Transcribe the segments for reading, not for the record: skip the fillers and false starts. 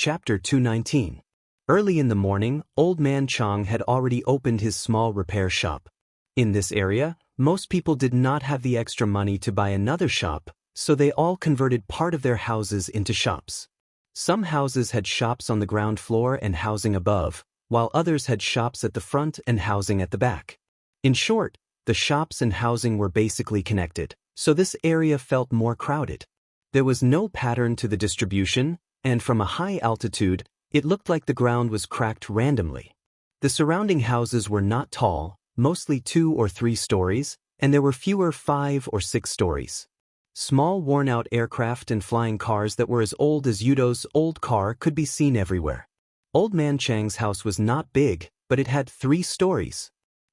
Chapter 219. Early in the morning, Old Man Chang had already opened his small repair shop. In this area, most people did not have the extra money to buy another shop, so they all converted part of their houses into shops. Some houses had shops on the ground floor and housing above, while others had shops at the front and housing at the back. In short, the shops and housing were basically connected, so this area felt more crowded. There was no pattern to the distribution, and from a high altitude, it looked like the ground was cracked randomly. The surrounding houses were not tall, mostly 2 or 3 stories, and there were fewer 5 or 6 stories. Small worn-out aircraft and flying cars that were as old as Yudo's old car could be seen everywhere. Old Man Chang's house was not big, but it had 3 stories.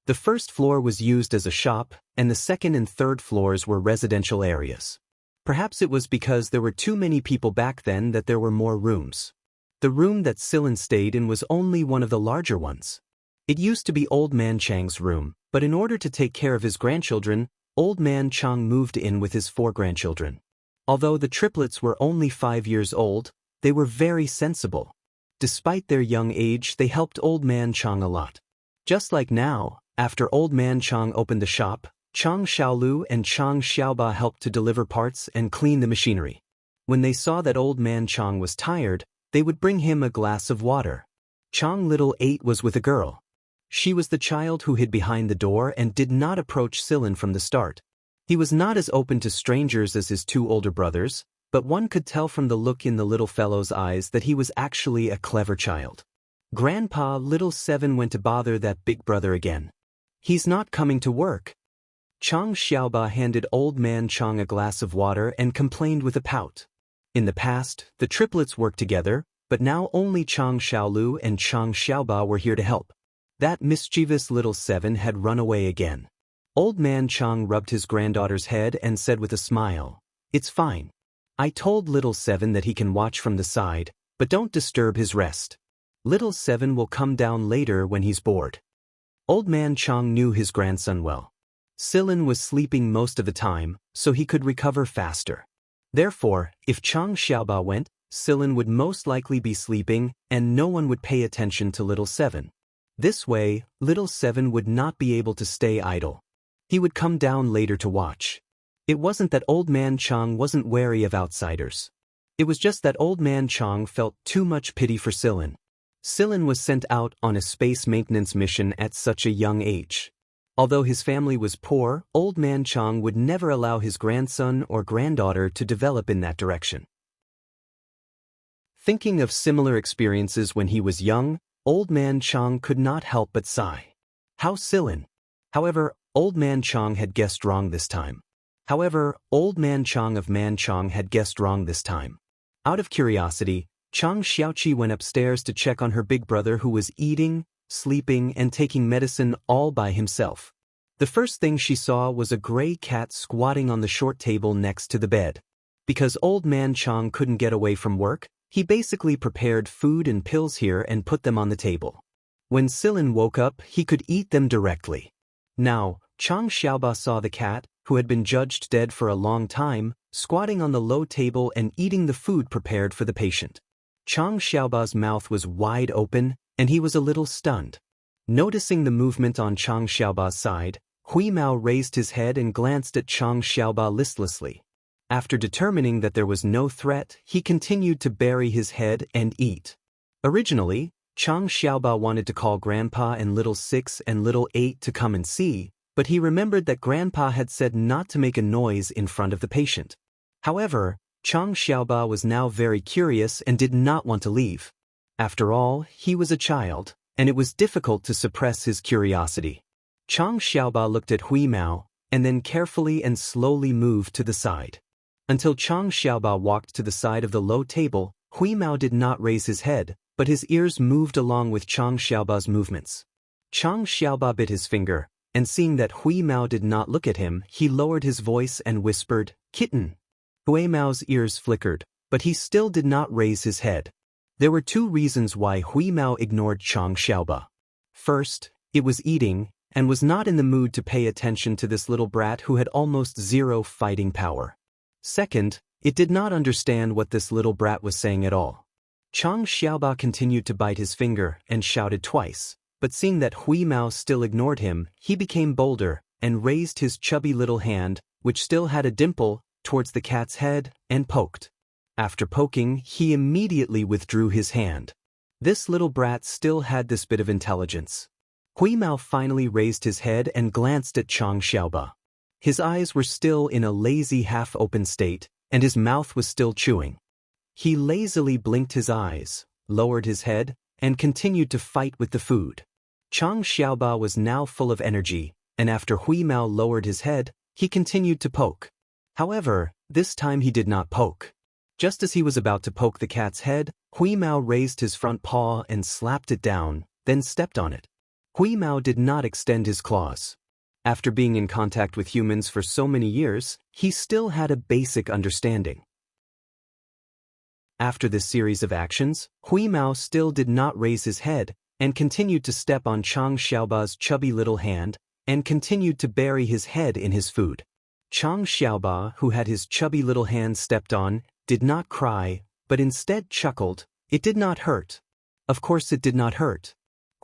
The first floor was used as a shop, and the second and third floors were residential areas. Perhaps it was because there were too many people back then that there were more rooms. The room that Silin stayed in was only one of the larger ones. It used to be Old Man Chang's room, but in order to take care of his grandchildren, Old Man Chang moved in with his 4 grandchildren. Although the triplets were only 5 years old, they were very sensible. Despite their young age, they helped Old Man Chang a lot. Just like now, after Old Man Chang opened the shop, Chang Xiaolu and Chang Xiaoba helped to deliver parts and clean the machinery. When they saw that Old Man Chang was tired, they would bring him a glass of water. Chang Little 8 was with a girl. She was the child who hid behind the door and did not approach Silin from the start. He was not as open to strangers as his 2 older brothers, but one could tell from the look in the little fellow's eyes that he was actually a clever child. Grandpa Little 7 went to bother that big brother again. "He's not coming to work." Chang Xiaoba handed Old Man Chang a glass of water and complained with a pout. In the past, the triplets worked together, but now only Chang Xiaolu and Chang Xiaoba were here to help. That mischievous little 7 had run away again. Old Man Chang rubbed his granddaughter's head and said with a smile, "It's fine. I told little 7 that he can watch from the side, but don't disturb his rest. Little 7 will come down later when he's bored." Old Man Chang knew his grandson well. Silin was sleeping most of the time, so he could recover faster. Therefore, if Chang Xiaoba went, Silin would most likely be sleeping, and no one would pay attention to little 7. This way, little 7 would not be able to stay idle. He would come down later to watch. It wasn't that Old Man Chang wasn't wary of outsiders. It was just that Old Man Chang felt too much pity for Silin. Silin was sent out on a space maintenance mission at such a young age. Although his family was poor, Old Man Chang would never allow his grandson or granddaughter to develop in that direction. Thinking of similar experiences when he was young, Old Man Chang could not help but sigh. How Silin. However, Old Man Chang had guessed wrong this time. Old Man Chang of Manchang had guessed wrong this time. Out of curiosity, Chang Xiaoqi went upstairs to check on her big brother who was eating, sleeping, and taking medicine all by himself. The first thing she saw was a gray cat squatting on the short table next to the bed. Because Old Man Chang couldn't get away from work, he basically prepared food and pills here and put them on the table. When Silin woke up, he could eat them directly. Now, Chang Xiaoba saw the cat, who had been judged dead for a long time, squatting on the low table and eating the food prepared for the patient. Chang Xiaoba's mouth was wide open, and he was a little stunned. Noticing the movement on Chang Xiaoba's side, Hui Mao raised his head and glanced at Chang Xiaoba listlessly. After determining that there was no threat, he continued to bury his head and eat. Originally, Chang Xiaoba wanted to call Grandpa and Little 6 and Little 8 to come and see, but he remembered that Grandpa had said not to make a noise in front of the patient. However, Chang Xiaoba was now very curious and did not want to leave. After all, he was a child, and it was difficult to suppress his curiosity. Chang Xiaoba looked at Hui Mao, and then carefully and slowly moved to the side. Until Chang Xiaoba walked to the side of the low table, Hui Mao did not raise his head, but his ears moved along with Chang Xiaoba's movements. Chang Xiaoba bit his finger, and seeing that Hui Mao did not look at him, he lowered his voice and whispered, "Kitten." Hui Mao's ears flickered, but he still did not raise his head. There were 2 reasons why Hui Mao ignored Chang Xiaoba. First, it was eating, and was not in the mood to pay attention to this little brat who had almost 0 fighting power. Second, it did not understand what this little brat was saying at all. Chang Xiaoba continued to bite his finger and shouted twice, but seeing that Hui Mao still ignored him, he became bolder and raised his chubby little hand, which still had a dimple, towards the cat's head and poked. After poking, he immediately withdrew his hand. This little brat still had this bit of intelligence. Hui Mao finally raised his head and glanced at Chang Xiaoba. His eyes were still in a lazy half-open state, and his mouth was still chewing. He lazily blinked his eyes, lowered his head, and continued to fight with the food. Chang Xiaoba was now full of energy, and after Hui Mao lowered his head, he continued to poke. However, this time he did not poke. Just as he was about to poke the cat's head, Hui Mao raised his front paw and slapped it down, then stepped on it. Hui Mao did not extend his claws. After being in contact with humans for so many years, he still had a basic understanding. After this series of actions, Hui Mao still did not raise his head and continued to step on Chang Xiaoba's chubby little hand and continued to bury his head in his food. Chang Xiaoba, who had his chubby little hand stepped on, did not cry, but instead chuckled. It did not hurt. Of course it did not hurt.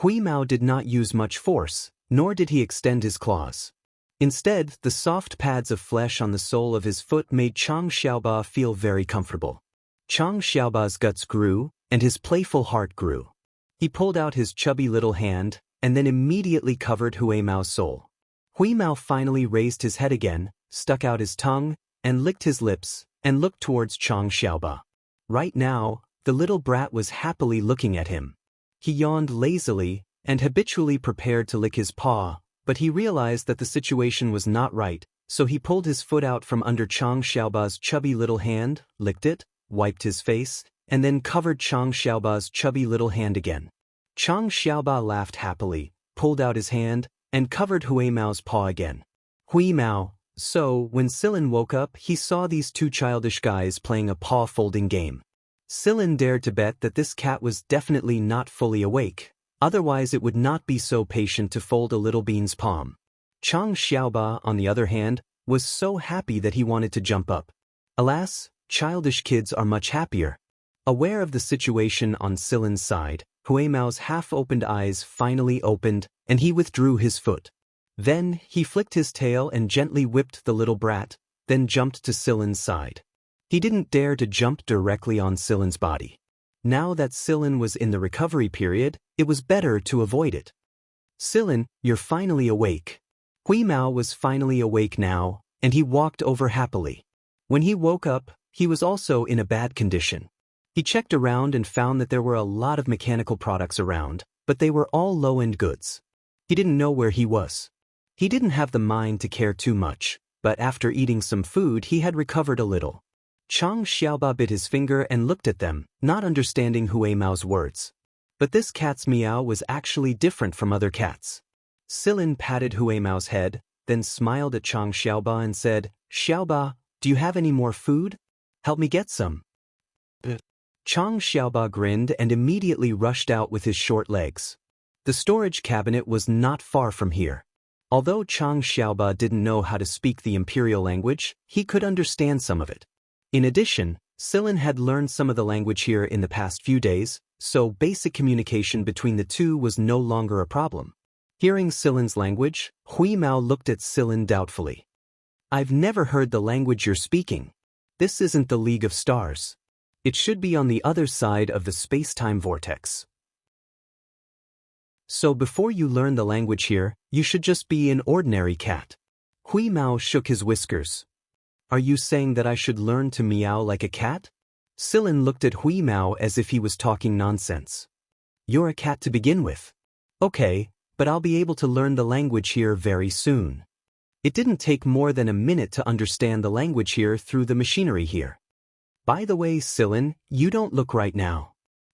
Hui Mao did not use much force, nor did he extend his claws. Instead, the soft pads of flesh on the sole of his foot made Chang Xiaoba feel very comfortable. Chang Xiaoba's guts grew, and his playful heart grew. He pulled out his chubby little hand, and then immediately covered Hui Mao's sole. Hui Mao finally raised his head again, stuck out his tongue, and licked his lips, and looked towards Chang Xiaoba. Right now, the little brat was happily looking at him. He yawned lazily, and habitually prepared to lick his paw, but he realized that the situation was not right, so he pulled his foot out from under Chang Xiaoba's chubby little hand, licked it, wiped his face, and then covered Chang Xiaoba's chubby little hand again. Chang Xiaoba laughed happily, pulled out his hand, and covered Hui Mao's paw again. Hui Mao. So, when Silin woke up, he saw these two childish guys playing a paw-folding game. Silin dared to bet that this cat was definitely not fully awake, otherwise it would not be so patient to fold a little bean's palm. Chang Xiaoba, on the other hand, was so happy that he wanted to jump up. Alas, childish kids are much happier. Aware of the situation on Silin's side, Hui Mao's half-opened eyes finally opened, and he withdrew his foot. Then, he flicked his tail and gently whipped the little brat, then jumped to Silin's side. He didn't dare to jump directly on Silin's body. Now that Silin was in the recovery period, it was better to avoid it. Silin, you're finally awake. Hui Mao was finally awake now, and he walked over happily. When he woke up, he was also in a bad condition. He checked around and found that there were a lot of mechanical products around, but they were all low-end goods. He didn't know where he was. He didn't have the mind to care too much, but after eating some food he had recovered a little. Chang Xiaoba bit his finger and looked at them, not understanding Hui Mao's words. But this cat's meow was actually different from other cats. Silin patted Hui Mao's head, then smiled at Chang Xiaoba and said, "Xiaoba, do you have any more food? Help me get some." Chang Xiaoba grinned and immediately rushed out with his short legs. The storage cabinet was not far from here. Although Chang Xiaoba didn't know how to speak the imperial language, he could understand some of it. In addition, Silin had learned some of the language here in the past few days, so basic communication between the two was no longer a problem. Hearing Silin's language, Hui Mao looked at Silin doubtfully. "I've never heard the language you're speaking. This isn't the League of Stars. It should be on the other side of the space-time vortex. So before you learn the language here, you should just be an ordinary cat." Hui Mao shook his whiskers. "Are you saying that I should learn to meow like a cat?" Silin looked at Hui Mao as if he was talking nonsense. "You're a cat to begin with. Okay, but I'll be able to learn the language here very soon." It didn't take more than a minute to understand the language here through the machinery here. "By the way, Silin, you don't look right now."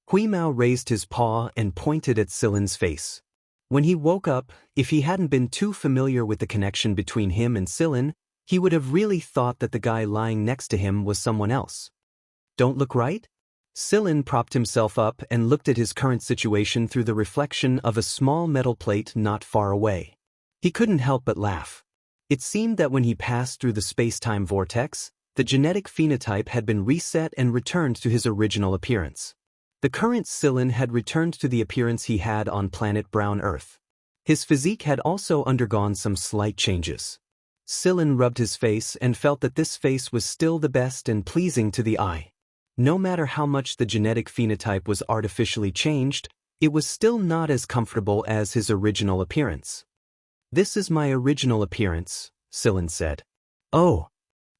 Hui Mao raised his paw and pointed at Silin's face. When he woke up, if he hadn't been too familiar with the connection between him and Silin, he would have really thought that the guy lying next to him was someone else. "Don't look right?" Silin propped himself up and looked at his current situation through the reflection of a small metal plate not far away. He couldn't help but laugh. It seemed that when he passed through the space-time vortex, the genetic phenotype had been reset and returned to his original appearance. The current Sillin had returned to the appearance he had on planet Brown Earth. His physique had also undergone some slight changes. Sillin rubbed his face and felt that this face was still the best and pleasing to the eye. No matter how much the genetic phenotype was artificially changed, it was still not as comfortable as his original appearance. "This is my original appearance," Sillin said. "Oh."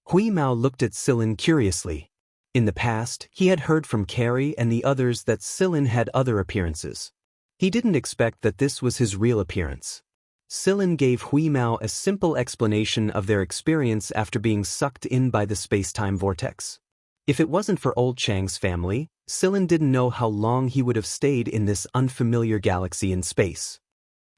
Hui Mao looked at Sillin curiously. In the past, he had heard from Carrie and the others that Sillin had other appearances. He didn't expect that this was his real appearance. Sillin gave Hui Mao a simple explanation of their experience after being sucked in by the space-time vortex. If it wasn't for old Chang's family, Sillin didn't know how long he would have stayed in this unfamiliar galaxy in space.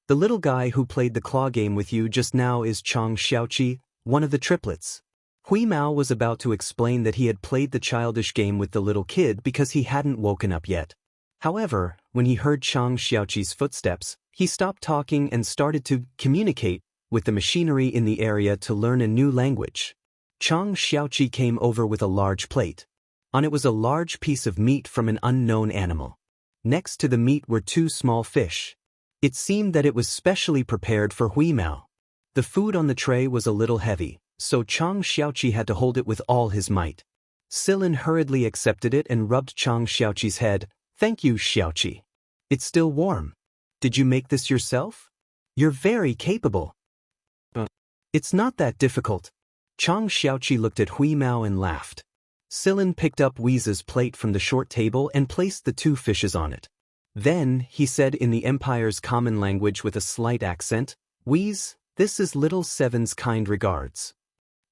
"The little guy who played the claw game with you just now is Chang Xiaoqi, one of the triplets." Hui Mao was about to explain that he had played the childish game with the little kid because he hadn't woken up yet. However, when he heard Chang Xiaoqi's footsteps, he stopped talking and started to communicate with the machinery in the area to learn a new language. Chang Xiaoqi came over with a large plate. On it was a large piece of meat from an unknown animal. Next to the meat were 2 small fish. It seemed that it was specially prepared for Hui Mao. The food on the tray was a little heavy, so Chang Xiaoqi had to hold it with all his might. Sillin hurriedly accepted it and rubbed Chang Xiaoqi's head. "Thank you, Xiaoqi. It's still warm. Did you make this yourself? You're very capable." "It's not that difficult." Chang Xiaoqi looked at Hui Mao and laughed. Sillin picked up Weeza's plate from the short table and placed the 2 fishes on it. Then, he said in the Empire's common language with a slight accent, "Weez, this is little Seven's kind regards."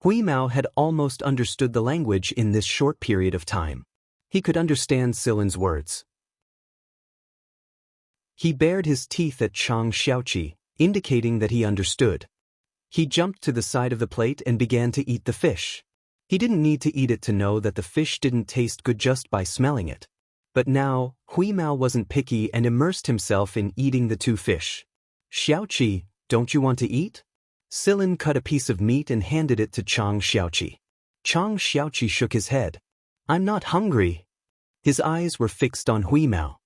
Hui Mao had almost understood the language in this short period of time. He could understand Sillin's words. He bared his teeth at Chang Xiaoqi, indicating that he understood. He jumped to the side of the plate and began to eat the fish. He didn't need to eat it to know that the fish didn't taste good just by smelling it. But now, Hui Mao wasn't picky and immersed himself in eating the 2 fish. "Xiaoqi, don't you want to eat?" Sillin cut a piece of meat and handed it to Chang Xiaoqi. Chang Xiaoqi shook his head. "I'm not hungry." His eyes were fixed on Hui Mao.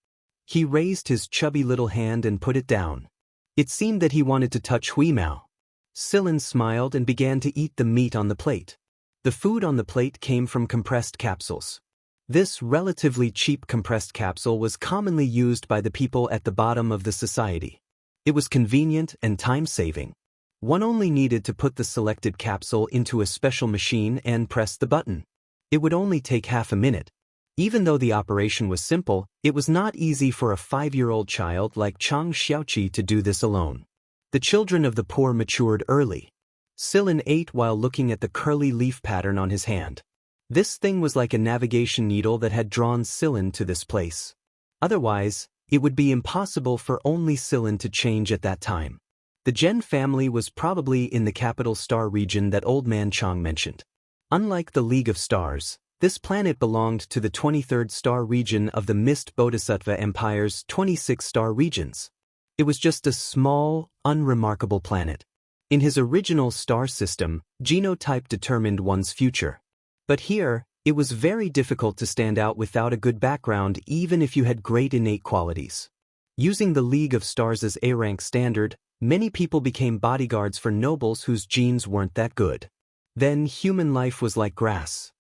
He raised his chubby little hand and put it down. It seemed that he wanted to touch Hui Mao. Sillin smiled and began to eat the meat on the plate. The food on the plate came from compressed capsules. This relatively cheap compressed capsule was commonly used by the people at the bottom of the society. It was convenient and time-saving. One only needed to put the selected capsule into a special machine and press the button. It would only take half a minute. Even though the operation was simple, it was not easy for a 5-year-old child like Chang Xiaoqi to do this alone. The children of the poor matured early. Sillin ate while looking at the curly leaf pattern on his hand. This thing was like a navigation needle that had drawn Sillin to this place. Otherwise, it would be impossible for only Sillin to change at that time. The Gen family was probably in the capital star region that Old Man Chang mentioned. Unlike the League of Stars, this planet belonged to the 23rd star region of the Mist Bodhisattva Empire's 26 star regions. It was just a small, unremarkable planet. In his original star system, genotype determined one's future. But here, it was very difficult to stand out without a good background even if you had great innate qualities. Using the League of Stars' A-rank standard, many people became bodyguards for nobles whose genes weren't that good. Then human life was like grass.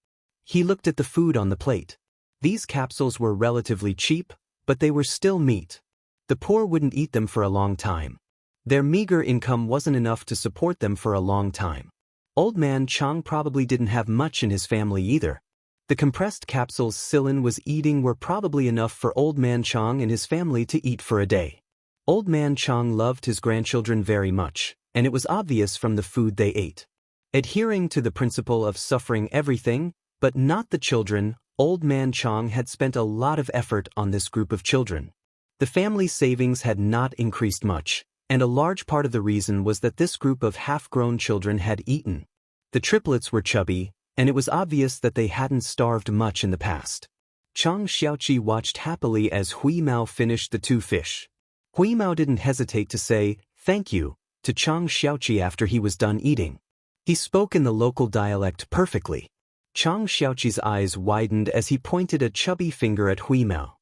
He looked at the food on the plate. These capsules were relatively cheap, but they were still meat. The poor wouldn't eat them for a long time. Their meager income wasn't enough to support them for a long time. Old Man Chang probably didn't have much in his family either. The compressed capsules Sillin was eating were probably enough for Old Man Chang and his family to eat for a day. Old Man Chang loved his grandchildren very much, and it was obvious from the food they ate. Adhering to the principle of suffering everything, but not the children, Old Man Chang had spent a lot of effort on this group of children. The family savings had not increased much, and a large part of the reason was that this group of half-grown children had eaten. The triplets were chubby, and it was obvious that they hadn't starved much in the past. Chang Xiaoqi watched happily as Hui Mao finished the 2 fish. Hui Mao didn't hesitate to say, "Thank you," to Chang Xiaoqi after he was done eating. He spoke in the local dialect perfectly. Chang Xiaoqi's eyes widened as he pointed a chubby finger at Hui Mao.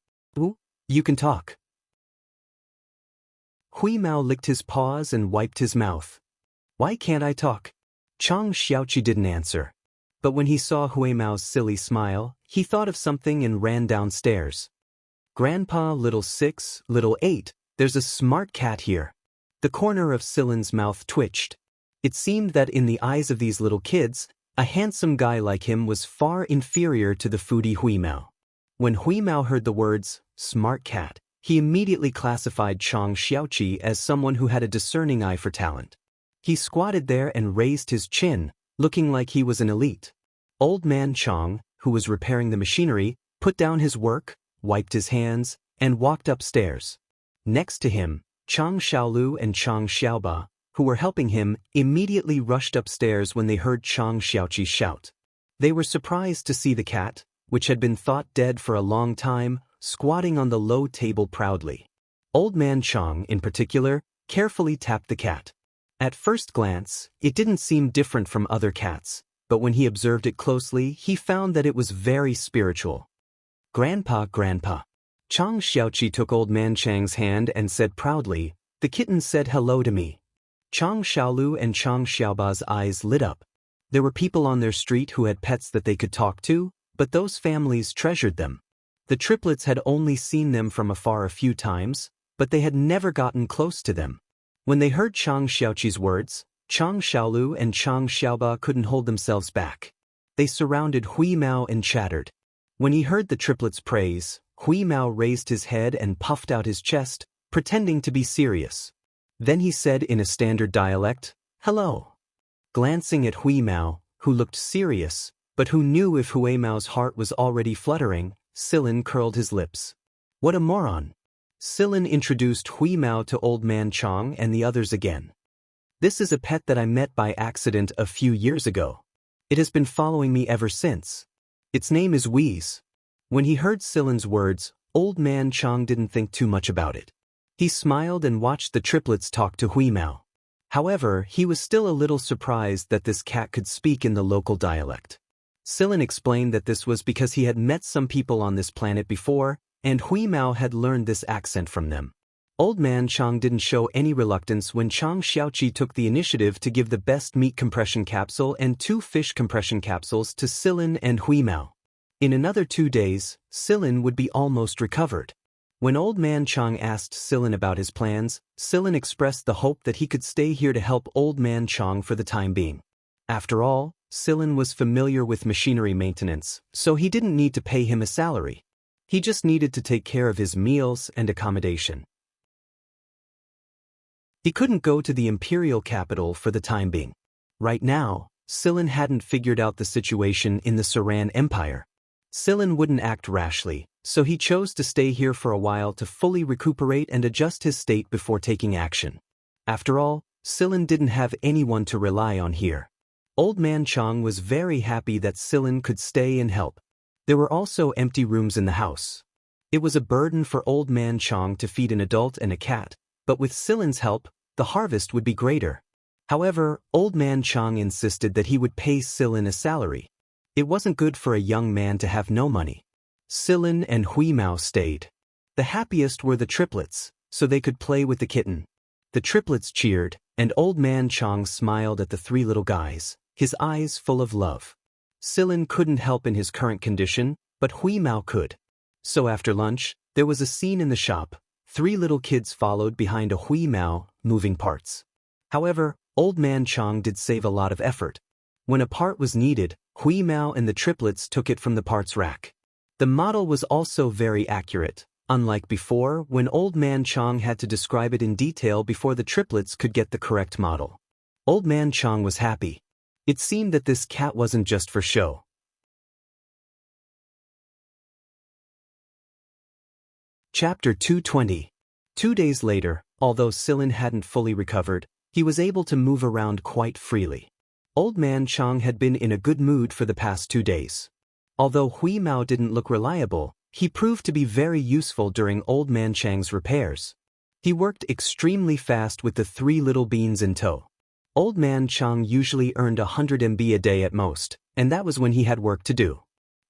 You can talk. Hui Mao licked his paws and wiped his mouth. Why can't I talk? Chang Xiaoqi didn't answer. But when he saw Hui Mao's silly smile, he thought of something and ran downstairs. Grandpa, little 6, little 8, there's a smart cat here. The corner of Silin's mouth twitched. It seemed that in the eyes of these little kids, a handsome guy like him was far inferior to the foodie Hui Mao. When Hui Mao heard the words, smart cat, he immediately classified Chang Xiaoqi as someone who had a discerning eye for talent. He squatted there and raised his chin, looking like he was an elite. Old man Chang, who was repairing the machinery, put down his work, wiped his hands, and walked upstairs. Next to him, Chang Xiaolu and Chang Xiaoba, who were helping him, immediately rushed upstairs when they heard Chang Xiaoqi shout. They were surprised to see the cat, which had been thought dead for a long time, squatting on the low table proudly. Old man Chang, in particular, carefully tapped the cat. At first glance, it didn't seem different from other cats, but when he observed it closely, he found that it was very spiritual. Grandpa, Grandpa. Chang Xiaoqi took old man Chang's hand and said proudly, the kitten said hello to me. Chang Xiaolu and Chang Xiaoba's eyes lit up. There were people on their street who had pets that they could talk to, but those families treasured them. The triplets had only seen them from afar a few times, but they had never gotten close to them. When they heard Chang Xiaoqi's words, Chang Xiaolu and Chang Xiaoba couldn't hold themselves back. They surrounded Hui Mao and chattered. When he heard the triplets' praise, Hui Mao raised his head and puffed out his chest, pretending to be serious. Then he said in a standard dialect, hello. Glancing at Hui Mao, who looked serious, but who knew if Hui Mao's heart was already fluttering, Silin curled his lips. What a moron. Silin introduced Hui Mao to old man Chang and the others again. This is a pet that I met by accident a few years ago. It has been following me ever since. Its name is Wheeze. When he heard Silin's words, old man Chang didn't think too much about it. He smiled and watched the triplets talk to Hui Mao. However, he was still a little surprised that this cat could speak in the local dialect. Silin explained that this was because he had met some people on this planet before, and Hui Mao had learned this accent from them. Old man Chang didn't show any reluctance when Chang Xiaoqi took the initiative to give the best meat compression capsule and 2 fish compression capsules to Silin and Hui Mao. In another 2 days, Silin would be almost recovered. When old man Chang asked Silin about his plans, Silin expressed the hope that he could stay here to help old man Chang for the time being. After all, Silin was familiar with machinery maintenance, so he didn't need to pay him a salary. He just needed to take care of his meals and accommodation. He couldn't go to the imperial capital for the time being. Right now, Silin hadn't figured out the situation in the Saran Empire. Silin wouldn't act rashly, so he chose to stay here for a while to fully recuperate and adjust his state before taking action. After all, Silin didn't have anyone to rely on here. Old man Chang was very happy that Silin could stay and help. There were also empty rooms in the house. It was a burden for old man Chang to feed an adult and a cat, but with Silin's help, the harvest would be greater. However, old man Chang insisted that he would pay Silin a salary. It wasn't good for a young man to have no money. Silin and Hui Mao stayed. The happiest were the triplets, so they could play with the kitten. The triplets cheered, and old man Chang smiled at the 3 little guys, his eyes full of love. Silin couldn't help in his current condition, but Hui Mao could. So after lunch, there was a scene in the shop. 3 little kids followed behind a Hui Mao, moving parts. However, old man Chang did save a lot of effort. When a part was needed, Hui Mao and the triplets took it from the parts rack. The model was also very accurate, unlike before when old man Chang had to describe it in detail before the triplets could get the correct model. Old man Chang was happy. It seemed that this cat wasn't just for show. Chapter 220. 2 days later, although Silin hadn't fully recovered, he was able to move around quite freely. Old man Chang had been in a good mood for the past 2 days. Although Hui Mao didn't look reliable, he proved to be very useful during old man Chang's repairs. He worked extremely fast with the 3 little beans in tow. Old man Chang usually earned 100 MB a day at most, and that was when he had work to do.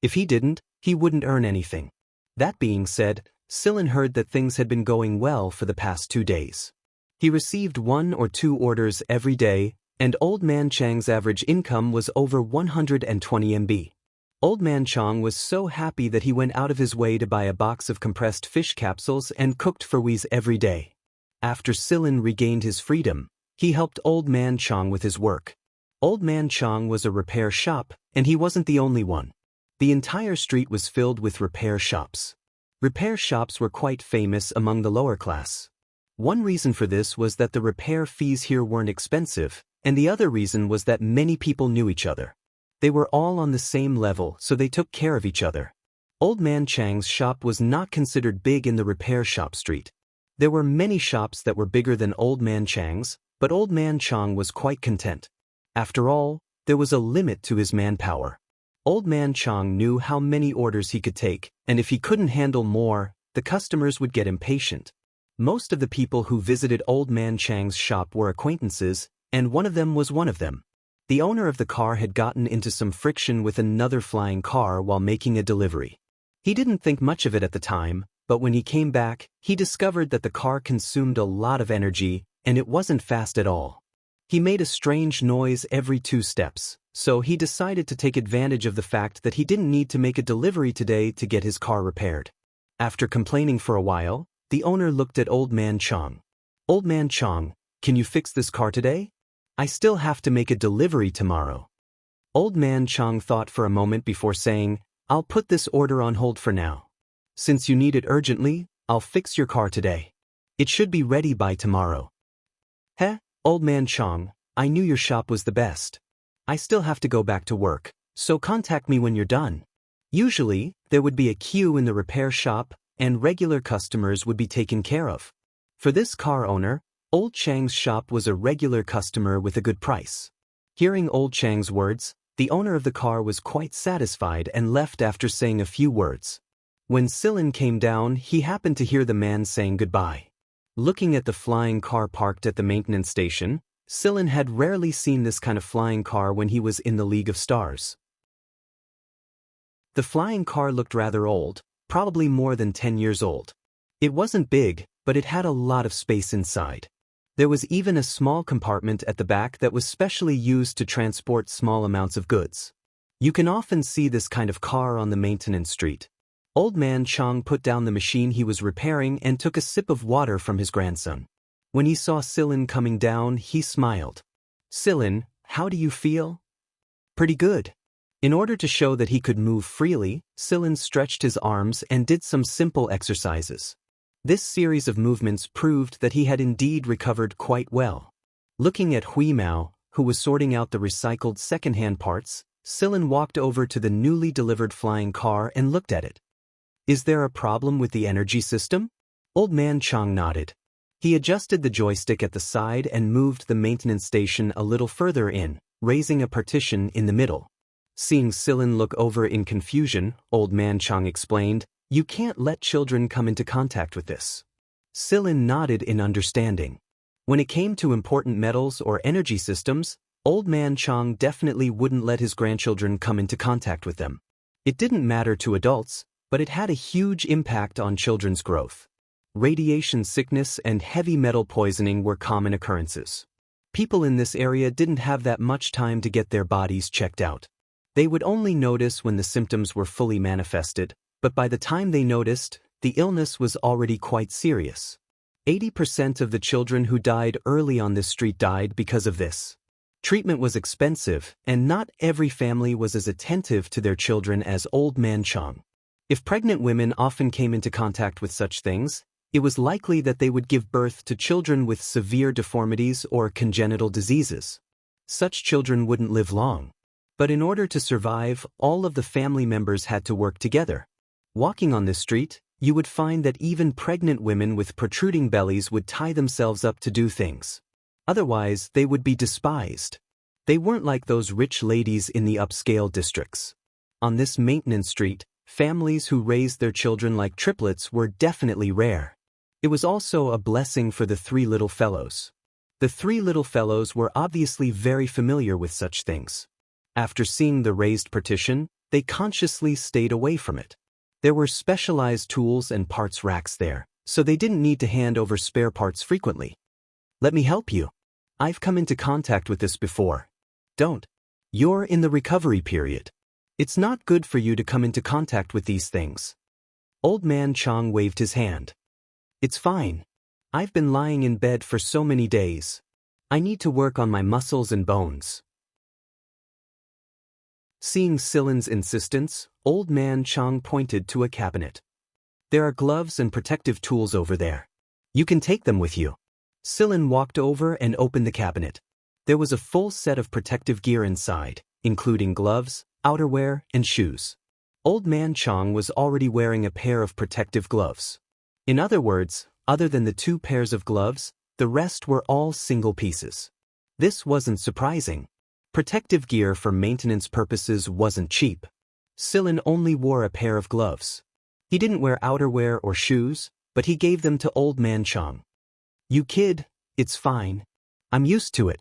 If he didn't, he wouldn't earn anything. That being said, Silin heard that things had been going well for the past 2 days. He received 1 or 2 orders every day, and Old Man Chang's average income was over 120 MB. Old Man Chang was so happy that he went out of his way to buy a box of compressed fish capsules and cooked for Wees every day. After Silin regained his freedom, he helped Old Man Chang with his work. Old Man Chang was a repair shop, and he wasn't the only one. The entire street was filled with repair shops. Repair shops were quite famous among the lower class. One reason for this was that the repair fees here weren't expensive, and the other reason was that many people knew each other. They were all on the same level, so they took care of each other. Old Man Chang's shop was not considered big in the repair shop street. There were many shops that were bigger than Old Man Chang's, but Old Man Chang was quite content. After all, there was a limit to his manpower. Old Man Chang knew how many orders he could take, and if he couldn't handle more, the customers would get impatient. Most of the people who visited Old Man Chang's shop were acquaintances, and one of them was one of them. The owner of the car had gotten into some friction with another flying car while making a delivery. He didn't think much of it at the time, but when he came back, he discovered that the car consumed a lot of energy, and it wasn't fast at all. He made a strange noise every 2 steps, so he decided to take advantage of the fact that he didn't need to make a delivery today to get his car repaired. After complaining for a while, the owner looked at Old Man Chang. "Old Man Chang, can you fix this car today? I still have to make a delivery tomorrow." Old Man Chang thought for a moment before saying, "I'll put this order on hold for now. Since you need it urgently, I'll fix your car today. It should be ready by tomorrow." "Heh, Old Man Chang, I knew your shop was the best. I still have to go back to work, so contact me when you're done." Usually, there would be a queue in the repair shop, and regular customers would be taken care of. For this car owner, Old Chang's shop was a regular customer with a good price. Hearing Old Chang's words, the owner of the car was quite satisfied and left after saying a few words. When Silin came down, he happened to hear the man saying goodbye. Looking at the flying car parked at the maintenance station, Silin had rarely seen this kind of flying car when he was in the League of Stars. The flying car looked rather old, probably more than 10 years old. It wasn't big, but it had a lot of space inside. There was even a small compartment at the back that was specially used to transport small amounts of goods. You can often see this kind of car on the maintenance street. Old Man Chang put down the machine he was repairing and took a sip of water from his grandson. When he saw Silin coming down, he smiled. "Silin, how do you feel?" "Pretty good." In order to show that he could move freely, Silin stretched his arms and did some simple exercises. This series of movements proved that he had indeed recovered quite well. Looking at Hui Mao, who was sorting out the recycled second-hand parts, Silin walked over to the newly delivered flying car and looked at it. "Is there a problem with the energy system?" Old Man Chang nodded. He adjusted the joystick at the side and moved the maintenance station a little further in, raising a partition in the middle. Seeing Silin look over in confusion, Old Man Chang explained, "You can't let children come into contact with this." Silin nodded in understanding. When it came to important metals or energy systems, Old Man Chang definitely wouldn't let his grandchildren come into contact with them. It didn't matter to adults, but it had a huge impact on children's growth. Radiation sickness and heavy metal poisoning were common occurrences. People in this area didn't have that much time to get their bodies checked out. They would only notice when the symptoms were fully manifested, but by the time they noticed, the illness was already quite serious. 80% of the children who died early on this street died because of this. Treatment was expensive, and not every family was as attentive to their children as Old Man Chang. If pregnant women often came into contact with such things, it was likely that they would give birth to children with severe deformities or congenital diseases. Such children wouldn't live long. But in order to survive, all of the family members had to work together. Walking on this street, you would find that even pregnant women with protruding bellies would tie themselves up to do things. Otherwise, they would be despised. They weren't like those rich ladies in the upscale districts. On this maintenance street, families who raised their children like triplets were definitely rare. It was also a blessing for the 3 little fellows. The 3 little fellows were obviously very familiar with such things. After seeing the raised partition, they consciously stayed away from it. There were specialized tools and parts racks there, so they didn't need to hand over spare parts frequently. Let me help you. I've come into contact with this before. Don't. You're in the recovery period. It's not good for you to come into contact with these things. Old Man Chong waved his hand. It's fine. I've been lying in bed for so many days. I need to work on my muscles and bones. Seeing Silin's insistence, Old Man Chong pointed to a cabinet. There are gloves and protective tools over there. You can take them with you. Silin walked over and opened the cabinet. There was a full set of protective gear inside, including gloves, outerwear, and shoes. Old Man Chong was already wearing a pair of protective gloves. In other words, other than the 2 pairs of gloves, the rest were all single pieces. This wasn't surprising. Protective gear for maintenance purposes wasn't cheap. Silin only wore a pair of gloves. He didn't wear outerwear or shoes, but he gave them to Old Man Chong. You kid, it's fine. I'm used to it.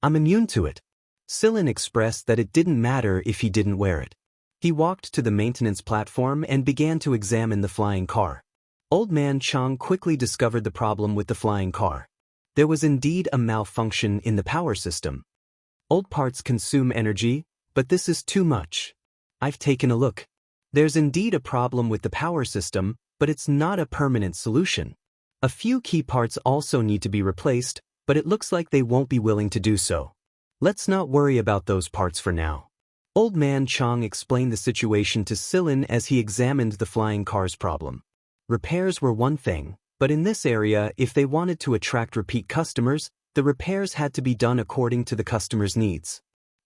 I'm immune to it. Silin expressed that it didn't matter if he didn't wear it. He walked to the maintenance platform and began to examine the flying car. Old Man Chong quickly discovered the problem with the flying car. There was indeed a malfunction in the power system. Old parts consume energy, but this is too much. I've taken a look. There's indeed a problem with the power system, but it's not a permanent solution. A few key parts also need to be replaced, but it looks like they won't be willing to do so. Let's not worry about those parts for now. Old Man Chong explained the situation to Silin as he examined the flying car's problem. Repairs were one thing, but in this area, if they wanted to attract repeat customers, the repairs had to be done according to the customer's needs.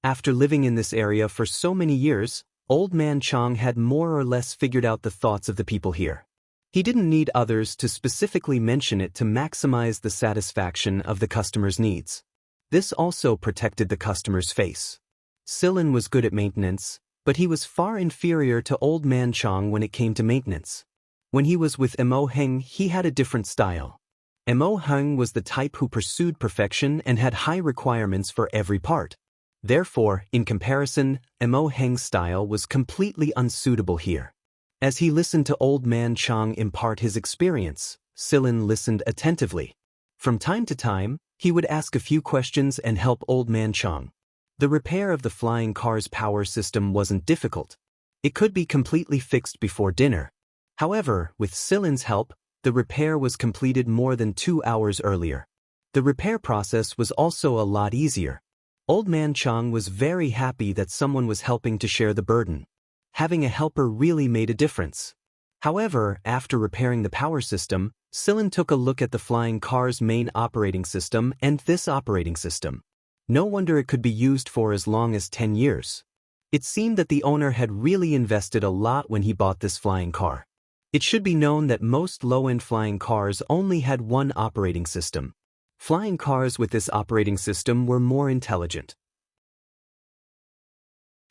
After living in this area for so many years, Old Man Chong had more or less figured out the thoughts of the people here. He didn't need others to specifically mention it to maximize the satisfaction of the customer's needs. This also protected the customer's face. Silin was good at maintenance, but he was far inferior to Old Man Chong when it came to maintenance. When he was with Mo Heng, he had a different style. Mo Heng was the type who pursued perfection and had high requirements for every part. Therefore, in comparison, Mo Heng's style was completely unsuitable here. As he listened to Old Man Chong impart his experience, Silin listened attentively. From time to time, he would ask a few questions and help Old Man Chong. The repair of the flying car's power system wasn't difficult. It could be completely fixed before dinner. However, with Silin's help, the repair was completed more than 2 hours earlier. The repair process was also a lot easier. Old Man Chong was very happy that someone was helping to share the burden. Having a helper really made a difference. However, after repairing the power system, Silin took a look at the flying car's main operating system and this operating system. No wonder it could be used for as long as 10 years. It seemed that the owner had really invested a lot when he bought this flying car. It should be known that most low-end flying cars only had one operating system. Flying cars with this operating system were more intelligent.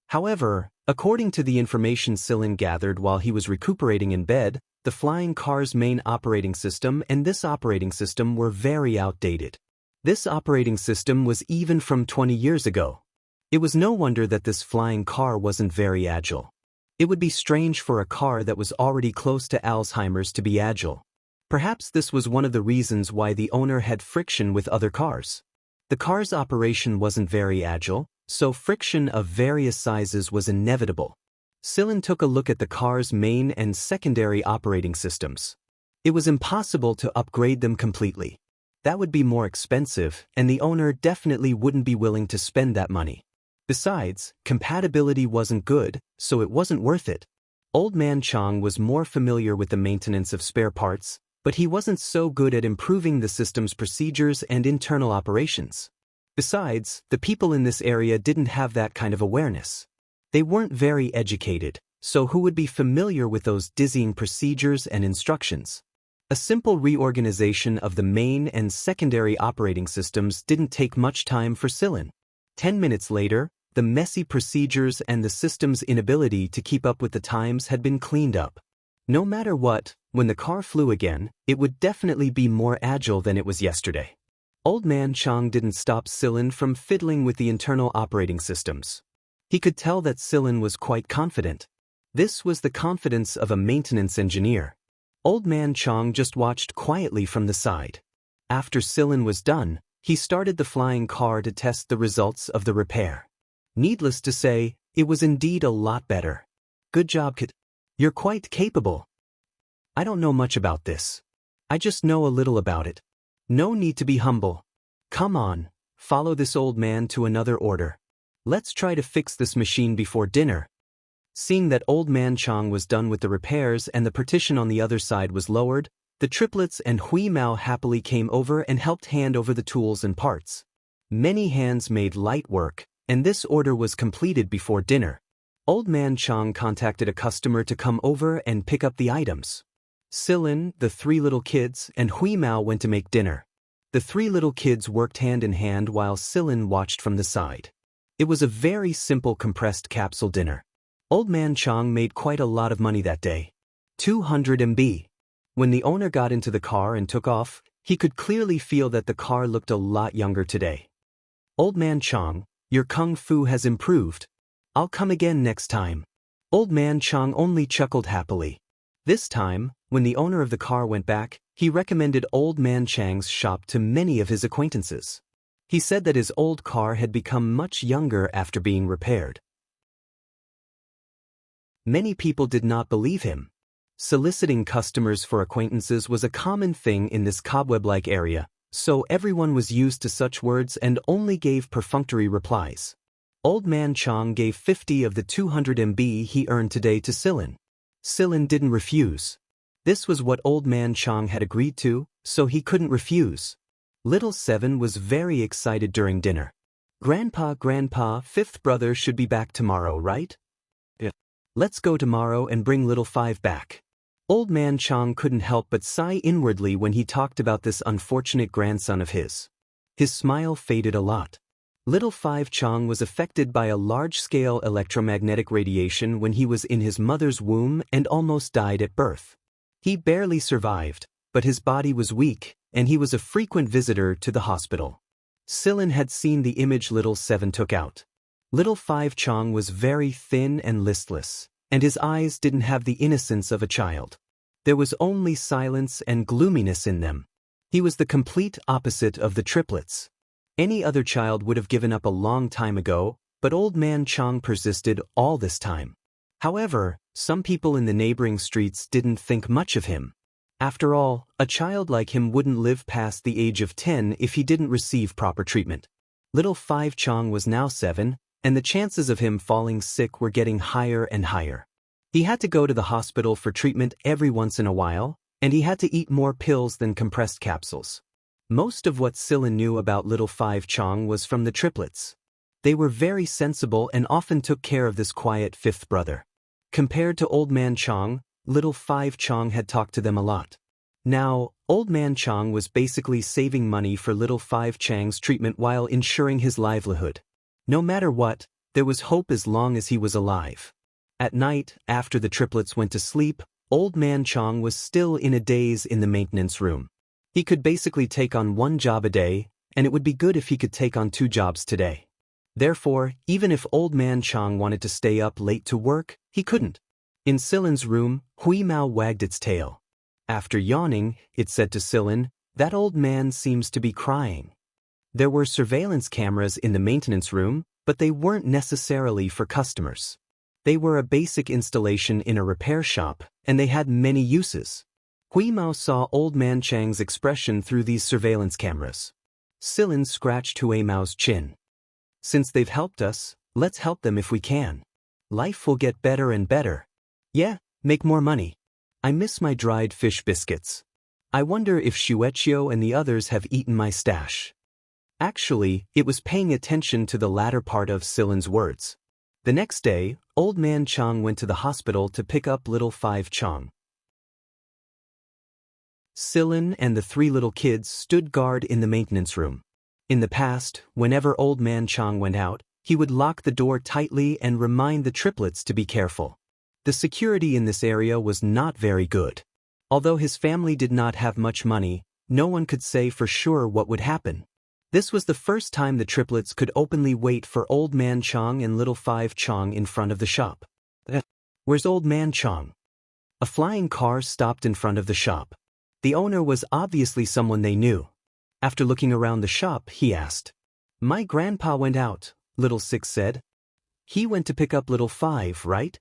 However, according to the information Silin gathered while he was recuperating in bed, the flying car's main operating system and this operating system were very outdated. This operating system was even from 20 years ago. It was no wonder that this flying car wasn't very agile. It would be strange for a car that was already close to Alzheimer's to be agile. Perhaps this was one of the reasons why the owner had friction with other cars. The car's operation wasn't very agile, so friction of various sizes was inevitable. Silin took a look at the car's main and secondary operating systems. It was impossible to upgrade them completely. That would be more expensive, and the owner definitely wouldn't be willing to spend that money. Besides, compatibility wasn't good, so it wasn't worth it. Old Man Chong was more familiar with the maintenance of spare parts, but he wasn't so good at improving the system's procedures and internal operations. Besides, the people in this area didn't have that kind of awareness. They weren't very educated, so who would be familiar with those dizzying procedures and instructions? A simple reorganization of the main and secondary operating systems didn't take much time for Silin. 10 minutes later, the messy procedures and the system's inability to keep up with the times had been cleaned up. No matter what, when the car flew again, it would definitely be more agile than it was yesterday. Old Man Chong didn't stop Silin from fiddling with the internal operating systems. He could tell that Silin was quite confident. This was the confidence of a maintenance engineer. Old Man Chong just watched quietly from the side. After Silin was done, he started the flying car to test the results of the repair. Needless to say, it was indeed a lot better. Good job, kid. You're quite capable. I don't know much about this. I just know a little about it. No need to be humble. Come on, follow this old man to another order. Let's try to fix this machine before dinner. Seeing that Old Man Chong was done with the repairs and the partition on the other side was lowered, the triplets and Hui Mao happily came over and helped hand over the tools and parts. Many hands made light work, and this order was completed before dinner. Old Man Chong contacted a customer to come over and pick up the items. Silin, the three little kids, and Hui Mao went to make dinner. The three little kids worked hand in hand while Silin watched from the side. It was a very simple compressed capsule dinner. Old Man Chong made quite a lot of money that day. 200 MB. When the owner got into the car and took off, he could clearly feel that the car looked a lot younger today. Old Man Chong, your kung fu has improved. I'll come again next time. Old Man Chong only chuckled happily. This time, when the owner of the car went back, he recommended Old Man Chang's shop to many of his acquaintances. He said that his old car had become much younger after being repaired. Many people did not believe him. Soliciting customers for acquaintances was a common thing in this cobweb-like area, so everyone was used to such words and only gave perfunctory replies. Old Man Chong gave 50 of the 200 MB he earned today to Silin. Silin didn't refuse. This was what Old Man Chong had agreed to, so he couldn't refuse. Little Seven was very excited during dinner. Grandpa, fifth brother should be back tomorrow, right? Yeah. Let's go tomorrow and bring Little Five back. Old Man Chong couldn't help but sigh inwardly when he talked about this unfortunate grandson of his. His smile faded a lot. Little Five Chong was affected by a large-scale electromagnetic radiation when he was in his mother's womb and almost died at birth. He barely survived, but his body was weak, and he was a frequent visitor to the hospital. Silin had seen the image Little Seven took out. Little Five Chong was very thin and listless, and his eyes didn't have the innocence of a child. There was only silence and gloominess in them. He was the complete opposite of the triplets. Any other child would have given up a long time ago, but Old Man Chong persisted all this time. However, some people in the neighboring streets didn't think much of him. After all, a child like him wouldn't live past the age of 10 if he didn't receive proper treatment. Little Five Chong was now 7, and the chances of him falling sick were getting higher and higher. He had to go to the hospital for treatment every once in a while, and he had to eat more pills than compressed capsules. Most of what Silin knew about Little Five Chong was from the triplets. They were very sensible and often took care of this quiet fifth brother. Compared to Old Man Chong, Little Five Chong had talked to them a lot. Now, Old Man Chong was basically saving money for Little Five Chang's treatment while ensuring his livelihood. No matter what, there was hope as long as he was alive. At night, after the triplets went to sleep, Old Man Chong was still in a daze in the maintenance room. He could basically take on one job a day, and it would be good if he could take on 2 jobs today. Therefore, even if Old Man Chong wanted to stay up late to work, he couldn't. In Silin's room, Hui Mao wagged its tail. After yawning, it said to Silin, "That old man seems to be crying." There were surveillance cameras in the maintenance room, but they weren't necessarily for customers. They were a basic installation in a repair shop, and they had many uses. Hui Mao saw Old Man Chang's expression through these surveillance cameras. Silin scratched Hui Mao's chin. "Since they've helped us, let's help them if we can. Life will get better and better. Yeah, make more money. I miss my dried fish biscuits. I wonder if Shueqiu and the others have eaten my stash." Actually, it was paying attention to the latter part of Silin's words. The next day, Old Man Chong went to the hospital to pick up Little Five Chong. Silin and the 3 little kids stood guard in the maintenance room. In the past, whenever Old Man Chong went out, he would lock the door tightly and remind the triplets to be careful. The security in this area was not very good. Although his family did not have much money, no one could say for sure what would happen. This was the first time the triplets could openly wait for Old Man Chong and Little Five Chong in front of the shop. Where's Old Man Chong? A flying car stopped in front of the shop. The owner was obviously someone they knew. After looking around the shop, he asked. My grandpa went out, Little Six said. He went to pick up Little Five, right?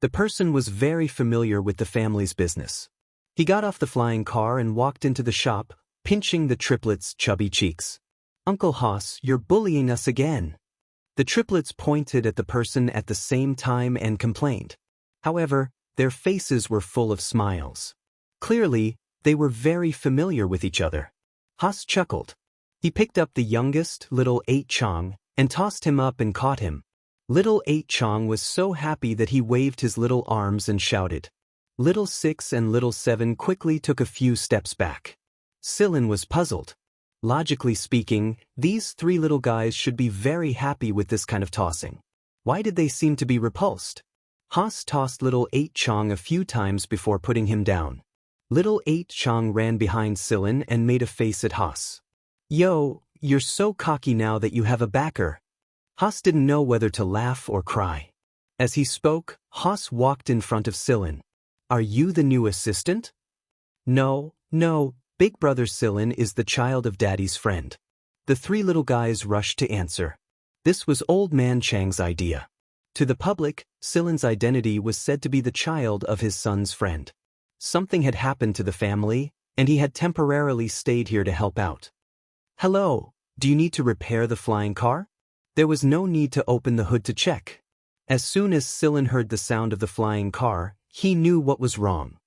The person was very familiar with the family's business. He got off the flying car and walked into the shop, pinching the triplets' chubby cheeks. Uncle Hoss, you're bullying us again. The triplets pointed at the person at the same time and complained. However, their faces were full of smiles. Clearly, they were very familiar with each other. Hoss chuckled. He picked up the youngest, Little Eight Chong, and tossed him up and caught him. Little Eight Chong was so happy that he waved his little arms and shouted. Little Six and Little Seven quickly took a few steps back. Sillin was puzzled. Logically speaking, these three little guys should be very happy with this kind of tossing. Why did they seem to be repulsed? Hoss tossed Little Eight Chong a few times before putting him down. Little Eight Chong ran behind Sillin and made a face at Hoss. Yo, you're so cocky now that you have a backer. Hoss didn't know whether to laugh or cry. As he spoke, Hoss walked in front of Sillin. Are you the new assistant? No, Big Brother Sillin is the child of Daddy's friend. The three little guys rushed to answer. This was Old Man Chang's idea. To the public, Sillin's identity was said to be the child of his son's friend. Something had happened to the family, and he had temporarily stayed here to help out. Hello, do you need to repair the flying car? There was no need to open the hood to check. As soon as Sillin heard the sound of the flying car, he knew what was wrong.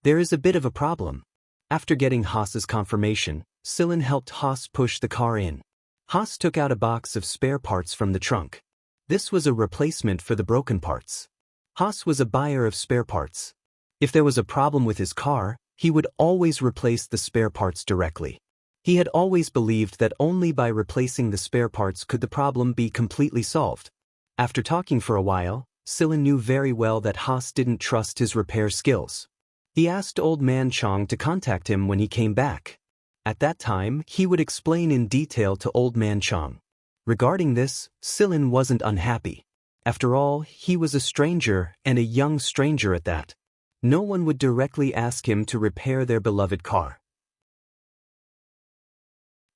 There is a bit of a problem. After getting Hoss's confirmation, Sillin helped Hoss push the car in. Hoss took out a box of spare parts from the trunk. This was a replacement for the broken parts. Hoss was a buyer of spare parts. If there was a problem with his car, he would always replace the spare parts directly. He had always believed that only by replacing the spare parts could the problem be completely solved. After talking for a while, Sillin knew very well that Hoss didn't trust his repair skills. He asked Old Man Chong to contact him when he came back. At that time, he would explain in detail to Old Man Chong. Regarding this, Sillin wasn't unhappy. After all, he was a stranger, and a young stranger at that. No one would directly ask him to repair their beloved car.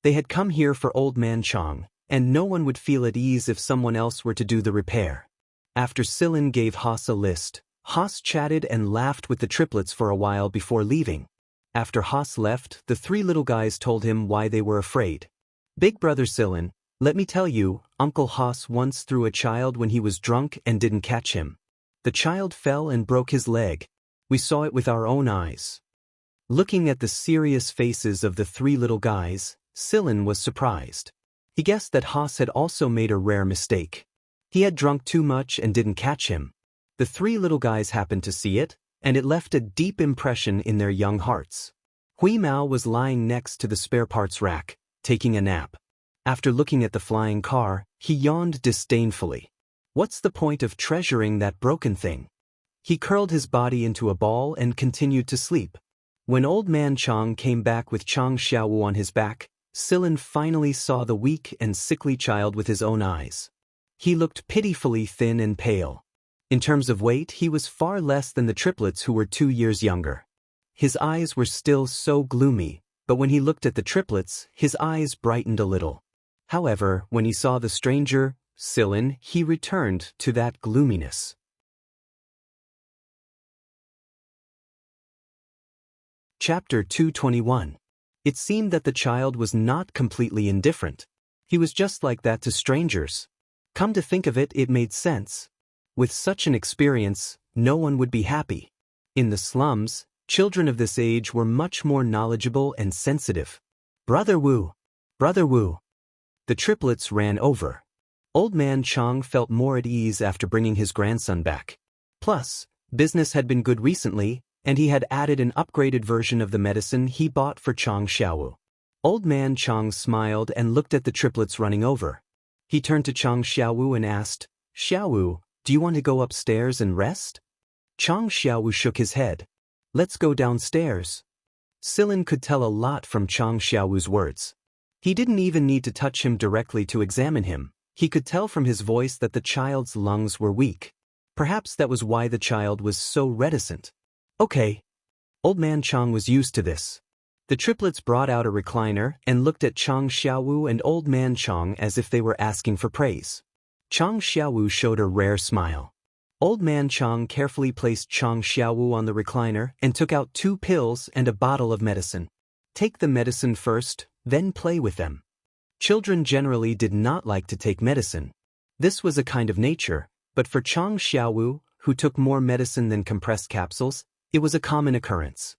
They had come here for Old Man Chong, and no one would feel at ease if someone else were to do the repair. After Sillin gave Hoss a list, Hoss chatted and laughed with the triplets for a while before leaving. After Hoss left, the three little guys told him why they were afraid. Big Brother Sillin, let me tell you, Uncle Hoss once threw a child when he was drunk and didn't catch him. The child fell and broke his leg. We saw it with our own eyes. Looking at the serious faces of the three little guys, Sillin was surprised. He guessed that Hoss had also made a rare mistake. He had drunk too much and didn't catch him. The three little guys happened to see it, and it left a deep impression in their young hearts. Hui Mao was lying next to the spare parts rack, taking a nap. After looking at the flying car, he yawned disdainfully. What's the point of treasuring that broken thing? He curled his body into a ball and continued to sleep. When Old Man Chong came back with Chong Xiaowu on his back, Sillin finally saw the weak and sickly child with his own eyes. He looked pitifully thin and pale. In terms of weight, he was far less than the triplets who were 2 years younger. His eyes were still so gloomy, but when he looked at the triplets, his eyes brightened a little. However, when he saw the stranger, Sillin, he returned to that gloominess. Chapter 221. It seemed that the child was not completely indifferent. He was just like that to strangers. Come to think of it, it made sense. With such an experience, no one would be happy. In the slums, children of this age were much more knowledgeable and sensitive. Brother Wu! Brother Wu! The triplets ran over. Old Man Chong felt more at ease after bringing his grandson back. Plus, business had been good recently, and he had added an upgraded version of the medicine he bought for Chong Xiaowu. Old Man Chong smiled and looked at the triplets running over. He turned to Chong Xiaowu and asked, Xiaowu, do you want to go upstairs and rest? Chong Xiaowu shook his head. Let's go downstairs. Sillin could tell a lot from Chong Xiaowu's words. He didn't even need to touch him directly to examine him. He could tell from his voice that the child's lungs were weak. Perhaps that was why the child was so reticent. Okay. Old Man Chang was used to this. The triplets brought out a recliner and looked at Chang Xiaowu and Old Man Chang as if they were asking for praise. Chang Xiaowu showed a rare smile. Old Man Chang carefully placed Chang Xiaowu on the recliner and took out 2 pills and a bottle of medicine. Take the medicine first, then play with them. Children generally did not like to take medicine. This was a kind of nature, but for Chang Xiaowu, who took more medicine than compressed capsules, it was a common occurrence.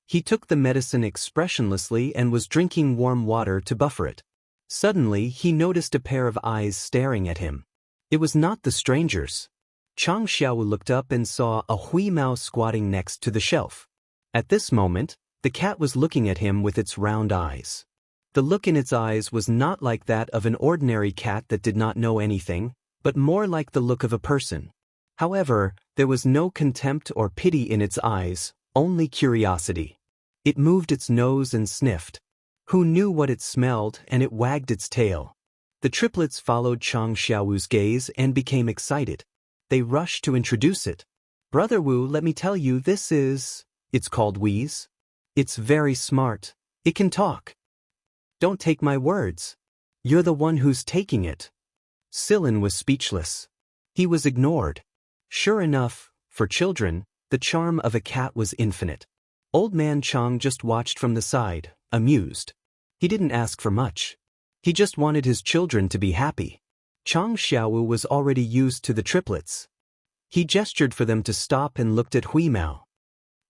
He took the medicine expressionlessly and was drinking warm water to buffer it. Suddenly, he noticed a pair of eyes staring at him. It was not the strangers. Chang Xiaowu looked up and saw a Hui Mao squatting next to the shelf. At this moment, the cat was looking at him with its round eyes. The look in its eyes was not like that of an ordinary cat that did not know anything, but more like the look of a person. However, there was no contempt or pity in its eyes, only curiosity. It moved its nose and sniffed. Who knew what it smelled, and it wagged its tail. The triplets followed Chang Xiaowu's gaze and became excited. They rushed to introduce it. Brother Wu, let me tell you, it's called Wheeze. It's very smart. It can talk. Don't take my words. You're the one who's taking it. Silin was speechless. He was ignored. Sure enough, for children, the charm of a cat was infinite. Old Man Chang just watched from the side, amused. He didn't ask for much. He just wanted his children to be happy. Chang Xiaowu was already used to the triplets. He gestured for them to stop and looked at Hui Mao.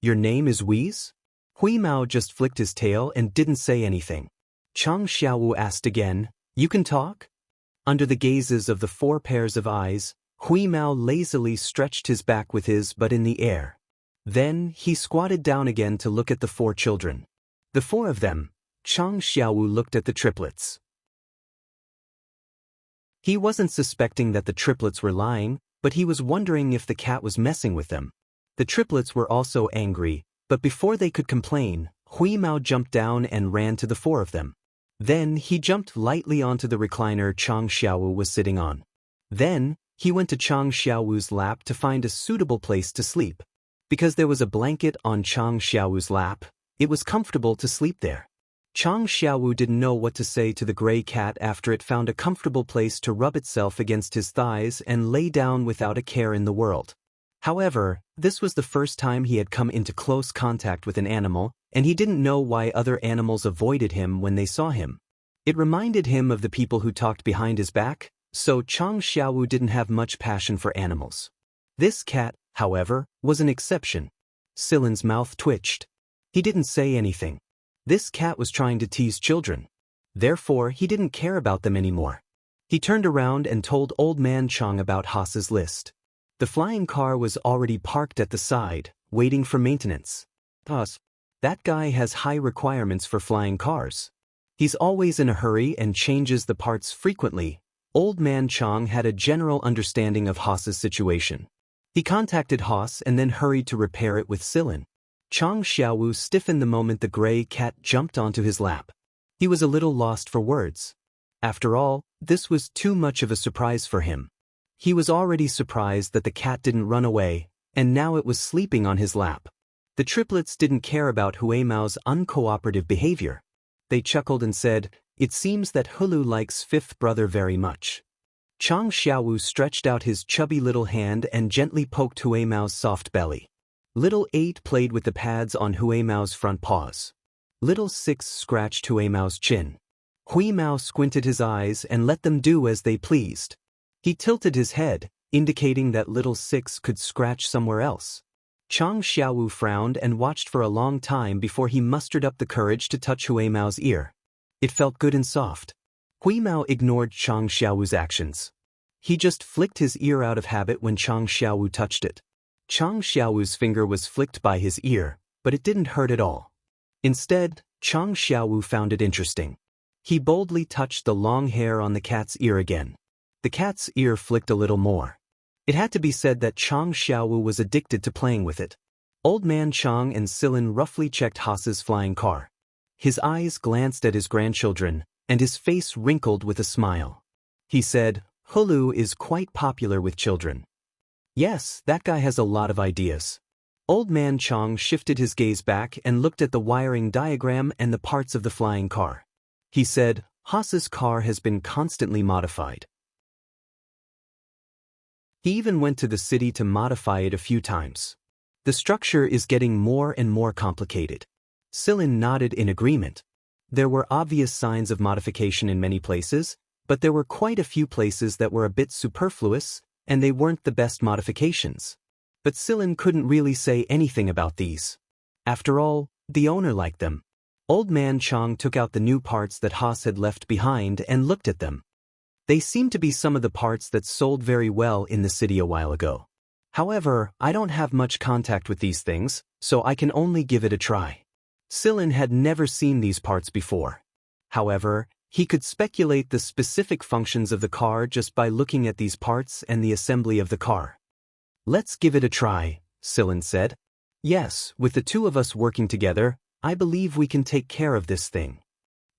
Your name is Wheeze? Hui Mao just flicked his tail and didn't say anything. Chang Xiaowu asked again, You can talk? Under the gazes of the 4 pairs of eyes, Hui Mao lazily stretched his back with his butt in the air. Then, he squatted down again to look at the 4 children. The 4 of them, Chang Xiaowu looked at the triplets. He wasn't suspecting that the triplets were lying, but he was wondering if the cat was messing with them. The triplets were also angry, but before they could complain, Hui Mao jumped down and ran to the 4 of them. Then, he jumped lightly onto the recliner Chang Xiaowu was sitting on. Then, he went to Chang Xiaowu's lap to find a suitable place to sleep. Because there was a blanket on Chang Xiaowu's lap, it was comfortable to sleep there. Chang Xiaowu didn't know what to say to the gray cat after it found a comfortable place to rub itself against his thighs and lay down without a care in the world. However, this was the first time he had come into close contact with an animal, and he didn't know why other animals avoided him when they saw him. It reminded him of the people who talked behind his back, so Chang Xiaowu didn't have much passion for animals. This cat, however, was an exception. Silin's mouth twitched. He didn't say anything. This cat was trying to tease children. Therefore, he didn't care about them anymore. He turned around and told Old Man Chang about Haas's list. The flying car was already parked at the side, waiting for maintenance. Thus, that guy has high requirements for flying cars. He's always in a hurry and changes the parts frequently. Old Man Chang had a general understanding of Haas's situation. He contacted Haas and then hurried to repair it with Silin. Chang Xiaowu stiffened the moment the gray cat jumped onto his lap. He was a little lost for words. After all, this was too much of a surprise for him. He was already surprised that the cat didn't run away, and now it was sleeping on his lap. The triplets didn't care about Hui Mao's uncooperative behavior. They chuckled and said, It seems that Hulu likes 5th brother very much. Chang Xiaowu stretched out his chubby little hand and gently poked Hui Mao's soft belly. Little 8 played with the pads on Hui Mao's front paws. Little 6 scratched Hui Mao's chin. Hui Mao squinted his eyes and let them do as they pleased. He tilted his head, indicating that little 6 could scratch somewhere else. Chang Xiaowu frowned and watched for a long time before he mustered up the courage to touch Hui Mao's ear. It felt good and soft. Hui Mao ignored Chang Xiaowu's actions. He just flicked his ear out of habit when Chang Xiaowu touched it. Chang Xiaowu's finger was flicked by his ear, but it didn't hurt at all. Instead, Chang Xiaowu found it interesting. He boldly touched the long hair on the cat's ear again. The cat's ear flicked a little more. It had to be said that Chang Xiaowu was addicted to playing with it. Old Man Chang and Silin roughly checked Haas's flying car. His eyes glanced at his grandchildren, and his face wrinkled with a smile. He said, Hulu is quite popular with children. Yes, that guy has a lot of ideas. Old Man Chong shifted his gaze back and looked at the wiring diagram and the parts of the flying car. He said, Haas's car has been constantly modified. He even went to the city to modify it a few times. The structure is getting more and more complicated. Silin nodded in agreement. There were obvious signs of modification in many places, but there were quite a few places that were a bit superfluous, and they weren't the best modifications. But Silin couldn't really say anything about these. After all, the owner liked them. Old Man Chong took out the new parts that Haas had left behind and looked at them. They seemed to be some of the parts that sold very well in the city a while ago. However, I don't have much contact with these things, so I can only give it a try. Silin had never seen these parts before. However, he could speculate the specific functions of the car just by looking at these parts and the assembly of the car. Let's give it a try, Silin said. Yes, with the two of us working together, I believe we can take care of this thing.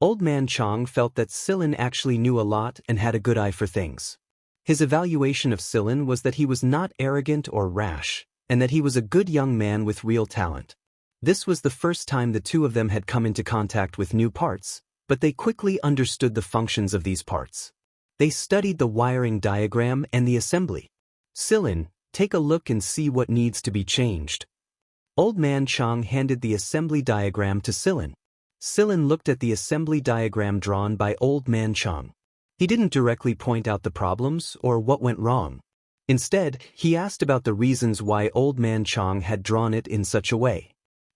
Old Man Chong felt that Silin actually knew a lot and had a good eye for things. His evaluation of Silin was that he was not arrogant or rash, and that he was a good young man with real talent. This was the first time the two of them had come into contact with new parts, but they quickly understood the functions of these parts. They studied the wiring diagram and the assembly. Silin, take a look and see what needs to be changed. Old Man Chong handed the assembly diagram to Silin. Silin looked at the assembly diagram drawn by Old Man Chong. He didn't directly point out the problems or what went wrong. Instead, he asked about the reasons why Old Man Chong had drawn it in such a way.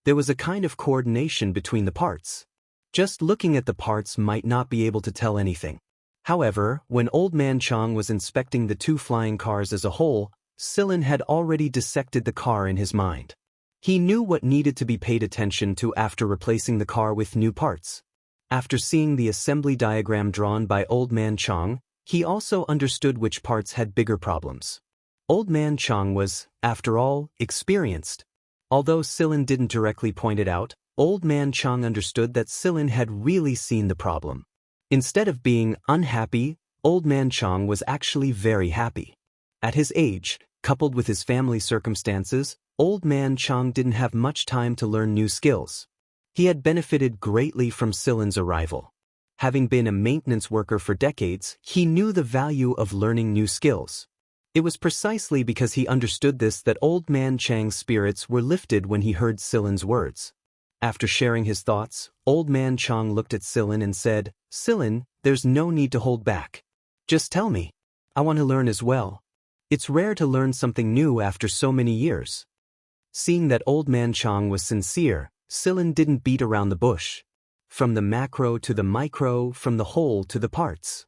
There was a kind of coordination between the parts. Just looking at the parts might not be able to tell anything. However, when Old Man Chong was inspecting the two flying cars as a whole, Silin had already dissected the car in his mind. He knew what needed to be paid attention to after replacing the car with new parts. After seeing the assembly diagram drawn by Old Man Chong, he also understood which parts had bigger problems. Old Man Chong was, after all, experienced. Although Silin didn't directly point it out, Old Man Chong understood that Silin had really seen the problem. Instead of being unhappy, Old Man Chong was actually very happy. At his age, coupled with his family circumstances, Old Man Chong didn't have much time to learn new skills. He had benefited greatly from Silin's arrival. Having been a maintenance worker for decades, he knew the value of learning new skills. It was precisely because he understood this that Old Man Chang's spirits were lifted when he heard Silin's words. After sharing his thoughts, Old Man Chong looked at Silin and said, Silin, there's no need to hold back. Just tell me. I want to learn as well. It's rare to learn something new after so many years. Seeing that Old Man Chong was sincere, Silin didn't beat around the bush. From the macro to the micro, from the whole to the parts.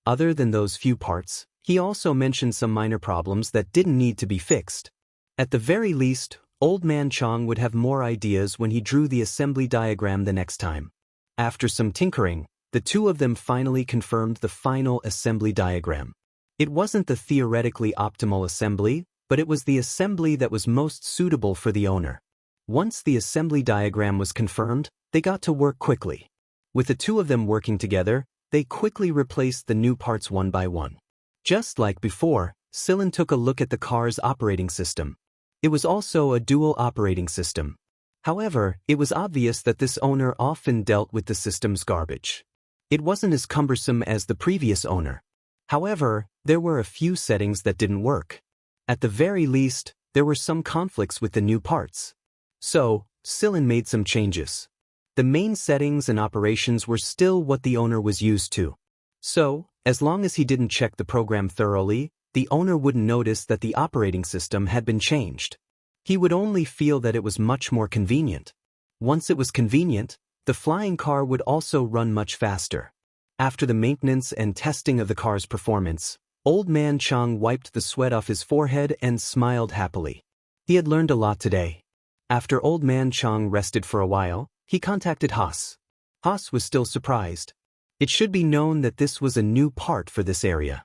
Other than those few parts, he also mentioned some minor problems that didn't need to be fixed. At the very least, Old Man Chong would have more ideas when he drew the assembly diagram the next time. After some tinkering, the two of them finally confirmed the final assembly diagram. It wasn't the theoretically optimal assembly, but it was the assembly that was most suitable for the owner. Once the assembly diagram was confirmed, they got to work quickly. With the two of them working together, they quickly replaced the new parts one by one. Just like before, Silin took a look at the car's operating system. It was also a dual operating system. However, it was obvious that this owner often dealt with the system's garbage. It wasn't as cumbersome as the previous owner. However, there were a few settings that didn't work. At the very least, there were some conflicts with the new parts. So, Silin made some changes. The main settings and operations were still what the owner was used to. So, as long as he didn't check the program thoroughly, the owner wouldn't notice that the operating system had been changed. He would only feel that it was much more convenient. Once it was convenient, the flying car would also run much faster. After the maintenance and testing of the car's performance, Old Man Chong wiped the sweat off his forehead and smiled happily. He had learned a lot today. After Old Man Chong rested for a while, he contacted Haas. Haas was still surprised. It should be known that this was a new part for this area.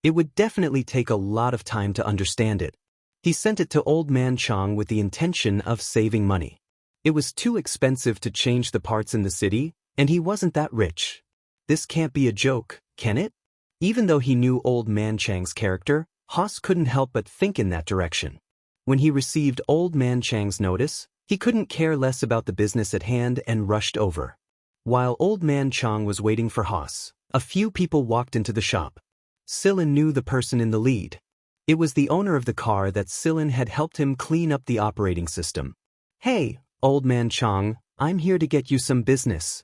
It would definitely take a lot of time to understand it. He sent it to Old Man Chong with the intention of saving money. It was too expensive to change the parts in the city, and he wasn't that rich. This can't be a joke, can it? Even though he knew Old Man Chang's character, Haas couldn't help but think in that direction. When he received Old Man Chang's notice, he couldn't care less about the business at hand and rushed over. While Old Man Chang was waiting for Haas, a few people walked into the shop. Silin knew the person in the lead. It was the owner of the car that Silin had helped him clean up the operating system. "Hey, Old Man Chang, I'm here to get you some business."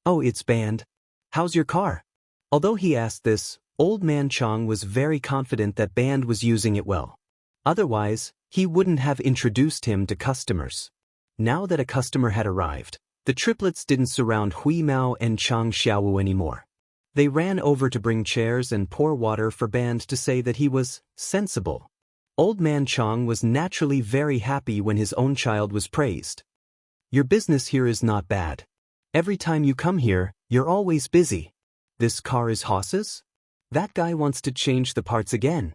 "Oh, it's Band. How's your car?" Although he asked this, Old Man Chang was very confident that Band was using it well. Otherwise, he wouldn't have introduced him to customers. Now that a customer had arrived, the triplets didn't surround Hui Mao and Chang Xiaowu anymore. They ran over to bring chairs and pour water for Band to say that he was sensible. Old Man Chang was naturally very happy when his own child was praised. "Your business here is not bad. Every time you come here, you're always busy. This car is Haas's? That guy wants to change the parts again.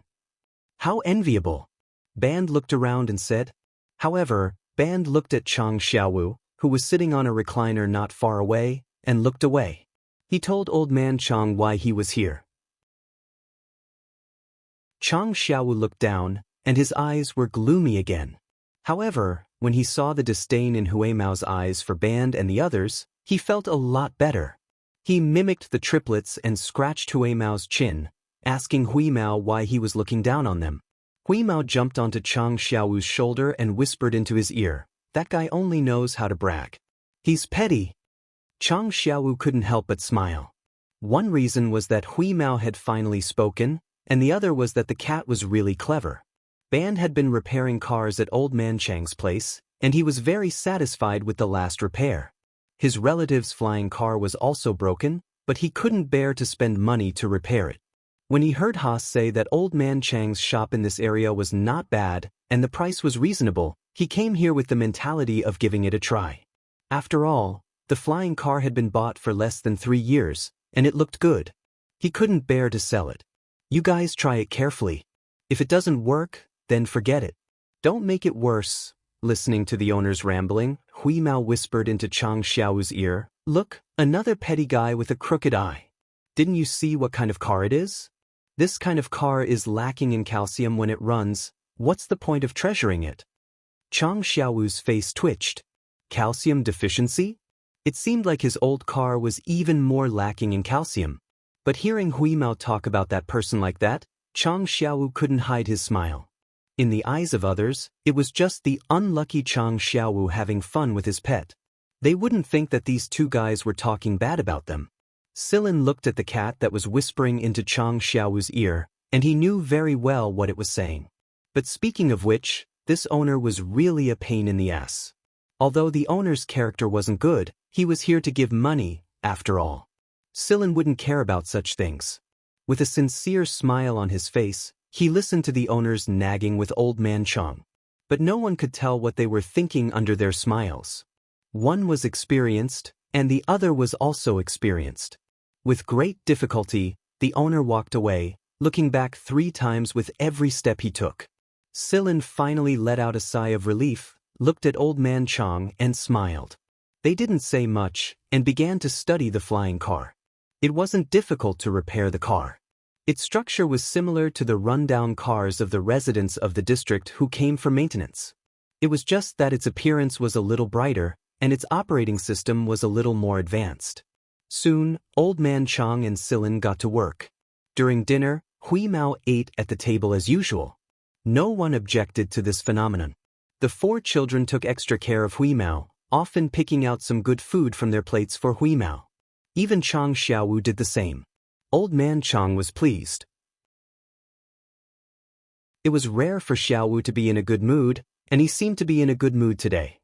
How enviable." Band looked around and said. However, Band looked at Chang Xiaowu, who was sitting on a recliner not far away, and looked away. He told Old Man Chang why he was here. Chang Xiaowu looked down, and his eyes were gloomy again. However, when he saw the disdain in Hui Mao's eyes for Band and the others, he felt a lot better. He mimicked the triplets and scratched Hui Mao's chin, asking Hui Mao why he was looking down on them. Hui Mao jumped onto Chang Xiaowu's shoulder and whispered into his ear, "That guy only knows how to brag. He's petty." Chang Xiaowu couldn't help but smile. One reason was that Hui Mao had finally spoken, and the other was that the cat was really clever. Band had been repairing cars at Old Man Chang's place, and he was very satisfied with the last repair. His relative's flying car was also broken, but he couldn't bear to spend money to repair it. When he heard Haas say that Old Man Chang's shop in this area was not bad and the price was reasonable, he came here with the mentality of giving it a try. After all, the flying car had been bought for less than 3 years, and it looked good. He couldn't bear to sell it. "You guys try it carefully. If it doesn't work, then forget it. Don't make it worse." Listening to the owner's rambling, Hui Mao whispered into Chang Xiaowu's ear, "Look, another petty guy with a crooked eye. Didn't you see what kind of car it is? This kind of car is lacking in calcium when it runs. What's the point of treasuring it?" Chang Xiaowu's face twitched. Calcium deficiency? It seemed like his old car was even more lacking in calcium. But hearing Hui Mao talk about that person like that, Chang Xiaowu couldn't hide his smile. In the eyes of others, it was just the unlucky Chang Xiaowu having fun with his pet. They wouldn't think that these two guys were talking bad about them. Silin looked at the cat that was whispering into Chang Xiaowu's ear, and he knew very well what it was saying. But speaking of which, this owner was really a pain in the ass. Although the owner's character wasn't good, he was here to give money, after all. Silin wouldn't care about such things. With a sincere smile on his face, he listened to the owners nagging with Old Man Chang. But no one could tell what they were thinking under their smiles. One was experienced, and the other was also experienced. With great difficulty, the owner walked away, looking back 3 times with every step he took. Silin finally let out a sigh of relief, looked at Old Man Chang and smiled. They didn't say much, and began to study the flying car. It wasn't difficult to repair the car. Its structure was similar to the rundown cars of the residents of the district who came for maintenance. It was just that its appearance was a little brighter, and its operating system was a little more advanced. Soon, Old Man Chang and Silin got to work. During dinner, Hui Mao ate at the table as usual. No one objected to this phenomenon. The 4 children took extra care of Hui Mao, often picking out some good food from their plates for Hui Mao. Even Chang Xiaowu did the same. Old Man Chang was pleased. It was rare for Xiaowu to be in a good mood, and he seemed to be in a good mood today.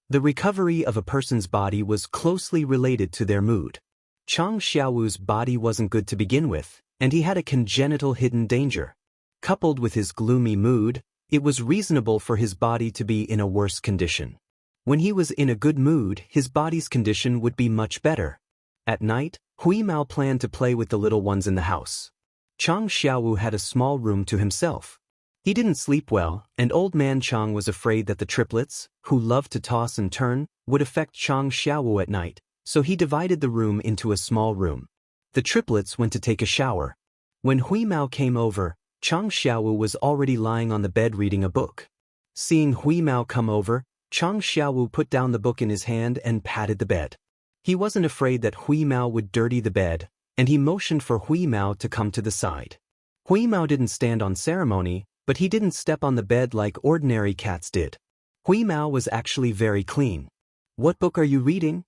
The recovery of a person's body was closely related to their mood. Chang Xiaowu's body wasn't good to begin with, and he had a congenital hidden danger. Coupled with his gloomy mood, it was reasonable for his body to be in a worse condition. When he was in a good mood, his body's condition would be much better. At night, Hui Mao planned to play with the little ones in the house. Chang Xiaowu had a small room to himself. He didn't sleep well, and Old Man Chang was afraid that the triplets, who loved to toss and turn, would affect Chang Xiaowu at night, so he divided the room into a small room. The triplets went to take a shower. When Hui Mao came over, Chang Xiaowu was already lying on the bed reading a book. Seeing Hui Mao come over, Chang Xiaowu put down the book in his hand and patted the bed. He wasn't afraid that Hui Mao would dirty the bed, and he motioned for Hui Mao to come to the side. Hui Mao didn't stand on ceremony, but he didn't step on the bed like ordinary cats did. Hui Mao was actually very clean. "What book are you reading?"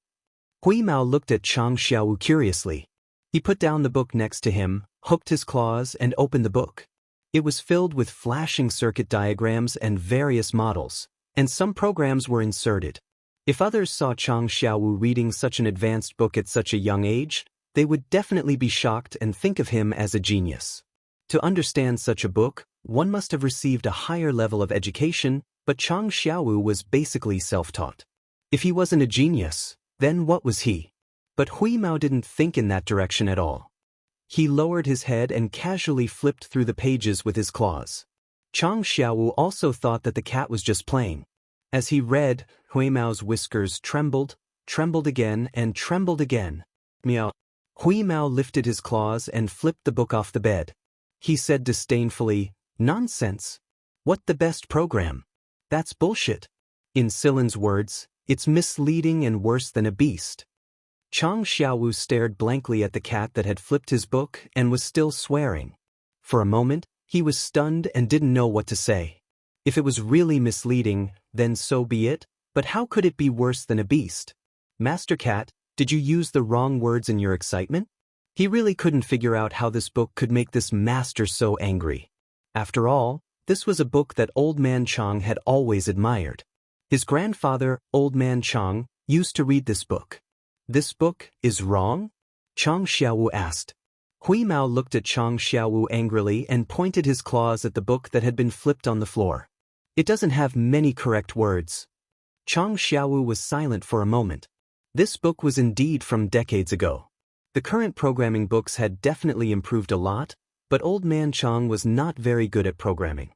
Hui Mao looked at Chang Xiaowu curiously. He put down the book next to him, hooked his claws, and opened the book. It was filled with flashing circuit diagrams and various models, and some programs were inserted. If others saw Chang Xiaowu reading such an advanced book at such a young age, they would definitely be shocked and think of him as a genius. To understand such a book, one must have received a higher level of education, but Chang Xiaowu was basically self-taught. If he wasn't a genius, then what was he? But Hui Mao didn't think in that direction at all. He lowered his head and casually flipped through the pages with his claws. Chang Xiaowu also thought that the cat was just playing. As he read, Hui Mao's whiskers trembled, trembled again, and trembled again. Meow. Hui Mao lifted his claws and flipped the book off the bed. He said disdainfully, "Nonsense. What the best program? That's bullshit." In Silin's words, "It's misleading and worse than a beast." Chang Xiaowu stared blankly at the cat that had flipped his book and was still swearing. For a moment, he was stunned and didn't know what to say. If it was really misleading, then so be it, but how could it be worse than a beast? "Master Cat, did you use the wrong words in your excitement?" He really couldn't figure out how this book could make this master so angry. After all, this was a book that Old Man Chang had always admired. His grandfather, Old Man Chang, used to read this book. "This book is wrong?" Chang Xiaowu asked. Hui Mao looked at Chang Xiaowu angrily and pointed his claws at the book that had been flipped on the floor. "It doesn't have many correct words." Chang Xiaowu was silent for a moment. This book was indeed from decades ago. The current programming books had definitely improved a lot, but Old Man Chang was not very good at programming.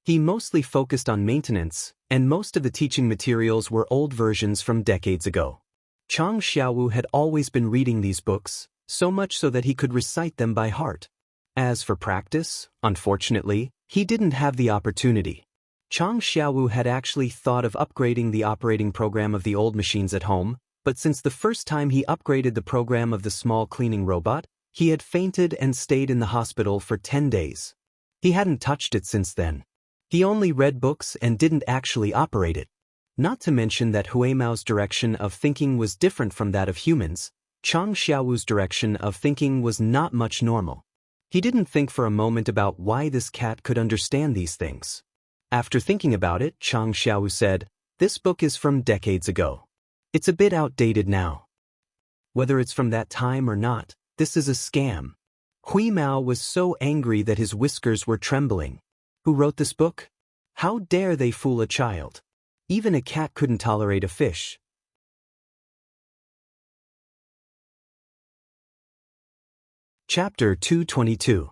He mostly focused on maintenance, and most of the teaching materials were old versions from decades ago. Chang Xiaowu had always been reading these books, so much so that he could recite them by heart. As for practice, unfortunately, he didn't have the opportunity. Chang Xiaowu had actually thought of upgrading the operating program of the old machines at home, but since the first time he upgraded the program of the small cleaning robot, he had fainted and stayed in the hospital for 10 days. He hadn't touched it since then. He only read books and didn't actually operate it. Not to mention that Hui Mao's direction of thinking was different from that of humans. Chang Xiaowu's direction of thinking was not much normal. He didn't think for a moment about why this cat could understand these things. After thinking about it, Chang Xiaowu said, "This book is from decades ago. It's a bit outdated now. Whether it's from that time or not, this is a scam." Hui Mao was so angry that his whiskers were trembling. Who wrote this book? How dare they fool a child? Even a cat couldn't tolerate a fish. Chapter 222.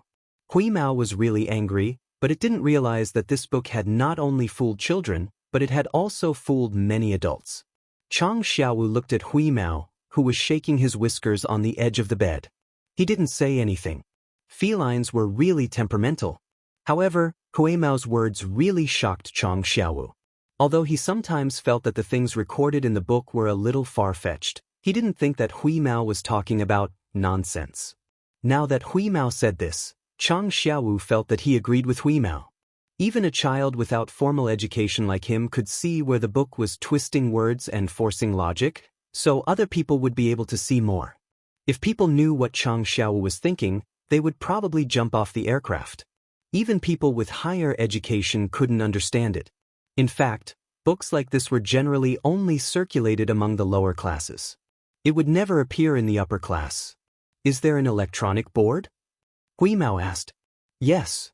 Hui Mao was really angry, but it didn't realize that this book had not only fooled children, but it had also fooled many adults. Chang Xiaowu looked at Hui Mao, who was shaking his whiskers on the edge of the bed. He didn't say anything. Felines were really temperamental. However, Hui Mao's words really shocked Chang Xiaowu. Although he sometimes felt that the things recorded in the book were a little far-fetched, he didn't think that Hui Mao was talking about nonsense. Now that Hui Mao said this, Chang Xiaowu felt that he agreed with Hui Mao. Even a child without formal education like him could see where the book was twisting words and forcing logic, so other people would be able to see more. If people knew what Chang Xiaowu was thinking, they would probably jump off the aircraft. Even people with higher education couldn't understand it. In fact, books like this were generally only circulated among the lower classes. It would never appear in the upper class. "Is there an electronic board?" Hui Mao asked. "Yes."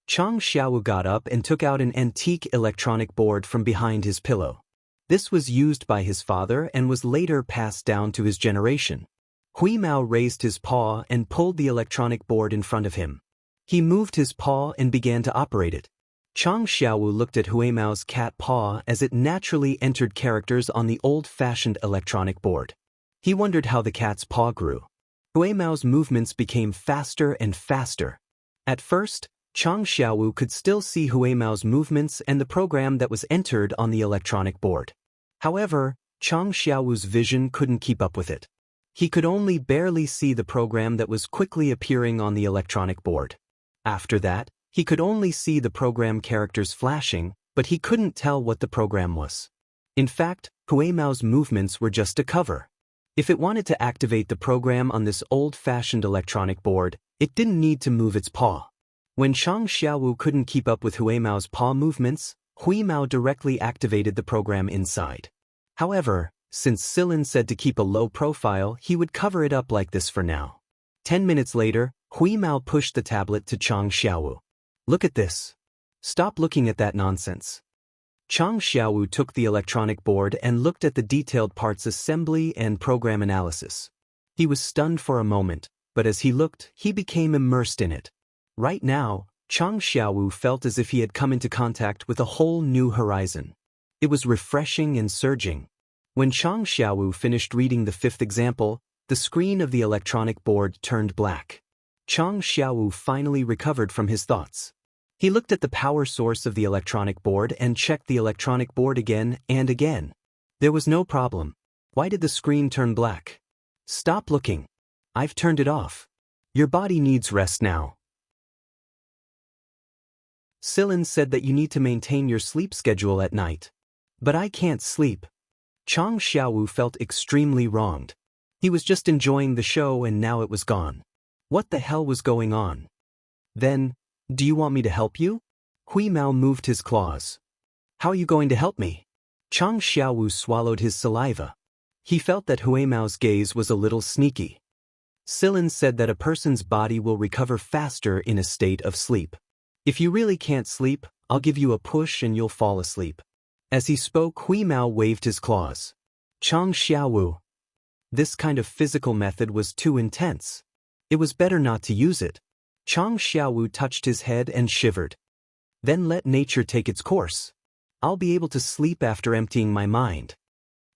Chang Xiaowu got up and took out an antique electronic board from behind his pillow. This was used by his father and was later passed down to his generation. Hui Mao raised his paw and pulled the electronic board in front of him. He moved his paw and began to operate it. Chang Xiaowu looked at Hui Mao's cat paw as it naturally entered characters on the old-fashioned electronic board. He wondered how the cat's paw grew. Huimao's movements became faster and faster. At first, Chang Xiaowu could still see Huimao's movements and the program that was entered on the electronic board. However, Chang Xiaowu's vision couldn't keep up with it. He could only barely see the program that was quickly appearing on the electronic board. After that, he could only see the program characters flashing, but he couldn't tell what the program was. In fact, Huimao's movements were just a cover. If it wanted to activate the program on this old-fashioned electronic board, it didn't need to move its paw. When Chang Xiaowu couldn't keep up with Huimao's paw movements, Huimao directly activated the program inside. However, since Silin said to keep a low profile, he would cover it up like this for now. 10 minutes later, Huimao pushed the tablet to Chang Xiaowu. Look at this. Stop looking at that nonsense. Chang Xiaowu took the electronic board and looked at the detailed parts assembly and program analysis. He was stunned for a moment, but as he looked, he became immersed in it. Right now, Chang Xiaowu felt as if he had come into contact with a whole new horizon. It was refreshing and surging. When Chang Xiaowu finished reading the fifth example, the screen of the electronic board turned black. Chang Xiaowu finally recovered from his thoughts. He looked at the power source of the electronic board and checked the electronic board again and again. There was no problem. Why did the screen turn black? Stop looking. I've turned it off. Your body needs rest now. Silin said that you need to maintain your sleep schedule at night. But I can't sleep. Chang Xiaowu felt extremely wronged. He was just enjoying the show and now it was gone. What the hell was going on? Then, do you want me to help you? Huimao moved his claws. How are you going to help me? Chang Xiaowu swallowed his saliva. He felt that Huimao's gaze was a little sneaky. Silin said that a person's body will recover faster in a state of sleep. If you really can't sleep, I'll give you a push and you'll fall asleep. As he spoke, Huimao waved his claws. Chang Xiaowu. This kind of physical method was too intense. It was better not to use it. Chang Xiaowu touched his head and shivered. Then let nature take its course. I'll be able to sleep after emptying my mind.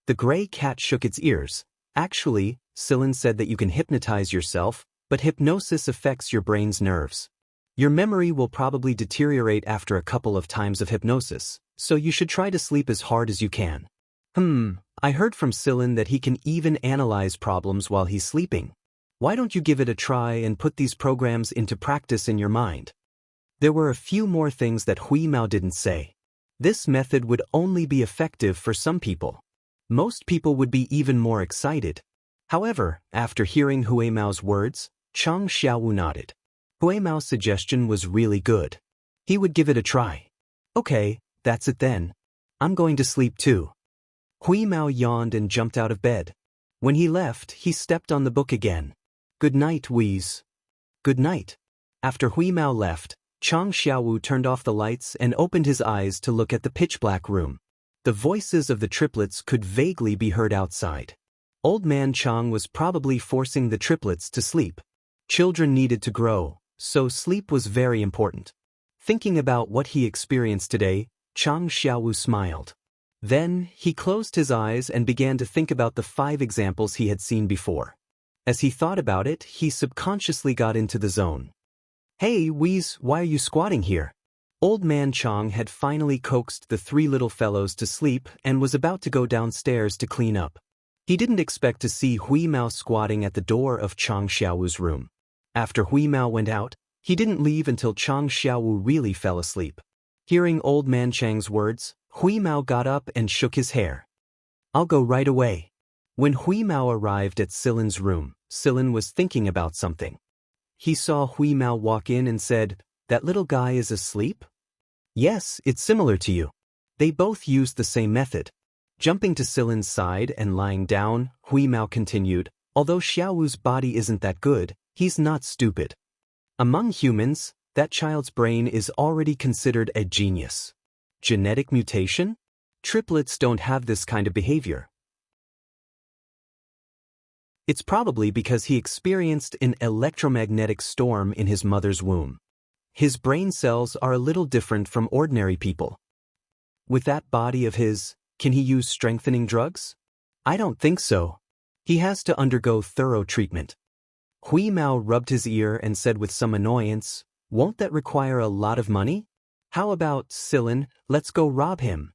The gray cat shook its ears. Actually, Silin said that you can hypnotize yourself, but hypnosis affects your brain's nerves. Your memory will probably deteriorate after a couple of times of hypnosis, so you should try to sleep as hard as you can. I heard from Silin that he can even analyze problems while he's sleeping. Why don't you give it a try and put these programs into practice in your mind? There were a few more things that Huimao didn't say. This method would only be effective for some people. Most people would be even more excited. However, after hearing Huimao's words, Chang Xiaowu nodded. Huimao's suggestion was really good. He would give it a try. Okay, that's it then. I'm going to sleep too. Huimao yawned and jumped out of bed. When he left, he stepped on the book again. Good night, Wheeze. Good night. After Huimao left, Chang Xiaowu turned off the lights and opened his eyes to look at the pitch-black room. The voices of the triplets could vaguely be heard outside. Old Man Chang was probably forcing the triplets to sleep. Children needed to grow, so sleep was very important. Thinking about what he experienced today, Chang Xiaowu smiled. Then, he closed his eyes and began to think about the 5 examples he had seen before. As he thought about it, he subconsciously got into the zone. Hey, Wheeze, why are you squatting here? Old Man Chang had finally coaxed the 3 little fellows to sleep and was about to go downstairs to clean up. He didn't expect to see Huimao squatting at the door of Chang Xiaowu's room. After Huimao went out, he didn't leave until Chang Xiaowu really fell asleep. Hearing Old Man Chang's words, Huimao got up and shook his hair. I'll go right away. When Huimao arrived at Silin's room, Silin was thinking about something. He saw Huimao walk in and said, "That little guy is asleep?" Yes, it's similar to you. They both used the same method. Jumping to Silin's side and lying down, Huimao continued, although Xiaowu's body isn't that good, he's not stupid. Among humans, that child's brain is already considered a genius. Genetic mutation? Triplets don't have this kind of behavior. It's probably because he experienced an electromagnetic storm in his mother's womb. His brain cells are a little different from ordinary people. With that body of his, can he use strengthening drugs? I don't think so. He has to undergo thorough treatment. Hui Mao rubbed his ear and said with some annoyance, "Won't that require a lot of money? How about, Silin, let's go rob him."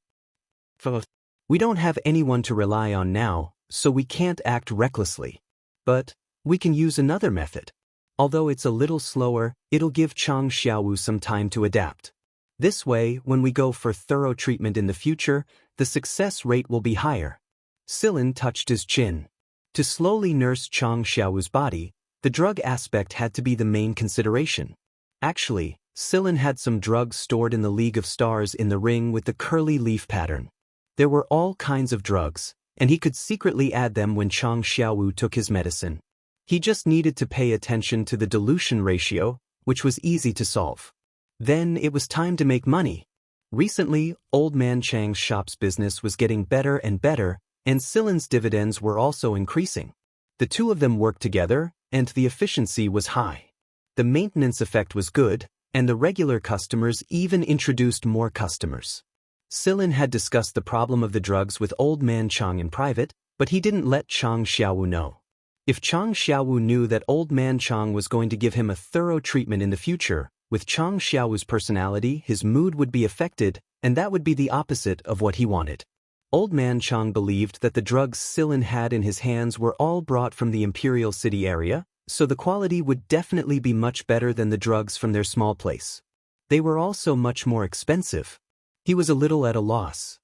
We don't have anyone to rely on now, so we can't act recklessly. But we can use another method. Although it's a little slower, it'll give Chang Xiaowu some time to adapt. This way, when we go for thorough treatment in the future, the success rate will be higher. Silin touched his chin. To slowly nurse Chang Xiaowu's body, the drug aspect had to be the main consideration. Actually, Silin had some drugs stored in the League of Stars in the ring with the curly leaf pattern. There were all kinds of drugs, and he could secretly add them when Chang Xiaowu took his medicine. He just needed to pay attention to the dilution ratio, which was easy to solve. Then it was time to make money. Recently, Old Man Chang's shop's business was getting better and better, and Silin's dividends were also increasing. The two of them worked together, and the efficiency was high. The maintenance effect was good, and the regular customers even introduced more customers. Silin had discussed the problem of the drugs with Old Man Chang in private, but he didn't let Chang Xiaowu know. If Chang Xiaowu knew that Old Man Chang was going to give him a thorough treatment in the future, with Chang Xiaowu's personality, his mood would be affected, and that would be the opposite of what he wanted. Old Man Chang believed that the drugs Silin had in his hands were all brought from the Imperial City area, so the quality would definitely be much better than the drugs from their small place. They were also much more expensive. He was a little at a loss.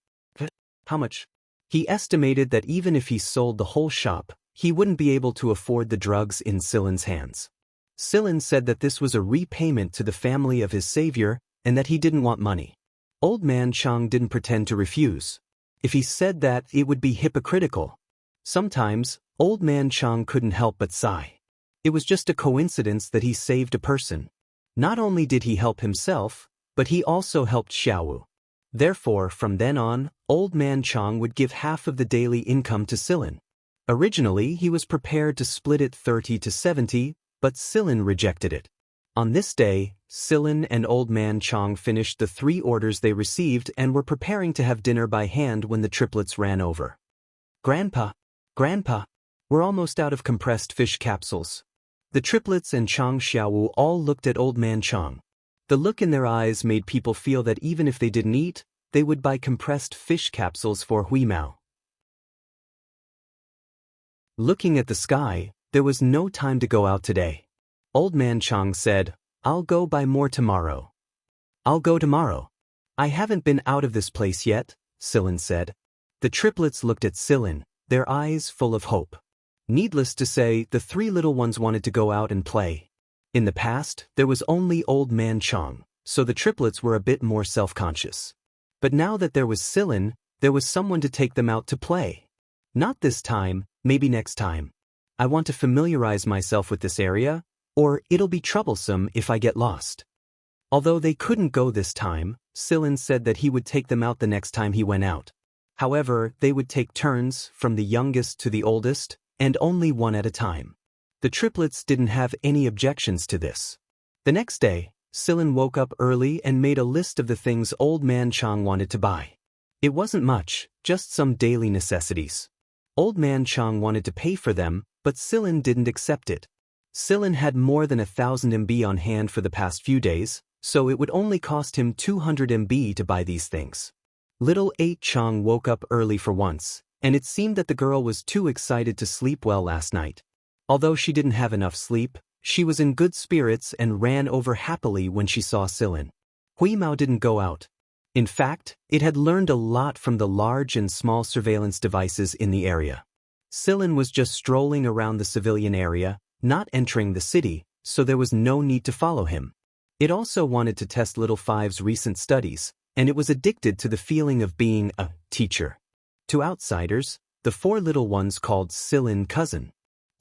How much? He estimated that even if he sold the whole shop, he wouldn't be able to afford the drugs in Silin's hands. Silin said that this was a repayment to the family of his savior, and that he didn't want money. Old Man Chang didn't pretend to refuse. If he said that, it would be hypocritical. Sometimes, Old Man Chang couldn't help but sigh. It was just a coincidence that he saved a person. Not only did he help himself, but he also helped Xiaowu. Therefore, from then on, Old Man Chang would give half of the daily income to Silin. Originally, he was prepared to split it 30 to 70, but Silin rejected it. On this day, Silin and Old Man Chang finished the 3 orders they received and were preparing to have dinner by hand when the triplets ran over. Grandpa, we're almost out of compressed fish capsules." The triplets and Chang Xiaowu all looked at Old Man Chang. The look in their eyes made people feel that even if they didn't eat, they would buy compressed fish capsules for Hui Mao. Looking at the sky, there was no time to go out today. Old Man Chang said, "I'll go buy more tomorrow." "I'll go tomorrow. I haven't been out of this place yet," Silin said. The triplets looked at Silin, their eyes full of hope. Needless to say, the 3 little ones wanted to go out and play. In the past, there was only Old Man Chang, so the triplets were a bit more self-conscious. But now that there was Silin, there was someone to take them out to play. "Not this time, maybe next time. I want to familiarize myself with this area, or it'll be troublesome if I get lost." Although they couldn't go this time, Silin said that he would take them out the next time he went out. However, they would take turns, from the youngest to the oldest, and only one at a time. The triplets didn't have any objections to this. The next day, Silin woke up early and made a list of the things Old Man Chang wanted to buy. It wasn't much, just some daily necessities. Old Man Chang wanted to pay for them, but Silin didn't accept it. Silin had more than 1,000 MB on hand for the past few days, so it would only cost him 200 MB to buy these things. Little 8 Chang woke up early for once, and it seemed that the girl was too excited to sleep well last night. Although she didn't have enough sleep, she was in good spirits and ran over happily when she saw Silin. Hui Mao didn't go out. In fact, it had learned a lot from the large and small surveillance devices in the area. Silin was just strolling around the civilian area, not entering the city, so there was no need to follow him. It also wanted to test Little Five's recent studies, and it was addicted to the feeling of being a teacher. To outsiders, the 4 little ones called Silin cousin.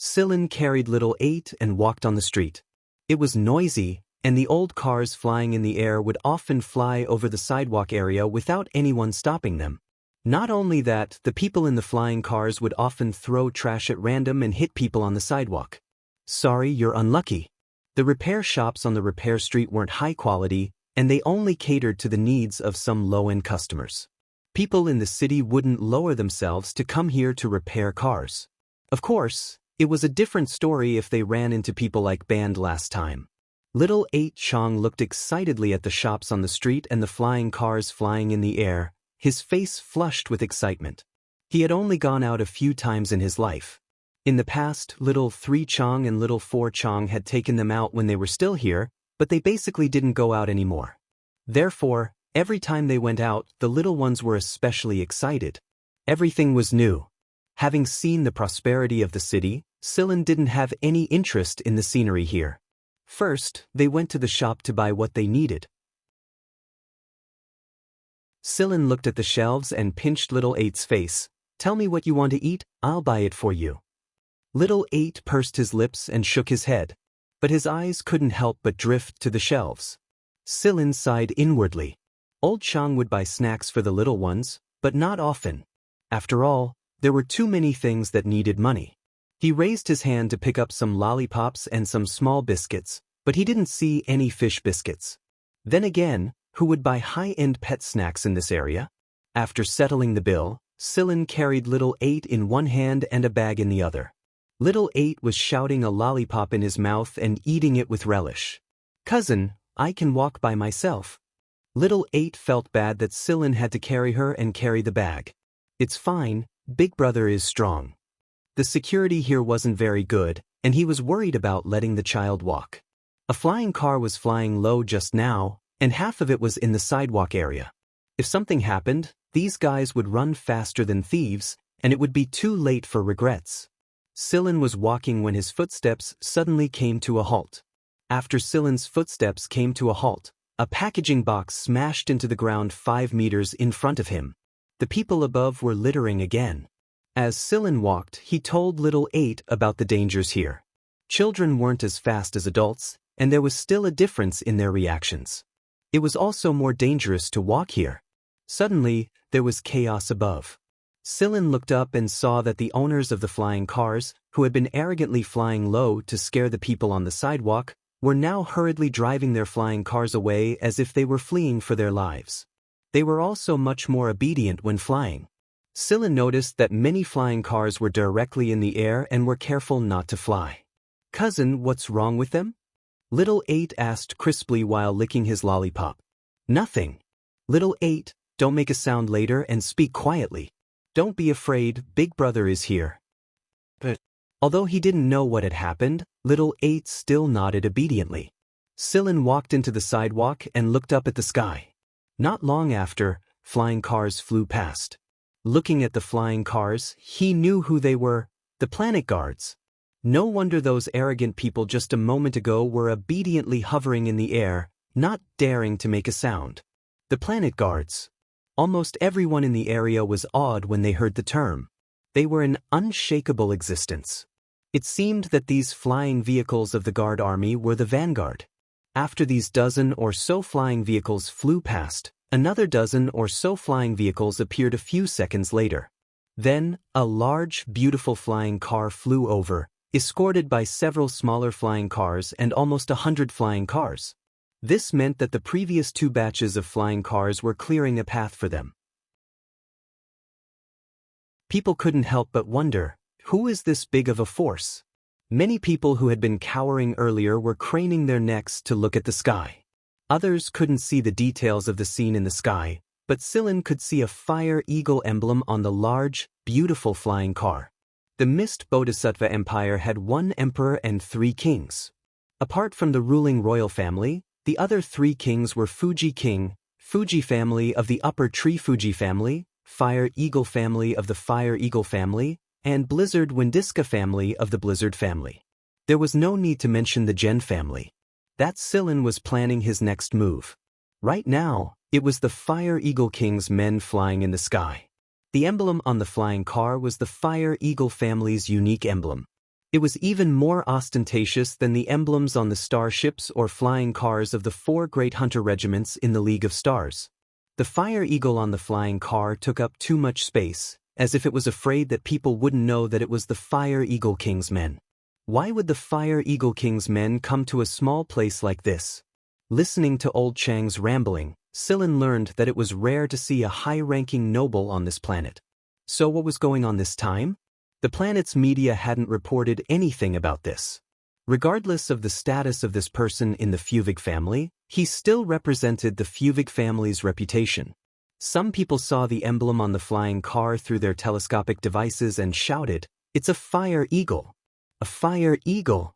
Silin carried Little 8 and walked on the street. It was noisy, and the old cars flying in the air would often fly over the sidewalk area without anyone stopping them. Not only that, the people in the flying cars would often throw trash at random and hit people on the sidewalk. Sorry, you're unlucky. The repair shops on the repair street weren't high quality, and they only catered to the needs of some low-end customers. People in the city wouldn't lower themselves to come here to repair cars. Of course, It was a different story if they ran into people like Band last time. Little 8 Chong looked excitedly at the shops on the street and the flying cars flying in the air, his face flushed with excitement. He had only gone out a few times in his life. In the past, little 3 Chong and little 4 Chong had taken them out when they were still here, but they basically didn't go out anymore. Therefore, every time they went out, the little ones were especially excited. Everything was new. Having seen the prosperity of the city, Silin didn't have any interest in the scenery here. First, they went to the shop to buy what they needed. Silin looked at the shelves and pinched little 8's face. "Tell me what you want to eat, I'll buy it for you." Little 8 pursed his lips and shook his head, but his eyes couldn't help but drift to the shelves. Silin sighed inwardly. Old Chang would buy snacks for the little ones, but not often. After all, there were too many things that needed money. He raised his hand to pick up some lollipops and some small biscuits, but he didn't see any fish biscuits. Then again, who would buy high-end pet snacks in this area? After settling the bill, Silin carried little 8 in one hand and a bag in the other. Little 8 was shouting a lollipop in his mouth and eating it with relish. "Cousin, I can walk by myself." Little 8 felt bad that Silin had to carry her and carry the bag. "It's fine, Big Brother is strong." The security here wasn't very good, and he was worried about letting the child walk. A flying car was flying low just now, and half of it was in the sidewalk area. If something happened, these guys would run faster than thieves, and it would be too late for regrets. Silin was walking when his footsteps suddenly came to a halt. After Silin's footsteps came to a halt, a packaging box smashed into the ground 5 meters in front of him. The people above were littering again. As Silin walked, he told little 8 about the dangers here. Children weren't as fast as adults, and there was still a difference in their reactions. It was also more dangerous to walk here. Suddenly, there was chaos above. Silin looked up and saw that the owners of the flying cars, who had been arrogantly flying low to scare the people on the sidewalk, were now hurriedly driving their flying cars away as if they were fleeing for their lives. They were also much more obedient when flying. Silin noticed that many flying cars were directly in the air and were careful not to fly. "Cousin, what's wrong with them?" Little 8 asked crisply while licking his lollipop. "Nothing." "Little 8, don't make a sound later and speak quietly. Don't be afraid, Big Brother is here." But although he didn't know what had happened, little 8 still nodded obediently. Silin walked into the sidewalk and looked up at the sky. Not long after, flying cars flew past. Looking at the flying cars, he knew who they were: the planet guards. No wonder those arrogant people just a moment ago were obediently hovering in the air, not daring to make a sound. The planet guards. Almost everyone in the area was awed when they heard the term. They were an unshakable existence. It seemed that these flying vehicles of the guard army were the vanguard. After these dozen or so flying vehicles flew past, another dozen or so flying vehicles appeared a few seconds later. Then, a large, beautiful flying car flew over, escorted by several smaller flying cars and almost 100 flying cars. This meant that the previous 2 batches of flying cars were clearing a path for them. People couldn't help but wonder, who is this big of a force? Many people who had been cowering earlier were craning their necks to look at the sky. Others couldn't see the details of the scene in the sky, but Silin could see a fire eagle emblem on the large, beautiful flying car. The Mist Bodhisattva Empire had 1 emperor and 3 kings. Apart from the ruling royal family, the other 3 kings were Fuji King, Fuji family of the Upper Tree Fuji family, Fire Eagle family of the Fire Eagle family, and Blizzard Windiska family of the Blizzard family. There was no need to mention the Gen family. That Silin was planning his next move. Right now, it was the Fire Eagle King's men flying in the sky. The emblem on the flying car was the Fire Eagle family's unique emblem. It was even more ostentatious than the emblems on the starships or flying cars of the 4 great hunter regiments in the League of Stars. The Fire Eagle on the flying car took up too much space, as if it was afraid that people wouldn't know that it was the Fire Eagle King's men. Why would the Fire Eagle King's men come to a small place like this? Listening to Old Chang's rambling, Silin learned that it was rare to see a high-ranking noble on this planet. So what was going on this time? The planet's media hadn't reported anything about this. Regardless of the status of this person in the Fuvig family, he still represented the Fuvig family's reputation. Some people saw the emblem on the flying car through their telescopic devices and shouted, "It's a fire eagle! A fire eagle!"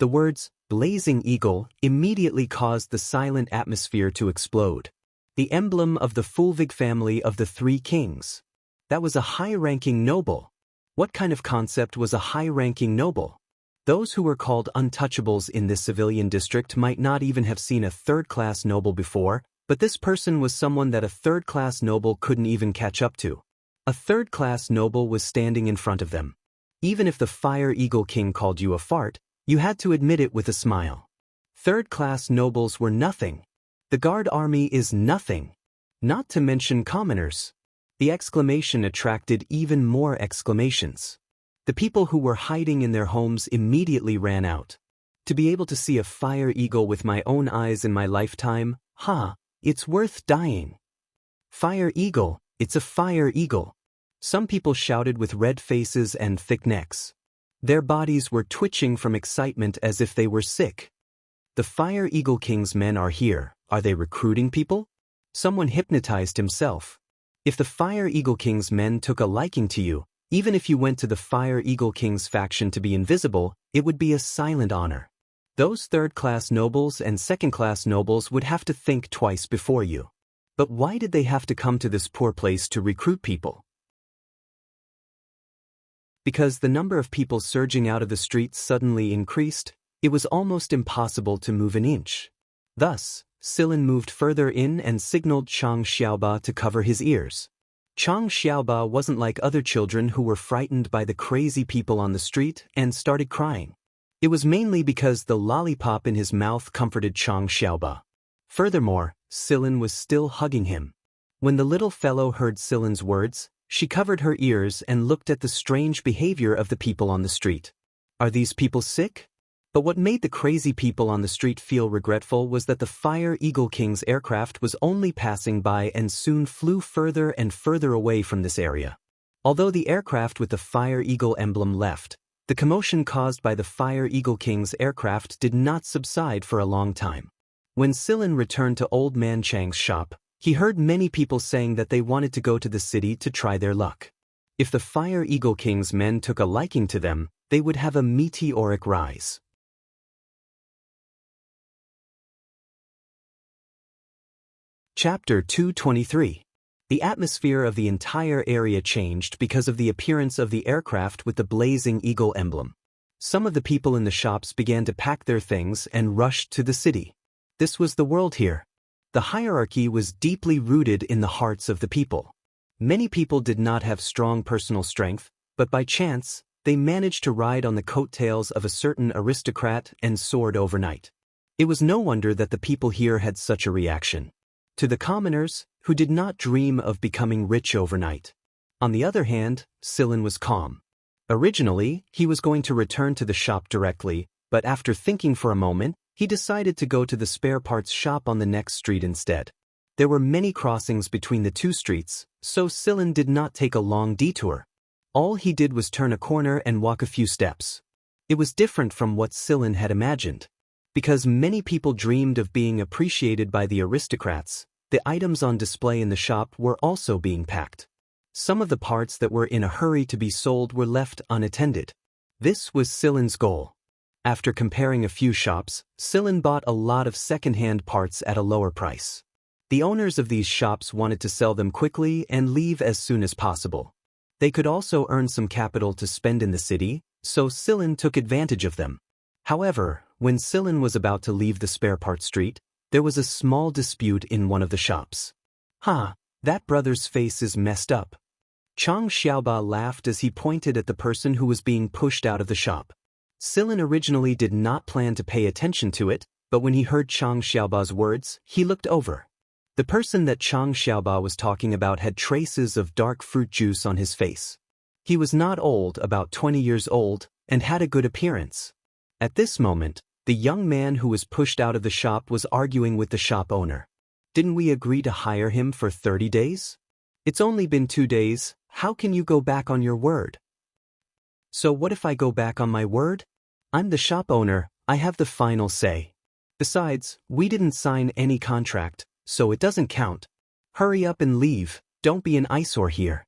The words, "blazing eagle," immediately caused the silent atmosphere to explode. The emblem of the Fulvig family of the Three Kings. That was a high-ranking noble. What kind of concept was a high-ranking noble? Those who were called untouchables in this civilian district might not even have seen a third-class noble before, but this person was someone that a third-class noble couldn't even catch up to. A third-class noble was standing in front of them. Even if the Fire Eagle King called you a fart, you had to admit it with a smile. Third-class nobles were nothing. The guard army is nothing. Not to mention commoners. The exclamation attracted even more exclamations. The people who were hiding in their homes immediately ran out. To be able to see a fire eagle with my own eyes in my lifetime, it's worth dying. Fire eagle, it's a fire eagle. Some people shouted with red faces and thick necks. Their bodies were twitching from excitement as if they were sick. The Fire Eagle King's men are here. Are they recruiting people? Someone hypnotized himself. If the Fire Eagle King's men took a liking to you, even if you went to the Fire Eagle King's faction to be invisible, it would be a silent honor. Those third-class nobles and second-class nobles would have to think twice before you. But why did they have to come to this poor place to recruit people? Because the number of people surging out of the streets suddenly increased, it was almost impossible to move an inch. Thus, Silin moved further in and signaled Chang Xiaoba to cover his ears. Chang Xiaoba wasn't like other children who were frightened by the crazy people on the street and started crying. It was mainly because the lollipop in his mouth comforted Chang Xiaoba. Furthermore, Silin was still hugging him. When the little fellow heard Silin's words, she covered her ears and looked at the strange behavior of the people on the street. Are these people sick? But what made the crazy people on the street feel regretful was that the Fire Eagle King's aircraft was only passing by and soon flew further and further away from this area. Although the aircraft with the Fire Eagle emblem left, the commotion caused by the Fire Eagle King's aircraft did not subside for a long time. When Silin returned to Old Man Chang's shop, he heard many people saying that they wanted to go to the city to try their luck. If the Fire Eagle King's men took a liking to them, they would have a meteoric rise. Chapter 223. The atmosphere of the entire area changed because of the appearance of the aircraft with the blazing eagle emblem. Some of the people in the shops began to pack their things and rushed to the city. This was the world here. The hierarchy was deeply rooted in the hearts of the people. Many people did not have strong personal strength, but by chance, they managed to ride on the coattails of a certain aristocrat and soared overnight. It was no wonder that the people here had such a reaction. To the commoners, who did not dream of becoming rich overnight. On the other hand, Silin was calm. Originally, he was going to return to the shop directly, but after thinking for a moment, he decided to go to the spare parts shop on the next street instead. There were many crossings between the two streets, so Silin did not take a long detour. All he did was turn a corner and walk a few steps. It was different from what Silin had imagined. Because many people dreamed of being appreciated by the aristocrats, the items on display in the shop were also being packed. Some of the parts that were in a hurry to be sold were left unattended. This was Silin's goal. After comparing a few shops, Silin bought a lot of second-hand parts at a lower price. The owners of these shops wanted to sell them quickly and leave as soon as possible. They could also earn some capital to spend in the city, so Silin took advantage of them. However, when Silin was about to leave the spare part street, there was a small dispute in one of the shops. That brother's face is messed up. Chang Xiaoba laughed as he pointed at the person who was being pushed out of the shop. Silin originally did not plan to pay attention to it, but when he heard Chang Xiaoba's words, he looked over. The person that Chang Xiaoba was talking about had traces of dark fruit juice on his face. He was not old, about 20 years old, and had a good appearance. At this moment, the young man who was pushed out of the shop was arguing with the shop owner. Didn't we agree to hire him for 30 days? It's only been 2 days, how can you go back on your word? So what if I go back on my word? I'm the shop owner, I have the final say. Besides, we didn't sign any contract, so it doesn't count. Hurry up and leave, don't be an eyesore here.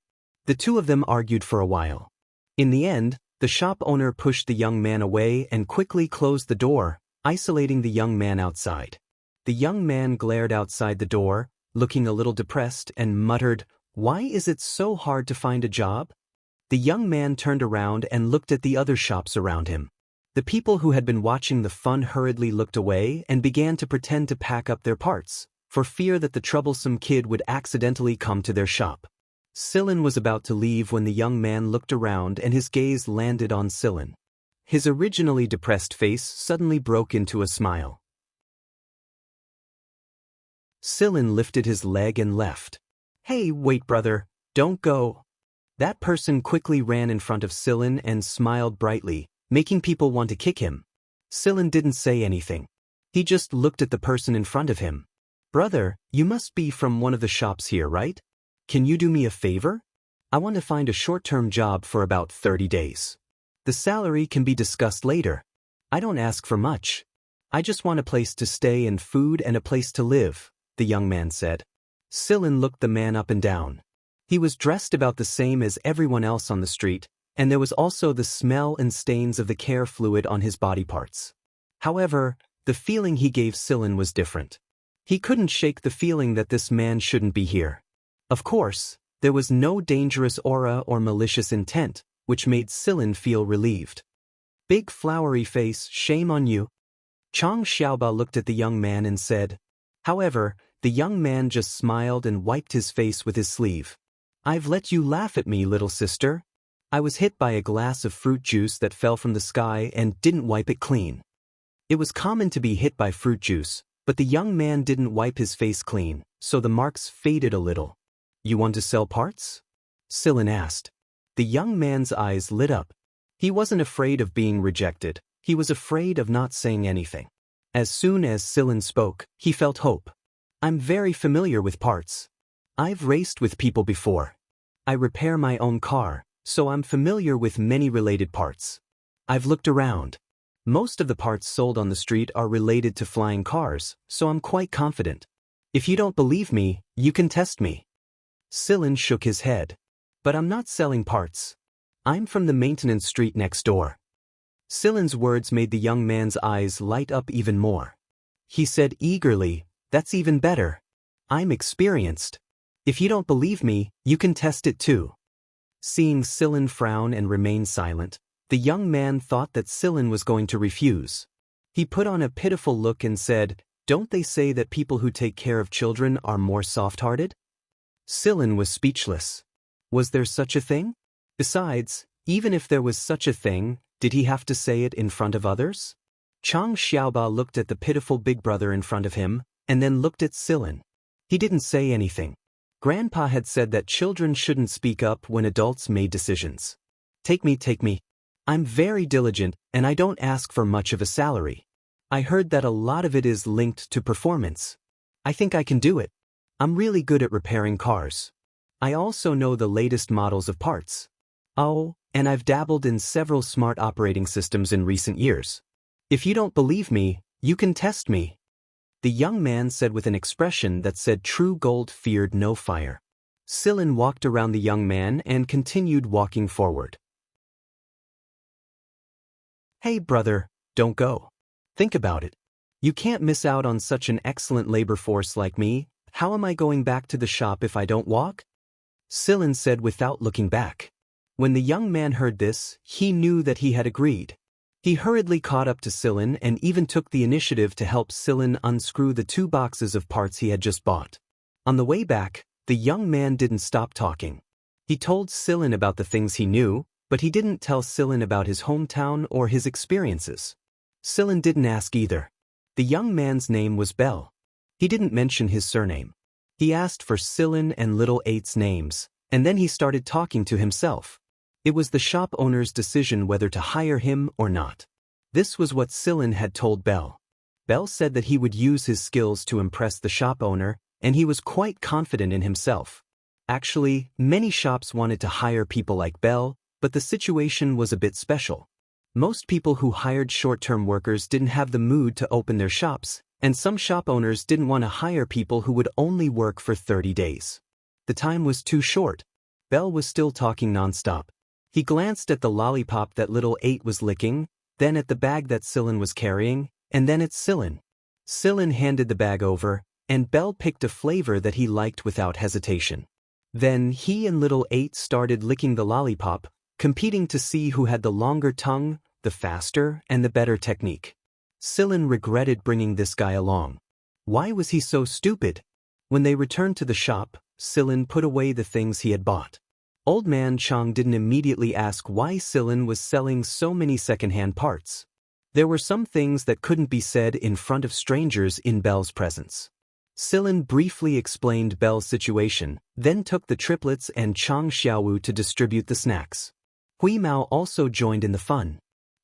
The two of them argued for a while. In the end, the shop owner pushed the young man away and quickly closed the door, isolating the young man outside. The young man glared outside the door, looking a little depressed, and muttered, "Why is it so hard to find a job?" The young man turned around and looked at the other shops around him. The people who had been watching the fun hurriedly looked away and began to pretend to pack up their parts, for fear that the troublesome kid would accidentally come to their shop. Sillin was about to leave when the young man looked around and his gaze landed on Sillin. His originally depressed face suddenly broke into a smile. Sillin lifted his leg and left. "Hey, wait brother, don't go." That person quickly ran in front of Sillin and smiled brightly, making people want to kick him. Sillin didn't say anything. He just looked at the person in front of him. "Brother, you must be from one of the shops here, right? Can you do me a favor? I want to find a short-term job for about 30 days. The salary can be discussed later. I don't ask for much. I just want a place to stay and food and a place to live," the young man said. Sillin looked the man up and down. He was dressed about the same as everyone else on the street, and there was also the smell and stains of the care fluid on his body parts. However, the feeling he gave Sillin was different. He couldn't shake the feeling that this man shouldn't be here. Of course, there was no dangerous aura or malicious intent, which made Sillin feel relieved. "Big flowery face, shame on you." Chang Xiaoba looked at the young man and said. However, the young man just smiled and wiped his face with his sleeve. "I've let you laugh at me, little sister. I was hit by a glass of fruit juice that fell from the sky and didn't wipe it clean." It was common to be hit by fruit juice, but the young man didn't wipe his face clean, so the marks faded a little. "You want to sell parts?" Sillin asked. The young man's eyes lit up. He wasn't afraid of being rejected, he was afraid of not saying anything. As soon as Sillin spoke, he felt hope. "I'm very familiar with parts. I've raced with people before. I repair my own car, so I'm familiar with many related parts. I've looked around. Most of the parts sold on the street are related to flying cars, so I'm quite confident. If you don't believe me, you can test me." Sillin shook his head. "But I'm not selling parts. I'm from the maintenance street next door." Sillin's words made the young man's eyes light up even more. He said eagerly, "That's even better. I'm experienced. If you don't believe me, you can test it too." Seeing Sillin frown and remain silent, the young man thought that Sillin was going to refuse. He put on a pitiful look and said, "Don't they say that people who take care of children are more soft-hearted?" Sillin was speechless. Was there such a thing? Besides, even if there was such a thing, did he have to say it in front of others? Chang Xiaoba looked at the pitiful big brother in front of him, and then looked at Sillin. He didn't say anything. Grandpa had said that children shouldn't speak up when adults made decisions. Take me. I'm very diligent, and I don't ask for much of a salary. I heard that a lot of it is linked to performance. I think I can do it. I'm really good at repairing cars. I also know the latest models of parts. Oh, and I've dabbled in several smart operating systems in recent years. If you don't believe me, you can test me." The young man said with an expression that said true gold feared no fire. Sillin walked around the young man and continued walking forward. "Hey brother, don't go. Think about it. You can't miss out on such an excellent labor force like me. How am I going back to the shop if I don't walk?" Sillin said without looking back. When the young man heard this, he knew that he had agreed. He hurriedly caught up to Sillin and even took the initiative to help Sillin unscrew the 2 boxes of parts he had just bought. On the way back, the young man didn't stop talking. He told Sillin about the things he knew, but he didn't tell Sillin about his hometown or his experiences. Sillin didn't ask either. The young man's name was Bell. He didn't mention his surname. He asked for Sillin and Little Eight's names, and then he started talking to himself. It was the shop owner's decision whether to hire him or not. This was what Sillin had told Bell. Bell said that he would use his skills to impress the shop owner, and he was quite confident in himself. Actually, many shops wanted to hire people like Bell, but the situation was a bit special. Most people who hired short-term workers didn't have the mood to open their shops, and some shop owners didn't want to hire people who would only work for 30 days. The time was too short. Bell was still talking nonstop. He glanced at the lollipop that little 8 was licking, then at the bag that Sillin was carrying, and then at Sillin. Sillin handed the bag over, and Bell picked a flavor that he liked without hesitation. Then he and little 8 started licking the lollipop, competing to see who had the longer tongue, the faster, and the better technique. Sillin regretted bringing this guy along. Why was he so stupid? When they returned to the shop, Sillin put away the things he had bought. Old Man Chong didn't immediately ask why Sillin was selling so many second-hand parts. There were some things that couldn't be said in front of strangers in Bell's presence. Sillin briefly explained Bell's situation, then took the triplets and Chang Xiaowu to distribute the snacks. Hui Mao also joined in the fun.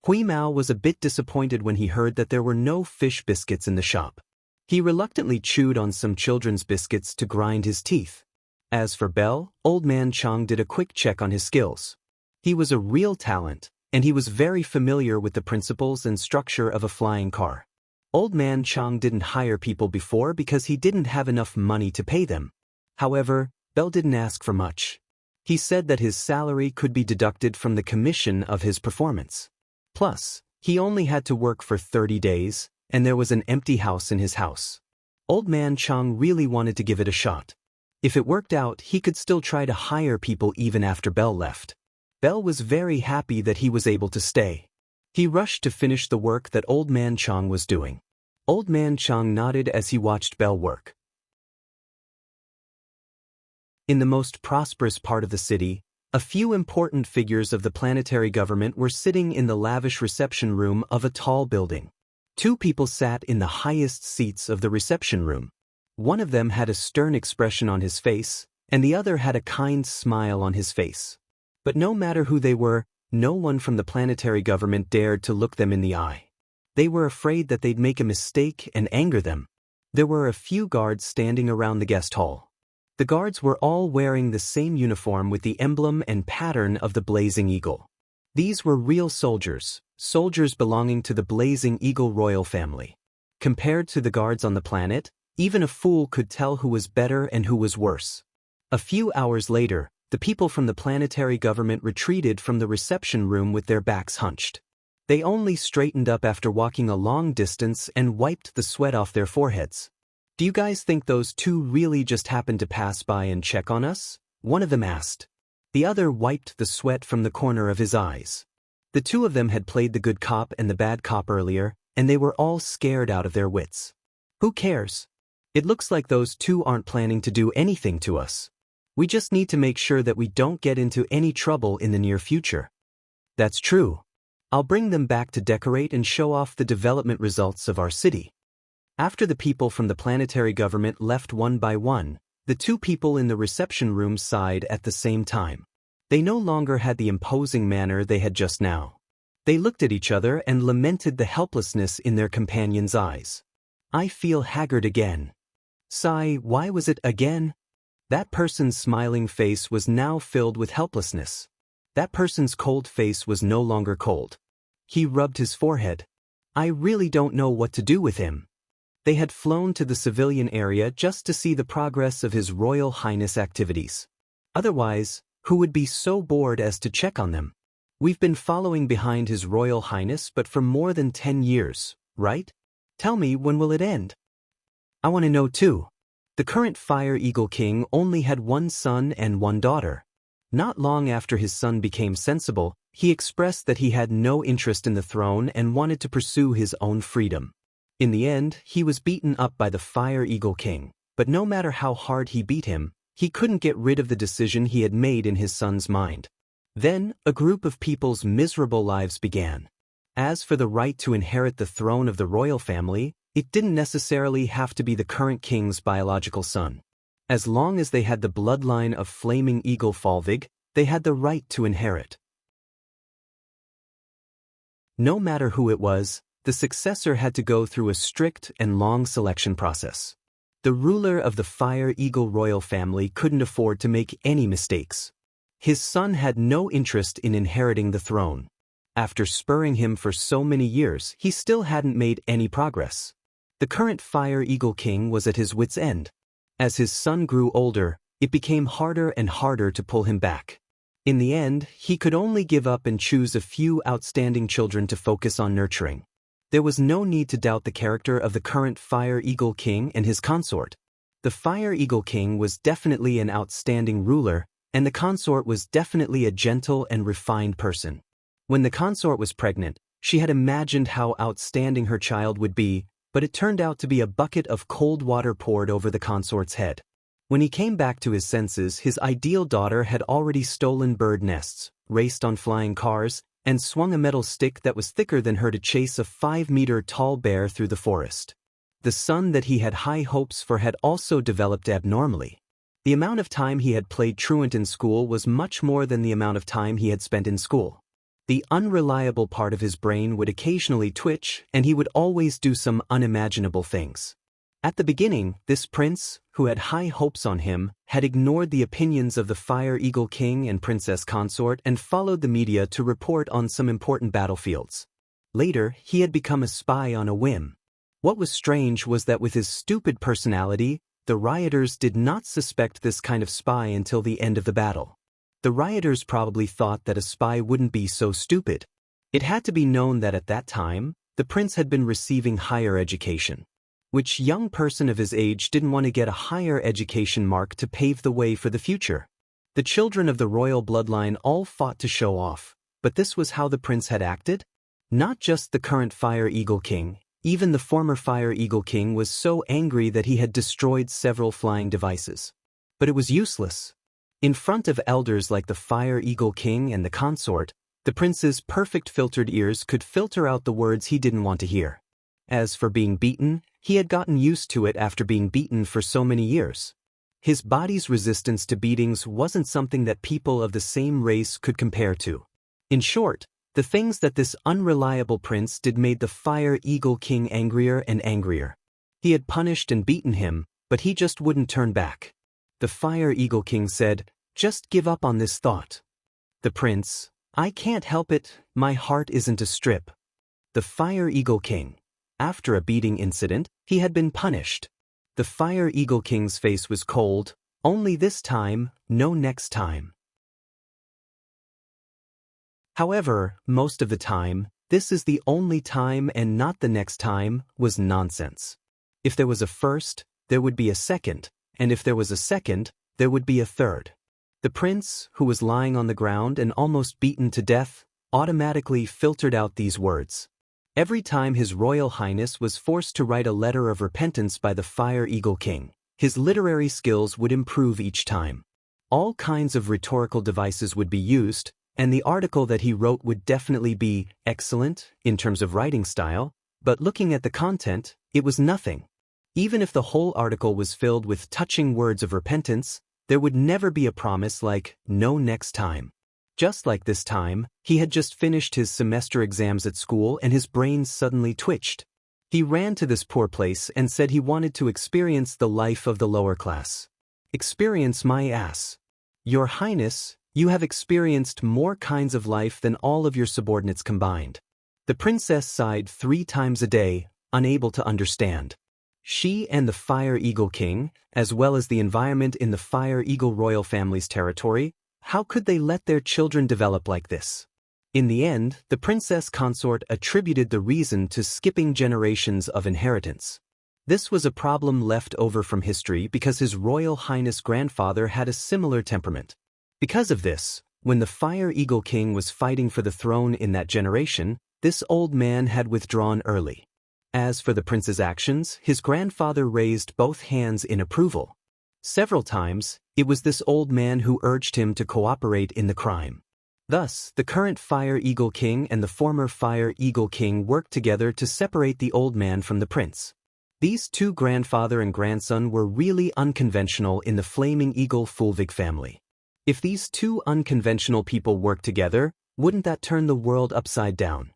Hui Mao was a bit disappointed when he heard that there were no fish biscuits in the shop. He reluctantly chewed on some children's biscuits to grind his teeth. As for Bell, Old Man Chong did a quick check on his skills. He was a real talent, and he was very familiar with the principles and structure of a flying car. Old Man Chong didn't hire people before because he didn't have enough money to pay them. However, Bell didn't ask for much. He said that his salary could be deducted from the commission of his performance. Plus, he only had to work for 30 days, and there was an empty house in his house. Old Man Chong really wanted to give it a shot. If it worked out, he could still try to hire people even after Bell left. Bell was very happy that he was able to stay. He rushed to finish the work that Old Man Chong was doing. Old Man Chong nodded as he watched Bell work. In the most prosperous part of the city, a few important figures of the planetary government were sitting in the lavish reception room of a tall building. 2 people sat in the highest seats of the reception room. One of them had a stern expression on his face, and the other had a kind smile on his face. But no matter who they were, no one from the planetary government dared to look them in the eye. They were afraid that they'd make a mistake and anger them. There were a few guards standing around the guest hall. The guards were all wearing the same uniform with the emblem and pattern of the Blazing Eagle. These were real soldiers, soldiers belonging to the Blazing Eagle royal family. Compared to the guards on the planet, even a fool could tell who was better and who was worse. A few hours later, the people from the planetary government retreated from the reception room with their backs hunched. They only straightened up after walking a long distance and wiped the sweat off their foreheads. "Do you guys think those 2 really just happened to pass by and check on us?" one of them asked. The other wiped the sweat from the corner of his eyes. The 2 of them had played the good cop and the bad cop earlier, and they were all scared out of their wits. "Who cares? It looks like those 2 aren't planning to do anything to us. We just need to make sure that we don't get into any trouble in the near future." "That's true. I'll bring them back to decorate and show off the development results of our city." After the people from the planetary government left one by one, the 2 people in the reception room sighed at the same time. They no longer had the imposing manner they had just now. They looked at each other and lamented the helplessness in their companion's eyes. "I feel haggard again." "Sigh, why was it again?" That person's smiling face was now filled with helplessness. That person's cold face was no longer cold. He rubbed his forehead. "I really don't know what to do with him." They had flown to the civilian area just to see the progress of His Royal Highness activities. Otherwise, who would be so bored as to check on them? "We've been following behind His Royal Highness but for more than 10 years, right? Tell me, when will it end?" "I want to know too." The current Fire Eagle King only had 1 son and 1 daughter. Not long after his son became sensible, he expressed that he had no interest in the throne and wanted to pursue his own freedom. In the end, he was beaten up by the Fire Eagle King, but no matter how hard he beat him, he couldn't get rid of the decision he had made in his son's mind. Then, a group of people's miserable lives began. As for the right to inherit the throne of the royal family, it didn't necessarily have to be the current king's biological son. As long as they had the bloodline of Flaming Eagle Falvig, they had the right to inherit. No matter who it was, the successor had to go through a strict and long selection process. The ruler of the Fire Eagle royal family couldn't afford to make any mistakes. His son had no interest in inheriting the throne. After spurring him for so many years, he still hadn't made any progress. The current Fire Eagle King was at his wit's end. As his son grew older, it became harder and harder to pull him back. In the end, he could only give up and choose a few outstanding children to focus on nurturing. There was no need to doubt the character of the current Fire Eagle King and his consort. The Fire Eagle King was definitely an outstanding ruler, and the consort was definitely a gentle and refined person. When the consort was pregnant, she had imagined how outstanding her child would be, but it turned out to be a bucket of cold water poured over the consort's head. When he came back to his senses, his ideal daughter had already stolen bird nests, raced on flying cars, and swung a metal stick that was thicker than her to chase a 5-meter-tall bear through the forest. The son that he had high hopes for had also developed abnormally. The amount of time he had played truant in school was much more than the amount of time he had spent in school. The unreliable part of his brain would occasionally twitch, and he would always do some unimaginable things. At the beginning, this prince, who had high hopes on him, had ignored the opinions of the Fire Eagle King and Princess Consort and followed the media to report on some important battlefields. Later, he had become a spy on a whim. What was strange was that with his stupid personality, the rioters did not suspect this kind of spy until the end of the battle. The rioters probably thought that a spy wouldn't be so stupid. It had to be known that at that time, the prince had been receiving higher education. Which young person of his age didn't want to get a higher education mark to pave the way for the future? The children of the royal bloodline all fought to show off, but this was how the prince had acted? Not just the current Fire Eagle King, even the former Fire Eagle King was so angry that he had destroyed several flying devices. But it was useless. In front of elders like the Fire Eagle King and the consort, the prince's perfect filtered ears could filter out the words he didn't want to hear. As for being beaten, he had gotten used to it after being beaten for so many years. His body's resistance to beatings wasn't something that people of the same race could compare to. In short, the things that this unreliable prince did made the Fire Eagle King angrier and angrier. He had punished and beaten him, but he just wouldn't turn back. The Fire Eagle King said, "Just give up on this thought." The prince, "I can't help it, my heart isn't a strip." The Fire Eagle King. After a beating incident, he had been punished. The Fire Eagle King's face was cold, only this time, no next time. However, most of the time, "this is the only time and not the next time" was nonsense. If there was a first, there would be a second, and if there was a second, there would be a third. The prince, who was lying on the ground and almost beaten to death, automatically filtered out these words. Every time His Royal Highness was forced to write a letter of repentance by the Fire Eagle King, his literary skills would improve each time. All kinds of rhetorical devices would be used, and the article that he wrote would definitely be excellent in terms of writing style, but looking at the content, it was nothing. Even if the whole article was filled with touching words of repentance, there would never be a promise like, "no next time." Just like this time, he had just finished his semester exams at school and his brain suddenly twitched. He ran to this poor place and said he wanted to experience the life of the lower class. "Experience my ass. Your Highness, you have experienced more kinds of life than all of your subordinates combined." The princess sighed 3 times a day, unable to understand. She and the Fire Eagle King, as well as the environment in the Fire Eagle royal family's territory, how could they let their children develop like this? In the end, the princess consort attributed the reason to skipping generations of inheritance. This was a problem left over from history because His Royal Highness grandfather had a similar temperament. Because of this, when the Fire Eagle King was fighting for the throne in that generation, this old man had withdrawn early. As for the prince's actions, his grandfather raised both hands in approval. Several times, it was this old man who urged him to cooperate in the crime. Thus, the current Fire Eagle King and the former Fire Eagle King worked together to separate the old man from the prince. These 2 grandfather and grandson were really unconventional in the Flaming Eagle Fulvig family. If these 2 unconventional people worked together, wouldn't that turn the world upside down?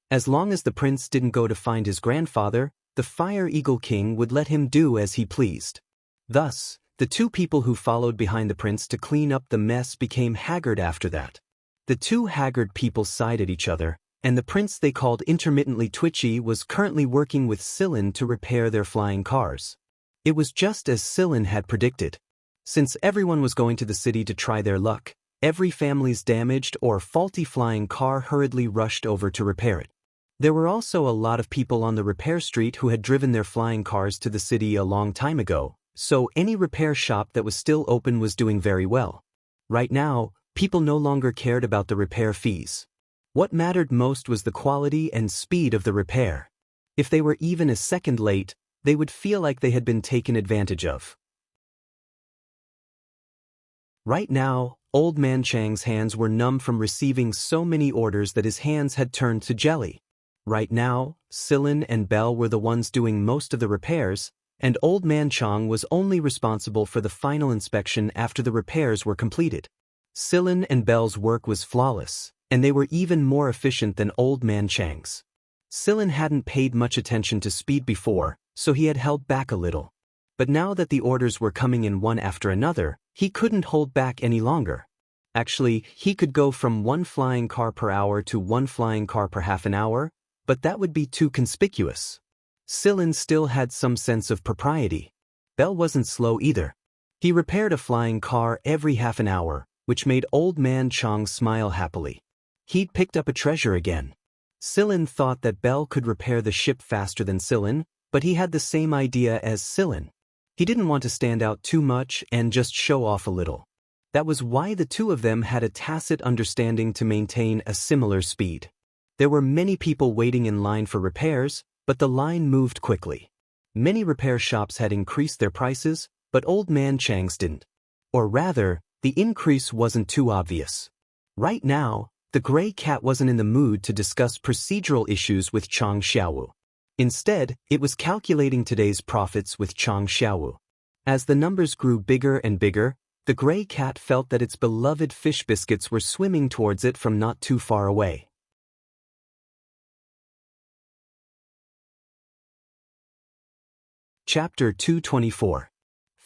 As long as the prince didn't go to find his grandfather, the Fire Eagle King would let him do as he pleased. Thus, The two people who followed behind the prince to clean up the mess became haggard after that. The two haggard people sighed at each other, and the prince they called intermittently twitchy was currently working with Scyllin to repair their flying cars. It was just as Scyllin had predicted. Since everyone was going to the city to try their luck, every family's damaged or faulty flying car hurriedly rushed over to repair it. There were also a lot of people on the repair street who had driven their flying cars to the city a long time ago, so any repair shop that was still open was doing very well. Right now, people no longer cared about the repair fees. What mattered most was the quality and speed of the repair. If they were even a second late, they would feel like they had been taken advantage of. Right now, Old Man Chang's hands were numb from receiving so many orders that his hands had turned to jelly. Right now, Scyllin and Belle were the ones doing most of the repairs, and Old Man Chang was only responsible for the final inspection after the repairs were completed. Scyllin and Belle's work was flawless, and they were even more efficient than Old Man Chang's. Scyllin hadn't paid much attention to speed before, so he had held back a little. But now that the orders were coming in one after another, he couldn't hold back any longer. Actually, he could go from 1 flying car per hour to 1 flying car per half an hour, but that would be too conspicuous. Scyllin still had some sense of propriety. Belle wasn't slow either. He repaired a flying car every half an hour, which made Old Man Chang smile happily. He'd picked up a treasure again. Scyllin thought that Belle could repair the ship faster than Scyllin, but he had the same idea as Scyllin. He didn't want to stand out too much and just show off a little. That was why the two of them had a tacit understanding to maintain a similar speed. There were many people waiting in line for repairs, but the line moved quickly. Many repair shops had increased their prices, but Old Man Chang's didn't. Or rather, the increase wasn't too obvious. Right now, the gray cat wasn't in the mood to discuss procedural issues with Chang Xiaowu. Instead, it was calculating today's profits with Chang Xiaowu. As the numbers grew bigger and bigger, the gray cat felt that its beloved fish biscuits were swimming towards it from not too far away. Chapter 224.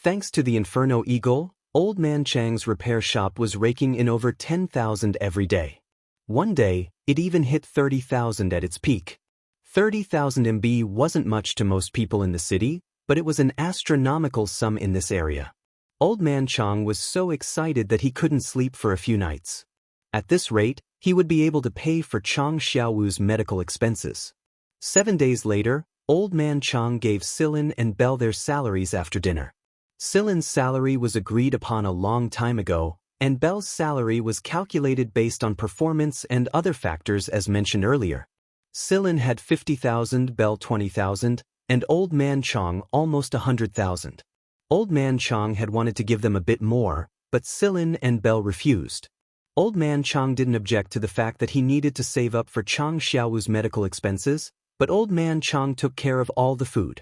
Thanks to the Inferno Eagle, Old Man Chang's repair shop was raking in over 10,000 every day. One day, it even hit 30,000 at its peak. 30,000 MB wasn't much to most people in the city, but it was an astronomical sum in this area. Old Man Chang was so excited that he couldn't sleep for a few nights. At this rate, he would be able to pay for Chang Xiaowu's medical expenses. 7 days later, Old Man Chang gave Scyllin and Belle their salaries after dinner. Scylin's salary was agreed upon a long time ago, and Belle's salary was calculated based on performance and other factors as mentioned earlier. Scyllin had 50,000, Belle 20,000, and Old Man Chang almost 100,000. Old Man Chang had wanted to give them a bit more, but Scyllin and Belle refused. Old Man Chang didn't object to the fact that he needed to save up for Chang Xiaowu's medical expenses, but Old Man Chang took care of all the food.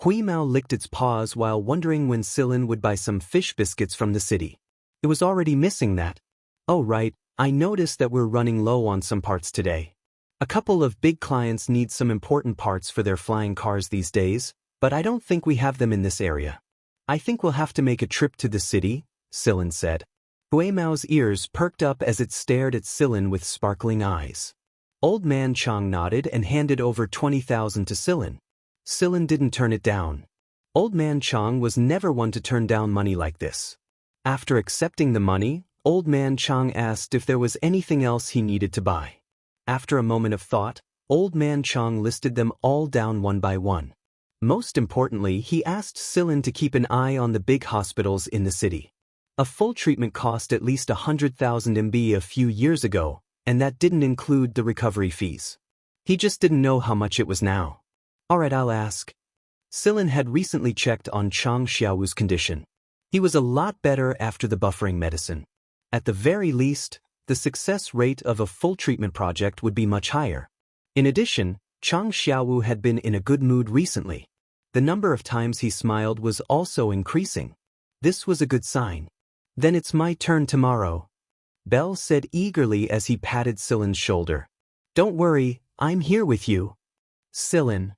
Hui Mao licked its paws while wondering when Scyllin would buy some fish biscuits from the city. It was already missing that. Oh right, I noticed that we're running low on some parts today. A couple of big clients need some important parts for their flying cars these days, but I don't think we have them in this area. I think we'll have to make a trip to the city, Scyllin said. Hui Mao's ears perked up as it stared at Scyllin with sparkling eyes. Old Man Chang nodded and handed over 20,000 to Scyllin. Scyllin didn't turn it down. Old Man Chang was never one to turn down money like this. After accepting the money, Old Man Chang asked if there was anything else he needed to buy. After a moment of thought, Old Man Chang listed them all down one by one. Most importantly, he asked Scyllin to keep an eye on the big hospitals in the city. A full treatment cost at least 100,000 MB a few years ago, and that didn't include the recovery fees. He just didn't know how much it was now. Alright, I'll ask. Scyllin had recently checked on Chang Xiaowu's condition. He was a lot better after the buffering medicine. At the very least, the success rate of a full treatment project would be much higher. In addition, Chang Xiaowu had been in a good mood recently. The number of times he smiled was also increasing. This was a good sign. Then it's my turn tomorrow, Belle said eagerly as he patted Scylin's shoulder. Don't worry, I'm here with you. Scyllin.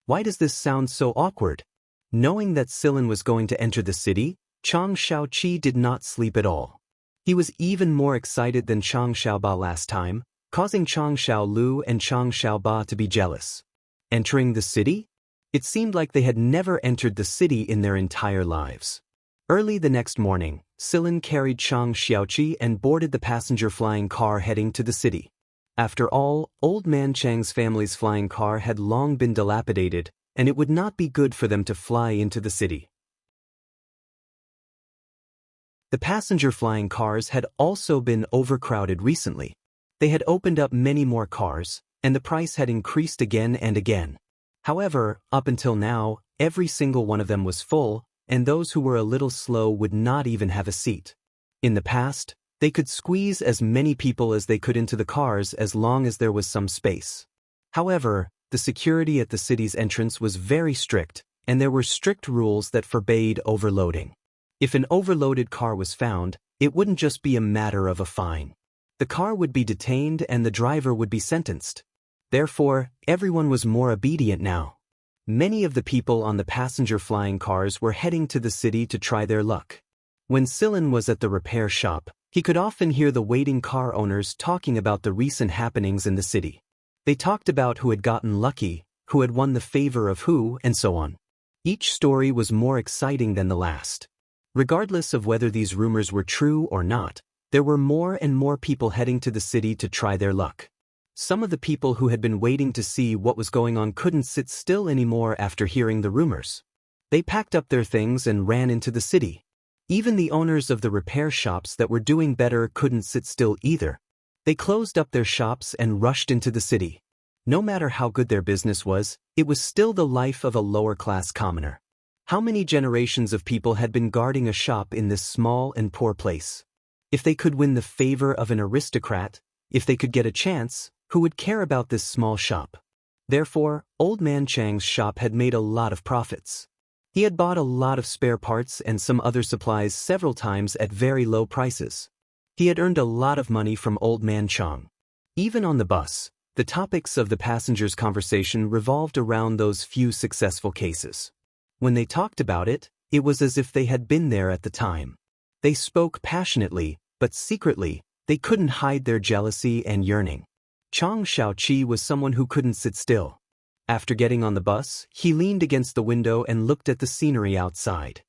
Why does this sound so awkward? Knowing that Scyllin was going to enter the city, Chang Xiaoqi did not sleep at all. He was even more excited than Chang Xiaoba last time, causing Chang Xiaolu and Chang Xiaoba to be jealous. Entering the city? It seemed like they had never entered the city in their entire lives. Early the next morning, Silin carried Chang Xiaoqi and boarded the passenger flying car heading to the city. After all, Old Man Chang's family's flying car had long been dilapidated, and it would not be good for them to fly into the city. The passenger flying cars had also been overcrowded recently. They had opened up many more cars, and the price had increased again and again. However, up until now, every single one of them was full, and those who were a little slow would not even have a seat. In the past, they could squeeze as many people as they could into the cars as long as there was some space. However, the security at the city's entrance was very strict, and there were strict rules that forbade overloading. If an overloaded car was found, it wouldn't just be a matter of a fine. The car would be detained and the driver would be sentenced. Therefore, everyone was more obedient now. Many of the people on the passenger flying cars were heading to the city to try their luck. When Silin was at the repair shop, he could often hear the waiting car owners talking about the recent happenings in the city. They talked about who had gotten lucky, who had won the favor of who, and so on. Each story was more exciting than the last. Regardless of whether these rumors were true or not, there were more and more people heading to the city to try their luck. Some of the people who had been waiting to see what was going on couldn't sit still anymore after hearing the rumors. They packed up their things and ran into the city. Even the owners of the repair shops that were doing better couldn't sit still either. They closed up their shops and rushed into the city. No matter how good their business was, it was still the life of a lower-class commoner. How many generations of people had been guarding a shop in this small and poor place? If they could win the favor of an aristocrat, if they could get a chance, who would care about this small shop? Therefore, Old Man Chang's shop had made a lot of profits. He had bought a lot of spare parts and some other supplies several times at very low prices. He had earned a lot of money from Old Man Chang. Even on the bus, the topics of the passengers' conversation revolved around those few successful cases. When they talked about it, it was as if they had been there at the time. They spoke passionately, but secretly, they couldn't hide their jealousy and yearning. Chang Xiaoqi was someone who couldn't sit still. After getting on the bus, he leaned against the window and looked at the scenery outside.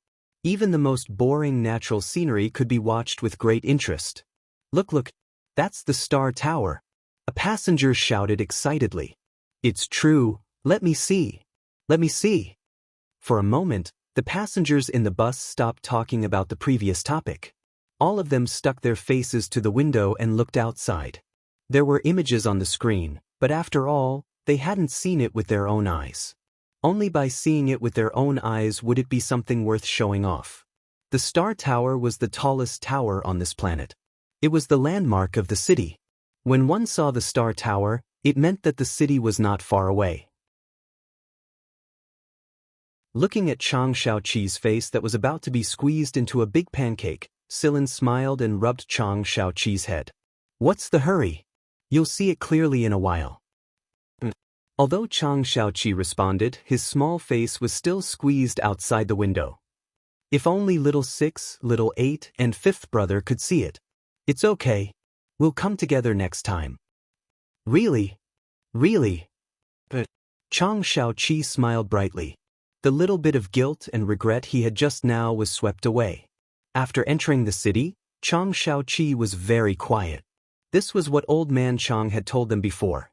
Even the most boring natural scenery could be watched with great interest. Look, that's the Star Tower. A passenger shouted excitedly. It's true, let me see. Let me see. For a moment, the passengers in the bus stopped talking about the previous topic. All of them stuck their faces to the window and looked outside. There were images on the screen, but after all, they hadn't seen it with their own eyes. Only by seeing it with their own eyes would it be something worth showing off. The Star Tower was the tallest tower on this planet. It was the landmark of the city. When one saw the Star Tower, it meant that the city was not far away. Looking at Chang Xiaoqi's face that was about to be squeezed into a big pancake, Silin smiled and rubbed Chang Xiaoqi's head. What's the hurry? You'll see it clearly in a while. Although Chang Xiaoqi responded, his small face was still squeezed outside the window. If only little 6, little 8, and 5th brother could see it. It's okay. We'll come together next time. Really? Really? But Chang Xiaoqi smiled brightly. The little bit of guilt and regret he had just now was swept away. After entering the city, Chang Xiaoqi was very quiet. This was what Old Man Chang had told them before.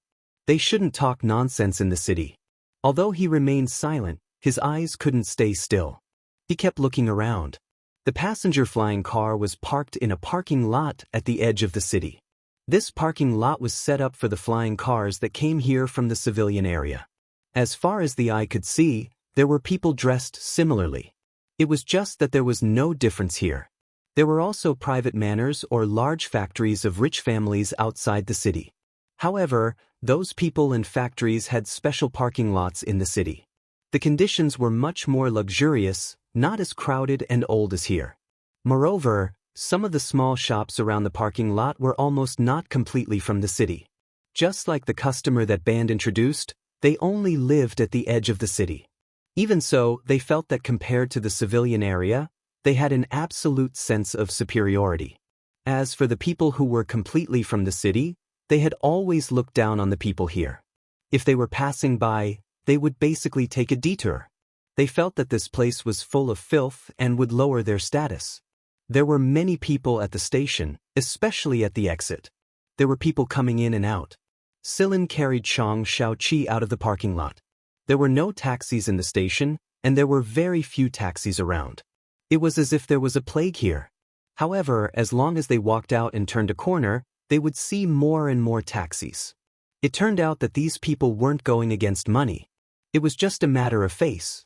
They shouldn't talk nonsense in the city. Although he remained silent, his eyes couldn't stay still. He kept looking around. The passenger flying car was parked in a parking lot at the edge of the city. This parking lot was set up for the flying cars that came here from the civilian area. As far as the eye could see, there were people dressed similarly. It was just that there was no difference here. There were also private manors or large factories of rich families outside the city. However, those people and factories had special parking lots in the city. The conditions were much more luxurious, not as crowded and old as here. Moreover, some of the small shops around the parking lot were almost not completely from the city. Just like the customer that band introduced, they only lived at the edge of the city. Even so, they felt that compared to the civilian area, They had an absolute sense of superiority. As for the people who were completely from the city, they had always looked down on the people here. If they were passing by, they would basically take a detour. They felt that this place was full of filth and would lower their status. There were many people at the station, especially at the exit. There were people coming in and out. Silin carried Chang Xiaoqi out of the parking lot. There were no taxis in the station, and there were very few taxis around. It was as if there was a plague here. However, as long as they walked out and turned a corner, they would see more and more taxis. It turned out that these people weren't going against money. It was just a matter of face.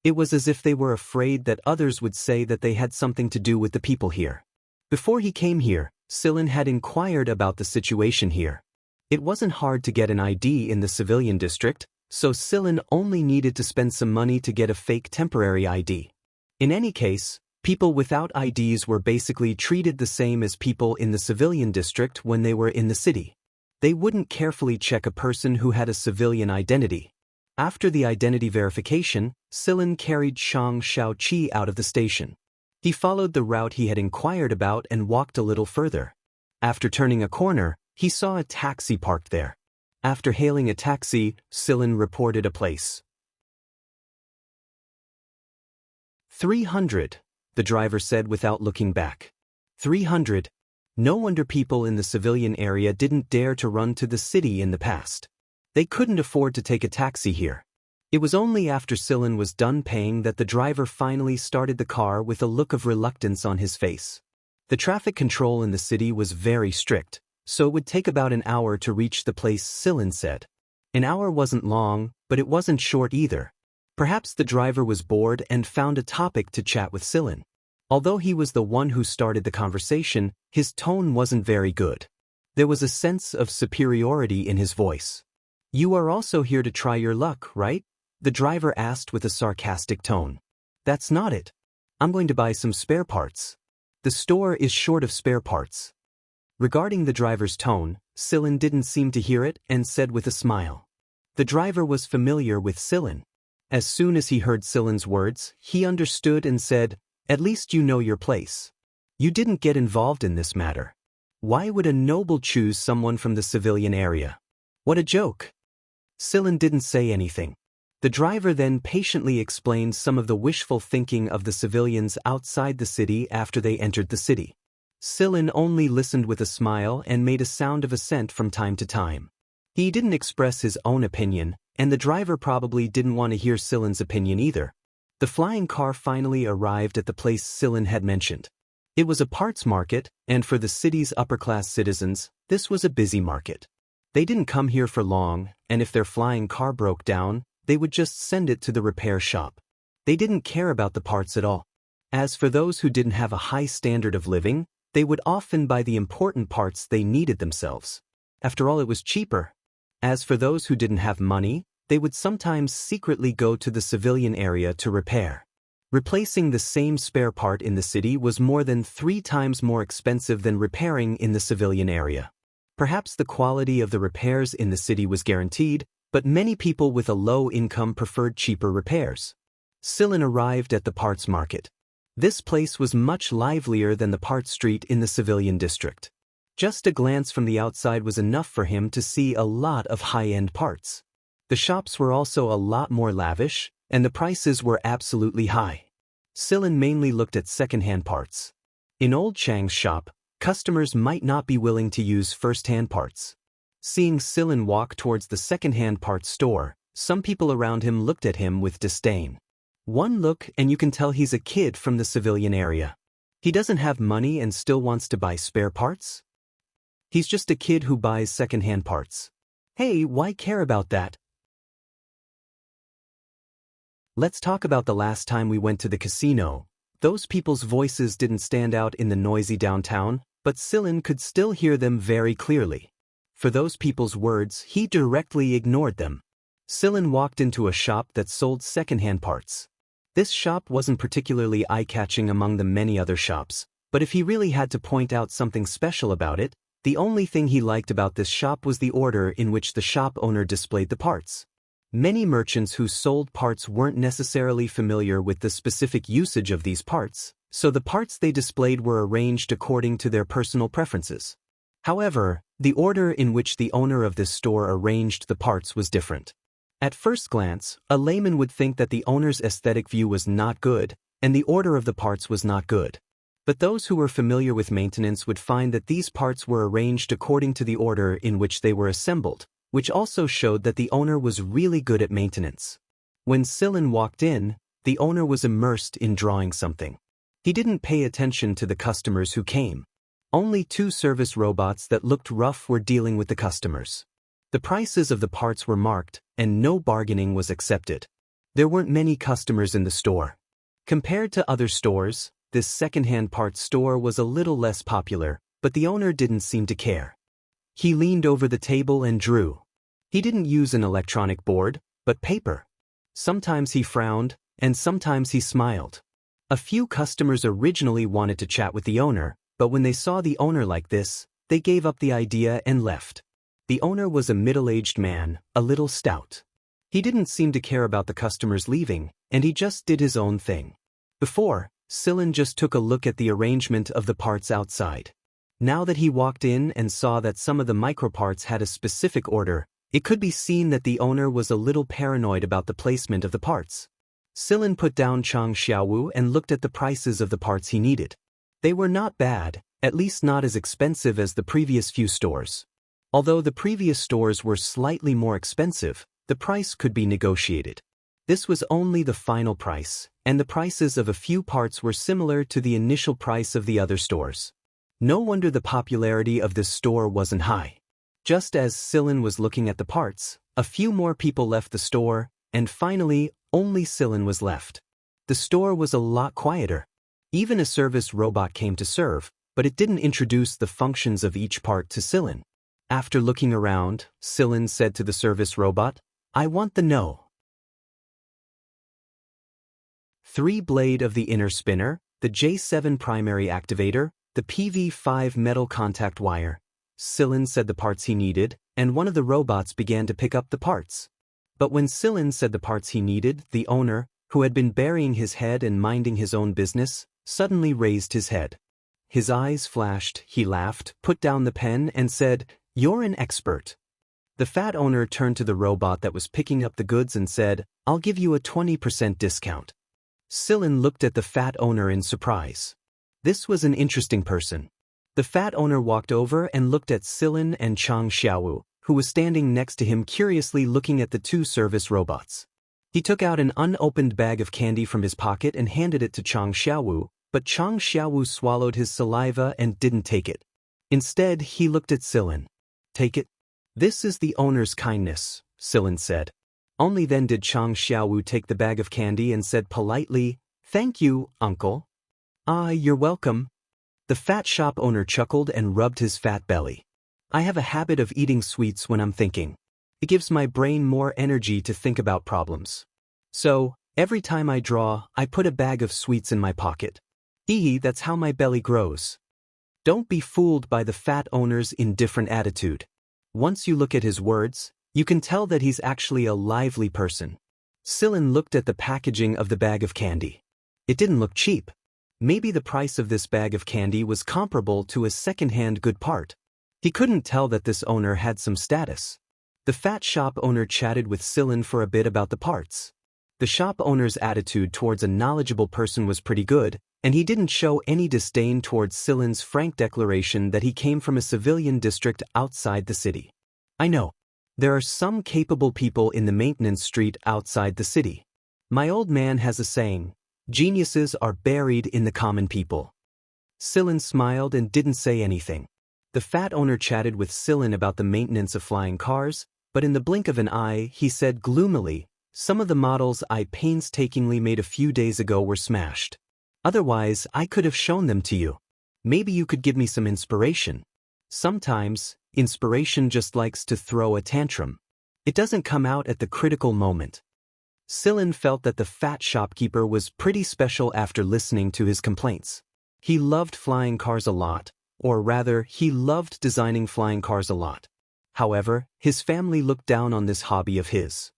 It was as if they were afraid that others would say that they had something to do with the people here. Before he came here, Silin had inquired about the situation here. It wasn't hard to get an ID in the civilian district, so Silin only needed to spend some money to get a fake temporary ID. In any case, people without IDs were basically treated the same as people in the civilian district when they were in the city. They wouldn't carefully check a person who had a civilian identity. After the identity verification, Silin carried Chang Xiaoqi out of the station. He followed the route he had inquired about and walked a little further. After turning a corner, he saw a taxi parked there. After hailing a taxi, Silin reported a place. 300, the driver said without looking back. 300. No wonder people in the civilian area didn't dare to run to the city in the past. They couldn't afford to take a taxi here. It was only after Silin was done paying that the driver finally started the car with a look of reluctance on his face. The traffic control in the city was very strict, so it would take about an hour to reach the place, Silin said. An hour wasn't long, but it wasn't short either. Perhaps the driver was bored and found a topic to chat with Silin. Although he was the one who started the conversation, his tone wasn't very good. There was a sense of superiority in his voice. "You are also here to try your luck, right?" the driver asked with a sarcastic tone. "That's not it. I'm going to buy some spare parts. The store is short of spare parts." Regarding the driver's tone, Silin didn't seem to hear it and said with a smile. The driver was familiar with Silin. As soon as he heard Silin's words, he understood and said, "At least you know your place. You didn't get involved in this matter. Why would a noble choose someone from the civilian area? What a joke." Silin didn't say anything. The driver then patiently explained some of the wishful thinking of the civilians outside the city after they entered the city. Silin only listened with a smile and made a sound of assent from time to time. He didn't express his own opinion, and the driver probably didn't want to hear Silin's opinion either. The flying car finally arrived at the place Silin had mentioned. It was a parts market, and for the city's upper-class citizens, this was a busy market. They didn't come here for long, and if their flying car broke down, they would just send it to the repair shop. They didn't care about the parts at all. As for those who didn't have a high standard of living, they would often buy the important parts they needed themselves. After all, it was cheaper. As for those who didn't have money, they would sometimes secretly go to the civilian area to repair. Replacing the same spare part in the city was more than 3 times more expensive than repairing in the civilian area. Perhaps the quality of the repairs in the city was guaranteed, but many people with a low income preferred cheaper repairs. Silin arrived at the parts market. This place was much livelier than the parts street in the civilian district. Just a glance from the outside was enough for him to see a lot of high-end parts. The shops were also a lot more lavish, and the prices were absolutely high. Silin mainly looked at second-hand parts. In Old Chang's shop, customers might not be willing to use first-hand parts. Seeing Silin walk towards the second-hand parts store, some people around him looked at him with disdain. One look and you can tell he's a kid from the civilian area. He doesn't have money and still wants to buy spare parts? He's just a kid who buys second-hand parts. Hey, why care about that? Let's talk about the last time we went to the casino. Those people's voices didn't stand out in the noisy downtown, but Silin could still hear them very clearly. For those people's words, he directly ignored them. Silin walked into a shop that sold second-hand parts. This shop wasn't particularly eye-catching among the many other shops, but if he really had to point out something special about it, the only thing he liked about this shop was the order in which the shop owner displayed the parts. Many merchants who sold parts weren't necessarily familiar with the specific usage of these parts, so the parts they displayed were arranged according to their personal preferences. However, the order in which the owner of this store arranged the parts was different. At first glance, a layman would think that the owner's aesthetic view was not good, and the order of the parts was not good. But those who were familiar with maintenance would find that these parts were arranged according to the order in which they were assembled, which also showed that the owner was really good at maintenance. When Silin walked in, the owner was immersed in drawing something. He didn't pay attention to the customers who came. Only 2 service robots that looked rough were dealing with the customers. The prices of the parts were marked, and no bargaining was accepted. There weren't many customers in the store. Compared to other stores, this second-hand parts store was a little less popular, but the owner didn't seem to care. He leaned over the table and drew. He didn't use an electronic board, but paper. Sometimes he frowned, and sometimes he smiled. A few customers originally wanted to chat with the owner, but when they saw the owner like this, they gave up the idea and left. The owner was a middle-aged man, a little stout. He didn't seem to care about the customers leaving, and he just did his own thing. Before, Silin just took a look at the arrangement of the parts outside. Now that he walked in and saw that some of the microparts had a specific order, it could be seen that the owner was a little paranoid about the placement of the parts. Silin put down Chang Xiaowu and looked at the prices of the parts he needed. They were not bad, at least not as expensive as the previous few stores. Although the previous stores were slightly more expensive, the price could be negotiated. This was only the final price, and the prices of a few parts were similar to the initial price of the other stores. No wonder the popularity of this store wasn't high. Just as Silin was looking at the parts, a few more people left the store, and finally, only Silin was left. The store was a lot quieter. Even a service robot came to serve, but it didn't introduce the functions of each part to Silin. After looking around, Silin said to the service robot, "I want the no. 3 blade of the inner spinner, the J7 primary activator, the PV5 metal contact wire." Silin said the parts he needed, and one of the robots began to pick up the parts. But when Silin said the parts he needed, the owner, who had been burying his head and minding his own business, suddenly raised his head. His eyes flashed, he laughed, put down the pen, and said, "You're an expert." The fat owner turned to the robot that was picking up the goods and said, "I'll give you a 20% discount." Silin looked at the fat owner in surprise. This was an interesting person. The fat owner walked over and looked at Silin and Chang Xiaowu, who was standing next to him curiously looking at the 2 service robots. He took out an unopened bag of candy from his pocket and handed it to Chang Xiaowu, but Chang Xiaowu swallowed his saliva and didn't take it. Instead, he looked at Silin. "Take it." "This is the owner's kindness," Silin said. Only then did Chang Xiaowu take the bag of candy and said politely, "Thank you, uncle." "Ah, you're welcome." The fat shop owner chuckled and rubbed his fat belly. "I have a habit of eating sweets when I'm thinking. It gives my brain more energy to think about problems. So, every time I draw, I put a bag of sweets in my pocket. That's how my belly grows." Don't be fooled by the fat owner's indifferent attitude. Once you look at his words, you can tell that he's actually a lively person. Silin looked at the packaging of the bag of candy. It didn't look cheap. Maybe the price of this bag of candy was comparable to a second-hand good part. He couldn't tell that this owner had some status. The fat shop owner chatted with Silin for a bit about the parts. The shop owner's attitude towards a knowledgeable person was pretty good, and he didn't show any disdain towards Silin's frank declaration that he came from a civilian district outside the city. "I know. There are some capable people in the maintenance street outside the city. My old man has a saying, 'Geniuses are buried in the common people.'" Silin smiled and didn't say anything. The fat owner chatted with Silin about the maintenance of flying cars, but in the blink of an eye, he said gloomily, "Some of the models I painstakingly made a few days ago were smashed. Otherwise, I could have shown them to you. Maybe you could give me some inspiration." Sometimes, inspiration just likes to throw a tantrum. It doesn't come out at the critical moment. Silin felt that the fat shopkeeper was pretty special after listening to his complaints. He loved flying cars a lot, or rather, he loved designing flying cars a lot. However, his family looked down on this hobby of his.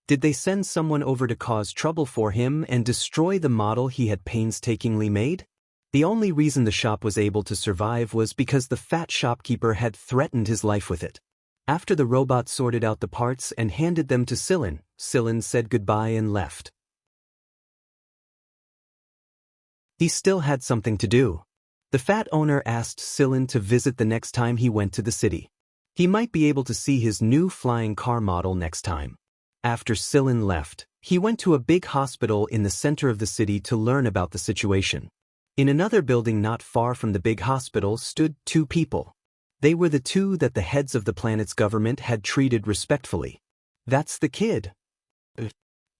Did they send someone over to cause trouble for him and destroy the model he had painstakingly made? The only reason the shop was able to survive was because the fat shopkeeper had threatened his life with it. After the robot sorted out the parts and handed them to Silin, Silin said goodbye and left. He still had something to do. The fat owner asked Silin to visit the next time he went to the city. He might be able to see his new flying car model next time. After Silin left, he went to a big hospital in the center of the city to learn about the situation. In another building not far from the big hospital stood two people. They were the two that the heads of the planet's government had treated respectfully. That's the kid.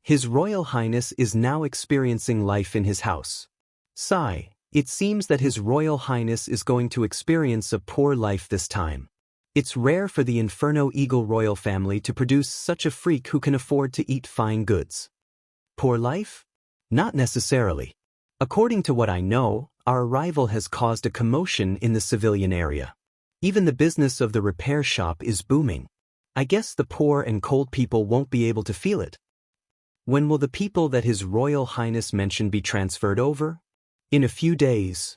His Royal Highness is now experiencing life in his house. Sigh, it seems that His Royal Highness is going to experience a poor life this time. It's rare for the Inferno Eagle royal family to produce such a freak who can afford to eat fine goods. Poor life? Not necessarily. According to what I know, our arrival has caused a commotion in the civilian area. Even the business of the repair shop is booming. I guess the poor and cold people won't be able to feel it. When will the people that His Royal Highness mentioned be transferred over? In a few days.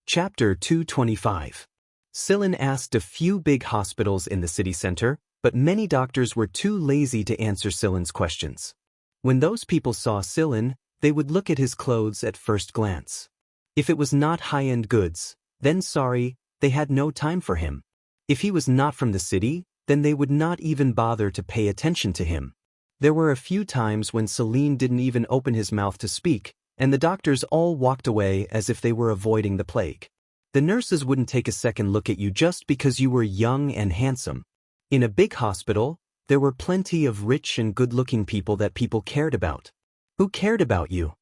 Chapter 225. Silin asked a few big hospitals in the city center, but many doctors were too lazy to answer Silin's questions. When those people saw Silin, they would look at his clothes at first glance. If it was not high-end goods, then sorry, they had no time for him. If he was not from the city, then they would not even bother to pay attention to him. There were a few times when Silin didn't even open his mouth to speak, and the doctors all walked away as if they were avoiding the plague. The nurses wouldn't take a second look at you just because you were young and handsome. In a big hospital, there were plenty of rich and good-looking people that people cared about. Who cared about you?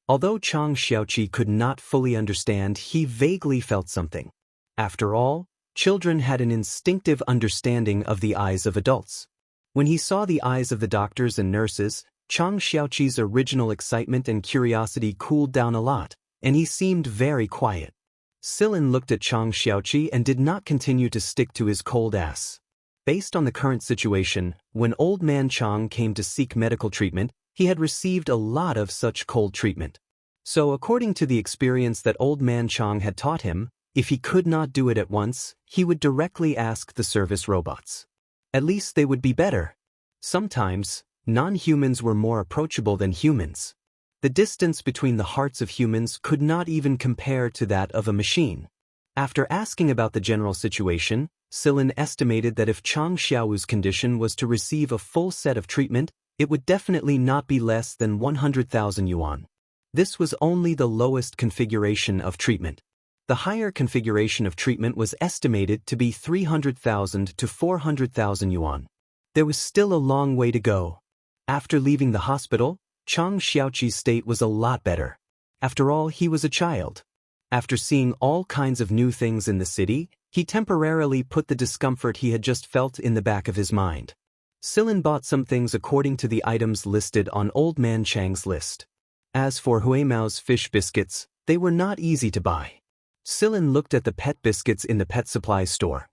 Although Chang Xiaoqi could not fully understand, he vaguely felt something. After all, children had an instinctive understanding of the eyes of adults. When he saw the eyes of the doctors and nurses, Chang Xiaoqi's original excitement and curiosity cooled down a lot, and he seemed very quiet. Silin looked at Chang Xiaoqi and did not continue to stick to his cold ass. Based on the current situation, when old man Chang came to seek medical treatment, he had received a lot of such cold treatment. So according to the experience that old man Chang had taught him, if he could not do it at once, he would directly ask the service robots. At least they would be better. Sometimes, non-humans were more approachable than humans. The distance between the hearts of humans could not even compare to that of a machine. After asking about the general situation, Silin estimated that if Chang Xiao's condition was to receive a full set of treatment, it would definitely not be less than 100,000 yuan. This was only the lowest configuration of treatment. The higher configuration of treatment was estimated to be 300,000 to 400,000 yuan. There was still a long way to go. After leaving the hospital, Chang Xiaoqi's state was a lot better. After all, he was a child. After seeing all kinds of new things in the city, he temporarily put the discomfort he had just felt in the back of his mind. Silin bought some things according to the items listed on Old Man Chang's list. As for Huimao's fish biscuits, they were not easy to buy. Silin looked at the pet biscuits in the pet supply store.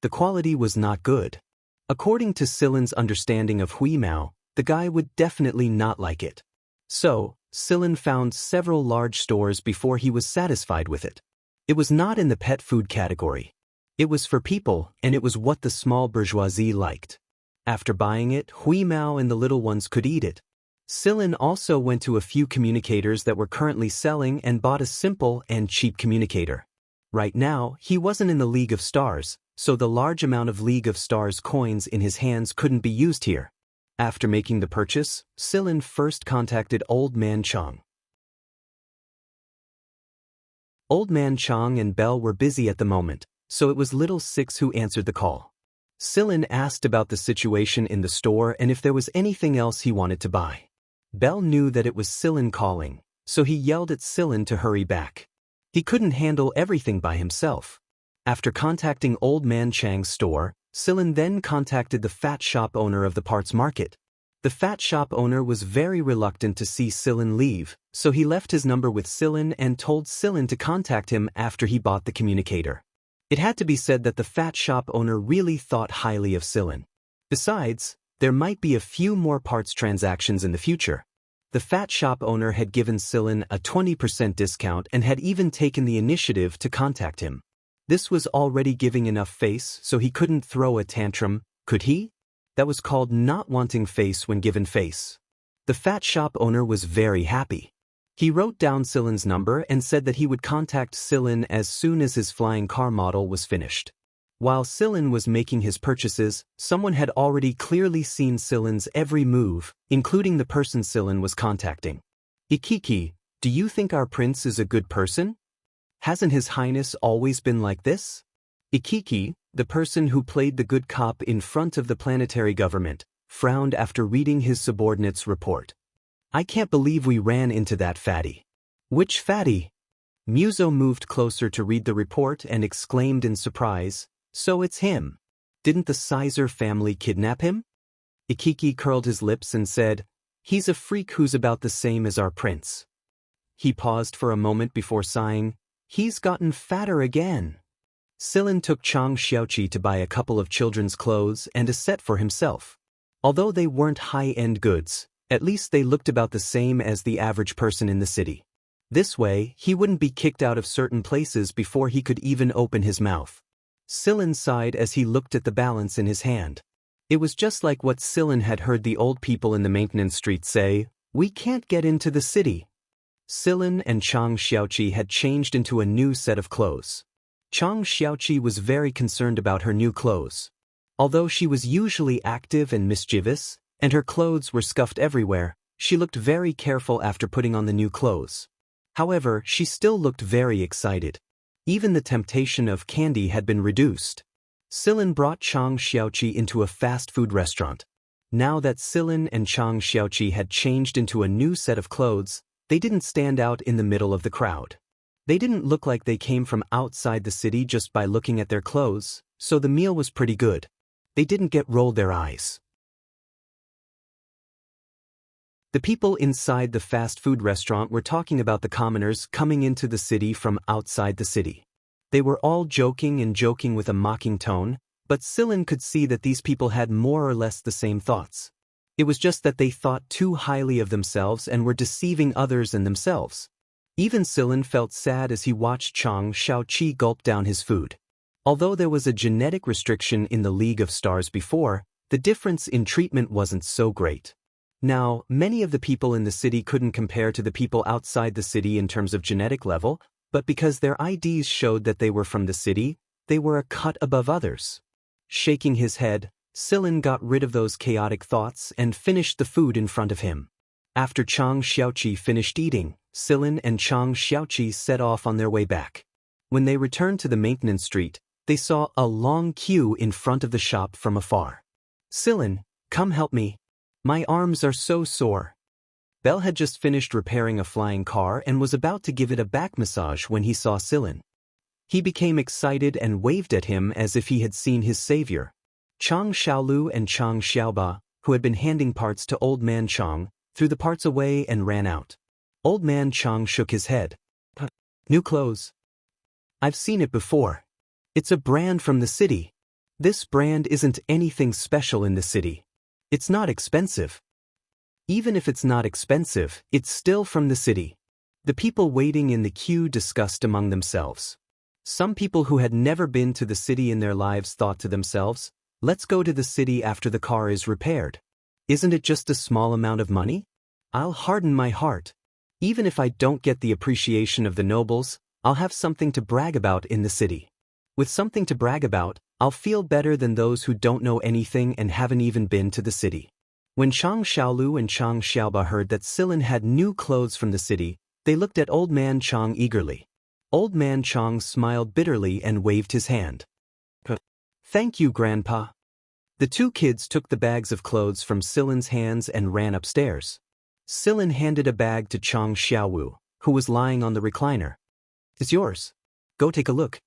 The quality was not good. According to Silin's understanding of Huimao, the guy would definitely not like it. So, Silin found several large stores before he was satisfied with it. It was not in the pet food category. It was for people, and it was what the small bourgeoisie liked. After buying it, Huimao and the little ones could eat it. Silin also went to a few communicators that were currently selling and bought a simple and cheap communicator. Right now, he wasn't in the League of Stars, so the large amount of League of Stars coins in his hands couldn't be used here. After making the purchase, Silin first contacted Old Man Chang. Old Man Chang and Belle were busy at the moment, so it was Little Six who answered the call. Silin asked about the situation in the store and if there was anything else he wanted to buy. Belle knew that it was Silin calling, so he yelled at Silin to hurry back. He couldn't handle everything by himself. After contacting Old Man Chang's store, Silin then contacted the fat shop owner of the parts market. The fat shop owner was very reluctant to see Silin leave, so he left his number with Silin and told Silin to contact him after he bought the communicator. It had to be said that the fat shop owner really thought highly of Silin. Besides, There might be a few more parts transactions in the future. The fat shop owner had given Silin a 20% discount and had even taken the initiative to contact him. This was already giving enough face, so he couldn't throw a tantrum, could he? That was called not wanting face when given face. The fat shop owner was very happy. He wrote down Silin's number and said that he would contact Silin as soon as his flying car model was finished. While Silin was making his purchases, someone had already clearly seen Silin's every move, including the person Silin was contacting. Ikiki, do you think our prince is a good person? Hasn't His Highness always been like this? Ikiki, the person who played the good cop in front of the planetary government, frowned after reading his subordinate's report. I can't believe we ran into that fatty. Which fatty? Muso moved closer to read the report and exclaimed in surprise, so it's him. Didn't the Sizer family kidnap him? Ikiki curled his lips and said, he's a freak who's about the same as our prince. He paused for a moment before sighing, he's gotten fatter again. Silin took Chang Xiaoqi to buy a couple of children's clothes and a set for himself. Although they weren't high-end goods, at least they looked about the same as the average person in the city. This way, he wouldn't be kicked out of certain places before he could even open his mouth. Silin sighed as he looked at the balance in his hand. It was just like what Silin had heard the old people in the maintenance street say, we can't get into the city. Silin and Chang Xiaoqi had changed into a new set of clothes. Chang Xiaoqi was very concerned about her new clothes. Although she was usually active and mischievous, and her clothes were scuffed everywhere, she looked very careful after putting on the new clothes. However, she still looked very excited. Even the temptation of candy had been reduced. Silin brought Chang Xiaoqi into a fast food restaurant. Now that Silin and Chang Xiaoqi had changed into a new set of clothes, they didn't stand out in the middle of the crowd. They didn't look like they came from outside the city just by looking at their clothes, so the meal was pretty good. They didn't get rolled their eyes. The people inside the fast food restaurant were talking about the commoners coming into the city from outside the city. They were all joking with a mocking tone, but Silin could see that these people had more or less the same thoughts. It was just that they thought too highly of themselves and were deceiving others and themselves. Even Silin felt sad as he watched Chang Xiaoqi gulp down his food. Although there was a genetic restriction in the League of Stars before, the difference in treatment wasn't so great. Now, many of the people in the city couldn't compare to the people outside the city in terms of genetic level, but because their IDs showed that they were from the city, they were a cut above others. Shaking his head, Silin got rid of those chaotic thoughts and finished the food in front of him. After Chang Xiaoqi finished eating, Silin and Chang Xiaoqi set off on their way back. When they returned to the maintenance street, they saw a long queue in front of the shop from afar. Silin, come help me. My arms are so sore. Bell had just finished repairing a flying car and was about to give it a back massage when he saw Silin. He became excited and waved at him as if he had seen his savior. Chang Xiaolu and Chang Xiaoba, who had been handing parts to Old Man Chang, threw the parts away and ran out. Old Man Chang shook his head. New clothes. I've seen it before. It's a brand from the city. This brand isn't anything special in the city. It's not expensive. Even if it's not expensive, it's still from the city. The people waiting in the queue discussed among themselves. Some people who had never been to the city in their lives thought to themselves, let's go to the city after the car is repaired. Isn't it just a small amount of money? I'll harden my heart. Even if I don't get the appreciation of the nobles, I'll have something to brag about in the city. With something to brag about, I'll feel better than those who don't know anything and haven't even been to the city. When Chang Xiaolu and Chang Xiaoba heard that Silin had new clothes from the city, they looked at Old Man Chang eagerly. Old Man Chang smiled bitterly and waved his hand. Thank you, Grandpa. The two kids took the bags of clothes from Silin's hands and ran upstairs. Silin handed a bag to Chang Xiaowu, who was lying on the recliner. It's yours. Go take a look.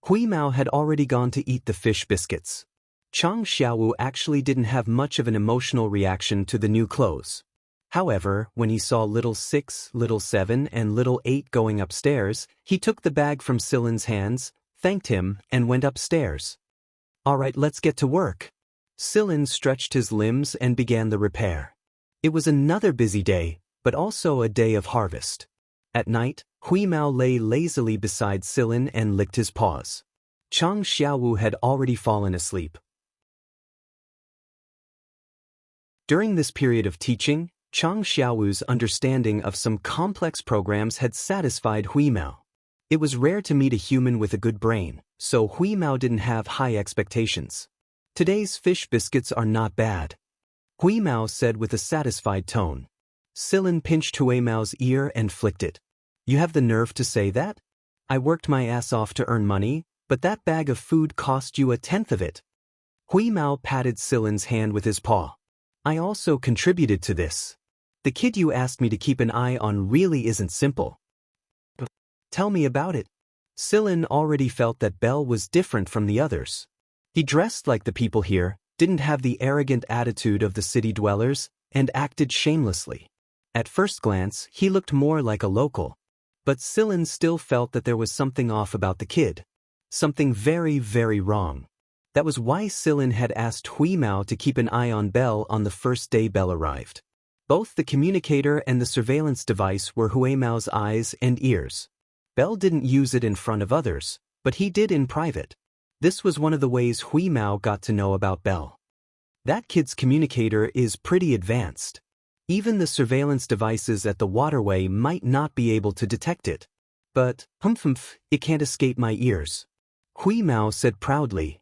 Hui Mao had already gone to eat the fish biscuits. Chang Xiaowu actually didn't have much of an emotional reaction to the new clothes. However, when he saw little 6, little 7, and little 8 going upstairs, he took the bag from Silin's hands, thanked him, and went upstairs. All right, let's get to work. Silin stretched his limbs and began the repair. It was another busy day, but also a day of harvest. At night, Hui Mao lay lazily beside Silin and licked his paws. Chang Xiaowu had already fallen asleep. During this period of teaching, Chang Xiaowu's understanding of some complex programs had satisfied Hui Mao. It was rare to meet a human with a good brain, so Hui Mao didn't have high expectations. Today's fish biscuits are not bad, Hui Mao said with a satisfied tone. Silin pinched Hui Mao's ear and flicked it. You have the nerve to say that? I worked my ass off to earn money, but that bag of food cost you 1/10 of it. Hui Mao patted Silin's hand with his paw. I also contributed to this. The kid you asked me to keep an eye on really isn't simple. Tell me about it. Silin already felt that Belle was different from the others. He dressed like the people here, didn't have the arrogant attitude of the city dwellers, and acted shamelessly. At first glance, he looked more like a local. But Silin still felt that there was something off about the kid. Something very, very wrong. That was why Silin had asked Hui Mao to keep an eye on Belle on the first day Belle arrived. Both the communicator and the surveillance device were Hui Mao's eyes and ears. Belle didn't use it in front of others, but he did in private. This was one of the ways Hui Mao got to know about Belle. That kid's communicator is pretty advanced. Even the surveillance devices at the waterway might not be able to detect it. But, humph, it can't escape my ears. Hui Mao said proudly.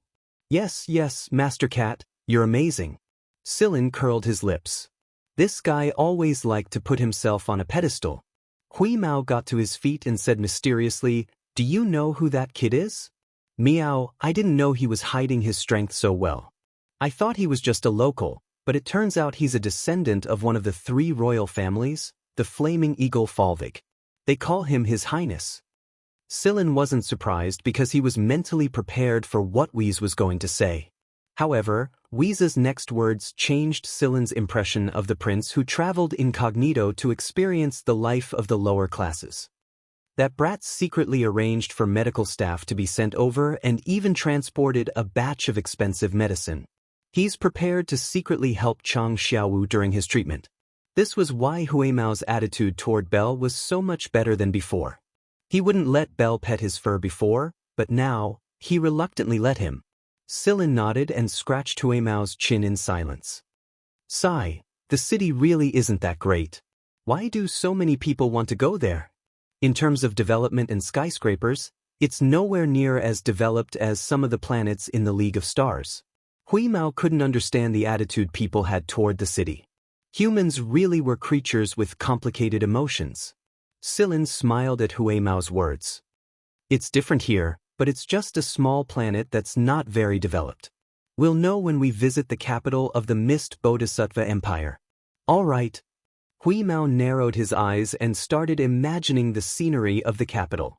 Yes, Master Cat, you're amazing. Silin curled his lips. This guy always liked to put himself on a pedestal. Hui Mao got to his feet and said mysteriously, Do you know who that kid is? Meow, I didn't know he was hiding his strength so well. I thought he was just a local, but it turns out he's a descendant of one of the 3 royal families, the Flaming Eagle Falvik. They call him His Highness. Silin wasn't surprised because he was mentally prepared for what Wheeze was going to say. However, Wheeze's next words changed Silin's impression of the prince who traveled incognito to experience the life of the lower classes. That brat secretly arranged for medical staff to be sent over and even transported a batch of expensive medicine. He's prepared to secretly help Chang Xiaowu during his treatment. This was why Hui Mao's attitude toward Belle was so much better than before. He wouldn't let Belle pet his fur before, but now, he reluctantly let him. Silin nodded and scratched Hui Mao's chin in silence. Sigh, the city really isn't that great. Why do so many people want to go there? In terms of development and skyscrapers, it's nowhere near as developed as some of the planets in the League of Stars. Hui Mao couldn't understand the attitude people had toward the city. Humans really were creatures with complicated emotions. Silin smiled at Hui Mao's words. It's different here, but it's just a small planet that's not very developed. We'll know when we visit the capital of the Mist Bodhisattva Empire. All right. Hui Mao narrowed his eyes and started imagining the scenery of the capital.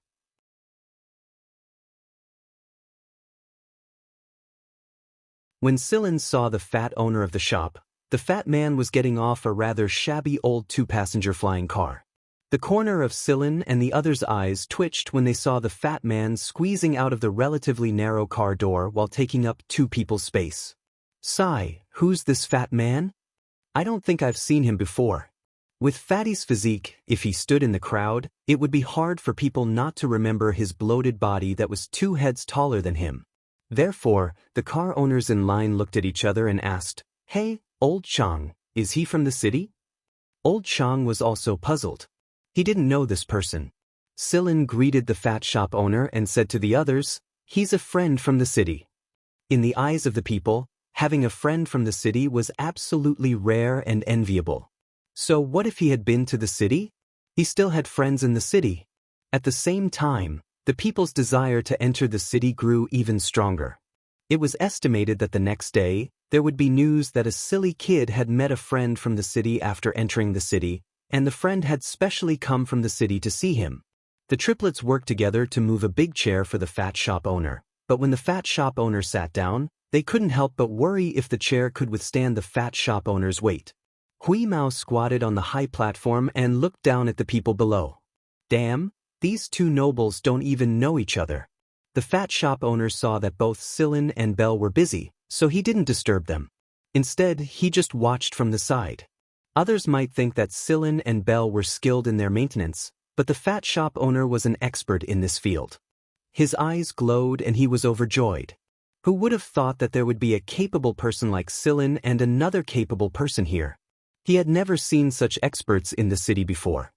When Silin saw the fat owner of the shop, the fat man was getting off a rather shabby old 2-passenger flying car. The corner of Silin and the others' eyes twitched when they saw the fat man squeezing out of the relatively narrow car door while taking up 2 people's space. Sigh, who's this fat man? I don't think I've seen him before. With Fatty's physique, if he stood in the crowd, it would be hard for people not to remember his bloated body that was 2 heads taller than him. Therefore, the car owners in line looked at each other and asked, Hey, Old Chang, is he from the city? Old Chang was also puzzled. He didn't know this person. Silin greeted the fat shop owner and said to the others, He's a friend from the city. In the eyes of the people, having a friend from the city was absolutely rare and enviable. So what if he had been to the city? He still had friends in the city. At the same time, the people's desire to enter the city grew even stronger. It was estimated that the next day, there would be news that a silly kid had met a friend from the city after entering the city, and the friend had specially come from the city to see him. The triplets worked together to move a big chair for the fat shop owner, but when the fat shop owner sat down, they couldn't help but worry if the chair could withstand the fat shop owner's weight. Hui Mao squatted on the high platform and looked down at the people below. Damn, these 2 nobles don't even know each other. The fat shop owner saw that both Silin and Belle were busy, so he didn't disturb them. Instead, he just watched from the side. Others might think that Sillin and Belle were skilled in their maintenance, but the fat shop owner was an expert in this field. His eyes glowed and he was overjoyed. Who would have thought that there would be a capable person like Sillin and another capable person here? He had never seen such experts in the city before.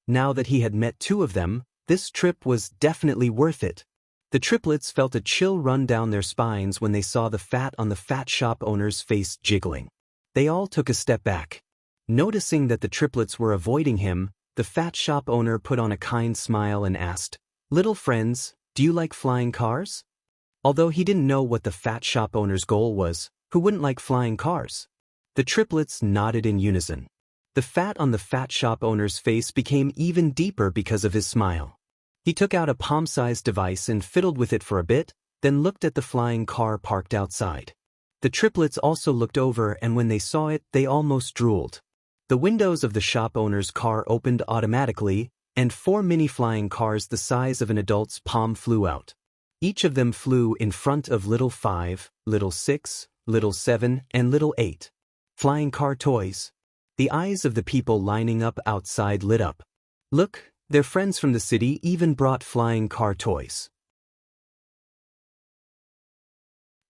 Now that he had met two of them, this trip was definitely worth it. The triplets felt a chill run down their spines when they saw the fat on the fat shop owner's face jiggling. They all took a step back. Noticing that the triplets were avoiding him, the fat shop owner put on a kind smile and asked, "Little friends, do you like flying cars?" Although he didn't know what the fat shop owner's goal was, who wouldn't like flying cars? The triplets nodded in unison. The fat on the fat shop owner's face became even deeper because of his smile. He took out a palm-sized device and fiddled with it for a bit, then looked at the flying car parked outside. The triplets also looked over, and when they saw it, they almost drooled. The windows of the shop owner's car opened automatically, and 4 mini flying cars the size of an adult's palm flew out. Each of them flew in front of Little 5, Little 6, Little 7, and Little 8. Flying car toys. The eyes of the people lining up outside lit up. Look, their friends from the city even brought flying car toys.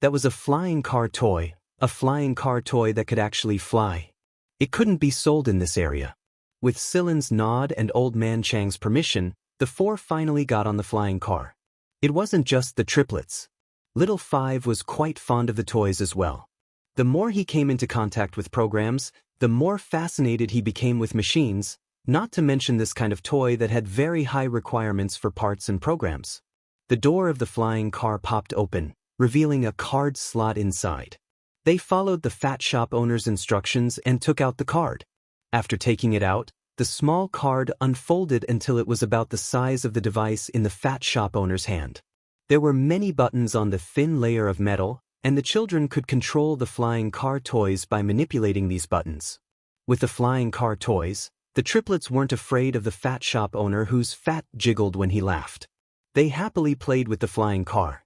That was a flying car toy that could actually fly. It couldn't be sold in this area. With Sillin's nod and Old Man Chang's permission, the 4 finally got on the flying car. It wasn't just the triplets. Little 5 was quite fond of the toys as well. The more he came into contact with programs, the more fascinated he became with machines, not to mention this kind of toy that had very high requirements for parts and programs. The door of the flying car popped open, revealing a card slot inside. They followed the fat shop owner's instructions and took out the card. After taking it out, the small card unfolded until it was about the size of the device in the fat shop owner's hand. There were many buttons on the thin layer of metal, and the children could control the flying car toys by manipulating these buttons. With the flying car toys, the triplets weren't afraid of the fat shop owner whose fat jiggled when he laughed. They happily played with the flying car.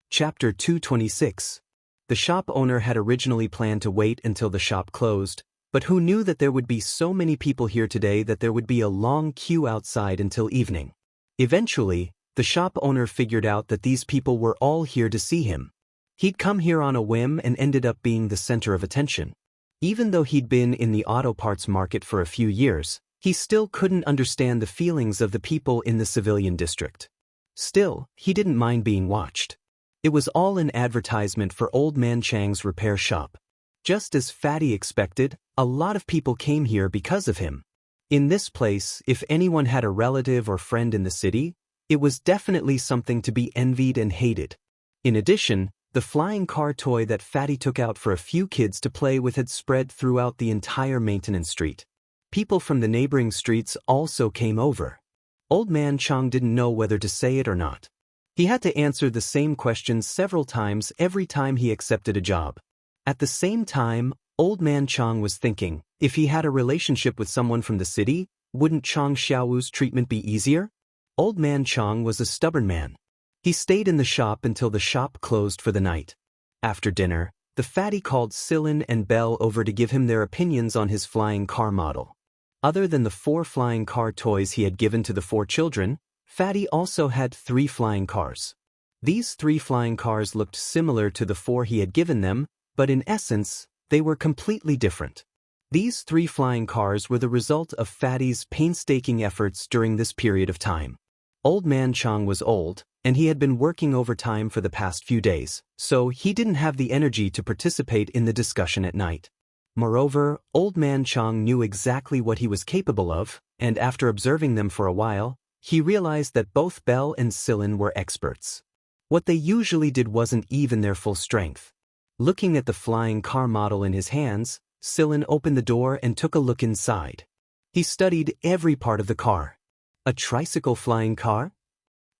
Chapter 226. The shop owner had originally planned to wait until the shop closed, but who knew that there would be so many people here today that there would be a long queue outside until evening. Eventually, the shop owner figured out that these people were all here to see him. He'd come here on a whim and ended up being the center of attention. Even though he'd been in the auto parts market for a few years, he still couldn't understand the feelings of the people in the civilian district. Still, he didn't mind being watched. It was all an advertisement for Old Man Chang's repair shop. Just as Fatty expected, a lot of people came here because of him. In this place, if anyone had a relative or friend in the city, it was definitely something to be envied and hated. In addition, the flying car toy that Fatty took out for a few kids to play with had spread throughout the entire maintenance street. People from the neighboring streets also came over. Old Man Chang didn't know whether to say it or not. He had to answer the same questions several times every time he accepted a job. At the same time, Old Man Chang was thinking, if he had a relationship with someone from the city, wouldn't Chang Xiaowu's treatment be easier? Old Man Chang was a stubborn man. He stayed in the shop until the shop closed for the night. After dinner, the fatty called Sillin and Belle over to give him their opinions on his flying car model. Other than the 4 flying car toys he had given to the 4 children, Fatty also had 3 flying cars. These 3 flying cars looked similar to the 4 he had given them, but in essence, they were completely different. These 3 flying cars were the result of Fatty's painstaking efforts during this period of time. Old Man Chang was old, and he had been working overtime for the past few days, so he didn't have the energy to participate in the discussion at night. Moreover, Old Man Chang knew exactly what he was capable of, and after observing them for a while, he realized that both Belle and Sillin were experts. What they usually did wasn't even their full strength. Looking at the flying car model in his hands, Sillin opened the door and took a look inside. He studied every part of the car. A tricycle flying car?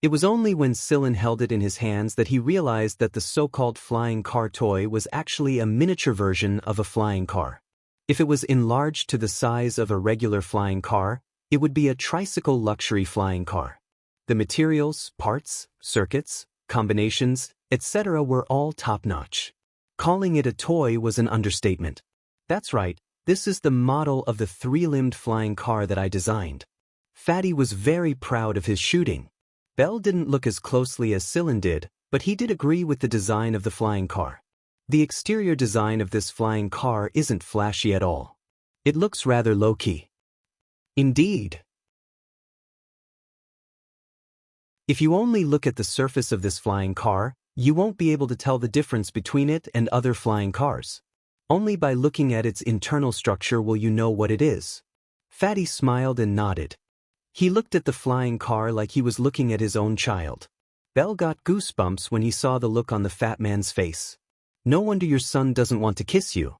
It was only when Sillin held it in his hands that he realized that the so-called flying car toy was actually a miniature version of a flying car. If it was enlarged to the size of a regular flying car, it would be a tricycle luxury flying car. The materials, parts, circuits, combinations, etc. were all top-notch. Calling it a toy was an understatement. That's right, this is the model of the three-limbed flying car that I designed. Fatty was very proud of his shooting. Bell didn't look as closely as Cylin did, but he did agree with the design of the flying car. The exterior design of this flying car isn't flashy at all. It looks rather low-key. Indeed. If you only look at the surface of this flying car, you won't be able to tell the difference between it and other flying cars. Only by looking at its internal structure will you know what it is. Fatty smiled and nodded. He looked at the flying car like he was looking at his own child. Bell got goosebumps when he saw the look on the fat man's face. No wonder your son doesn't want to kiss you.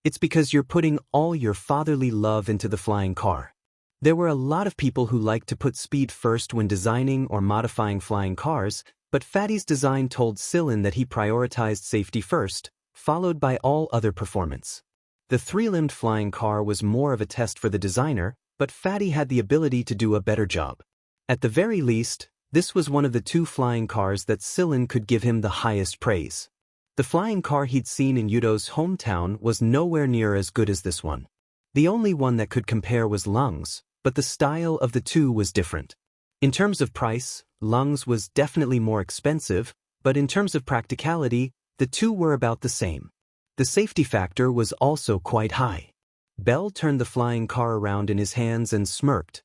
It's because you're putting all your fatherly love into the flying car. There were a lot of people who liked to put speed first when designing or modifying flying cars, but Fatty's design told Cylin that he prioritized safety first, followed by all other performance. The three-limbed flying car was more of a test for the designer, but Fatty had the ability to do a better job. At the very least, this was one of the two flying cars that Cylin could give him the highest praise. The flying car he'd seen in Yudo's hometown was nowhere near as good as this one. The only one that could compare was Lung's, but the style of the two was different. In terms of price, Lung's was definitely more expensive, but in terms of practicality, the two were about the same. The safety factor was also quite high. Bell turned the flying car around in his hands and smirked.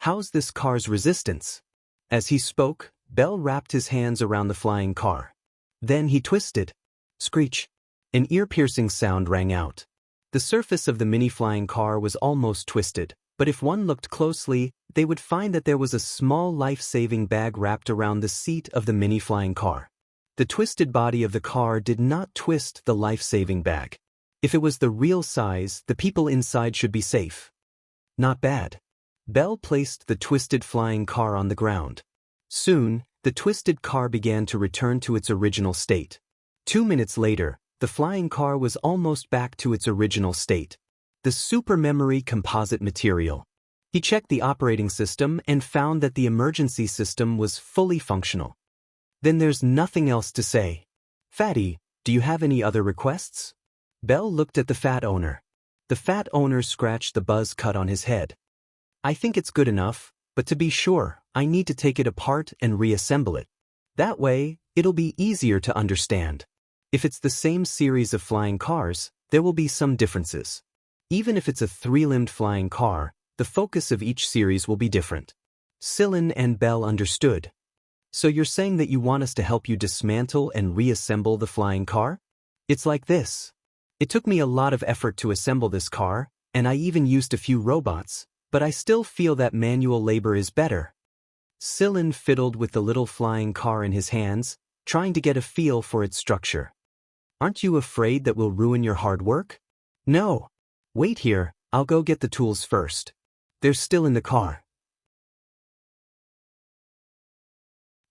"How's this car's resistance?" As he spoke, Bell wrapped his hands around the flying car. Then he twisted. Screech. An ear-piercing sound rang out. The surface of the mini flying car was almost twisted, but if one looked closely, they would find that there was a small life-saving bag wrapped around the seat of the mini flying car. The twisted body of the car did not twist the life-saving bag. If it was the real size, the people inside should be safe. Not bad. Bell placed the twisted flying car on the ground. Soon, the twisted car began to return to its original state. 2 minutes later, the flying car was almost back to its original state. The supermemory composite material. He checked the operating system and found that the emergency system was fully functional. Then there's nothing else to say. Fatty, do you have any other requests? Bell looked at the fat owner. The fat owner scratched the buzz cut on his head. I think it's good enough, but to be sure, I need to take it apart and reassemble it. That way, it'll be easier to understand. If it's the same series of flying cars, there will be some differences. Even if it's a three-limbed flying car, the focus of each series will be different. Cylin and Bell understood. So you're saying that you want us to help you dismantle and reassemble the flying car? It's like this. It took me a lot of effort to assemble this car, and I even used a few robots, but I still feel that manual labor is better. Cylin fiddled with the little flying car in his hands, trying to get a feel for its structure. Aren't you afraid that we'll ruin your hard work? No. Wait here, I'll go get the tools first. They're still in the car.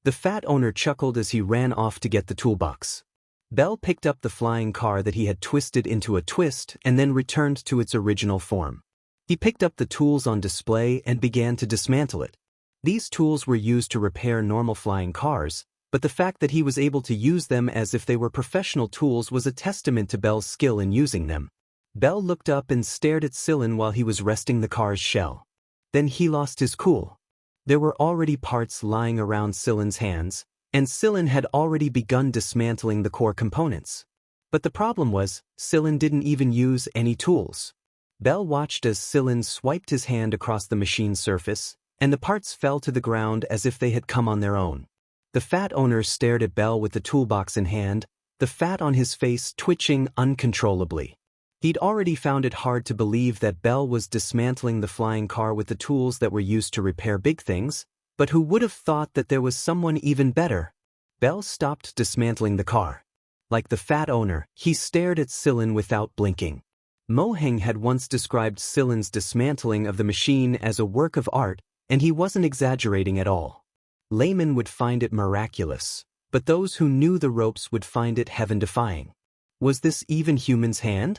The fat owner chuckled as he ran off to get the toolbox. Bell picked up the flying car that he had twisted into a twist and then returned to its original form. He picked up the tools on display and began to dismantle it. These tools were used to repair normal flying cars, but the fact that he was able to use them as if they were professional tools was a testament to Bell's skill in using them. Bell looked up and stared at Cylin while he was resting the car's shell. Then he lost his cool. There were already parts lying around Cylin's hands, and Cylin had already begun dismantling the core components. But the problem was, Cylin didn't even use any tools. Bell watched as Cylin swiped his hand across the machine's surface, and the parts fell to the ground as if they had come on their own. The fat owner stared at Bell with the toolbox in hand, the fat on his face twitching uncontrollably. He'd already found it hard to believe that Bell was dismantling the flying car with the tools that were used to repair big things, but who would have thought that there was someone even better? Bell stopped dismantling the car. Like the fat owner, he stared at Cylin without blinking. Moheng had once described Cylin's dismantling of the machine as a work of art, and he wasn't exaggerating at all. Laymen would find it miraculous, but those who knew the ropes would find it heaven-defying. Was this even human's hand?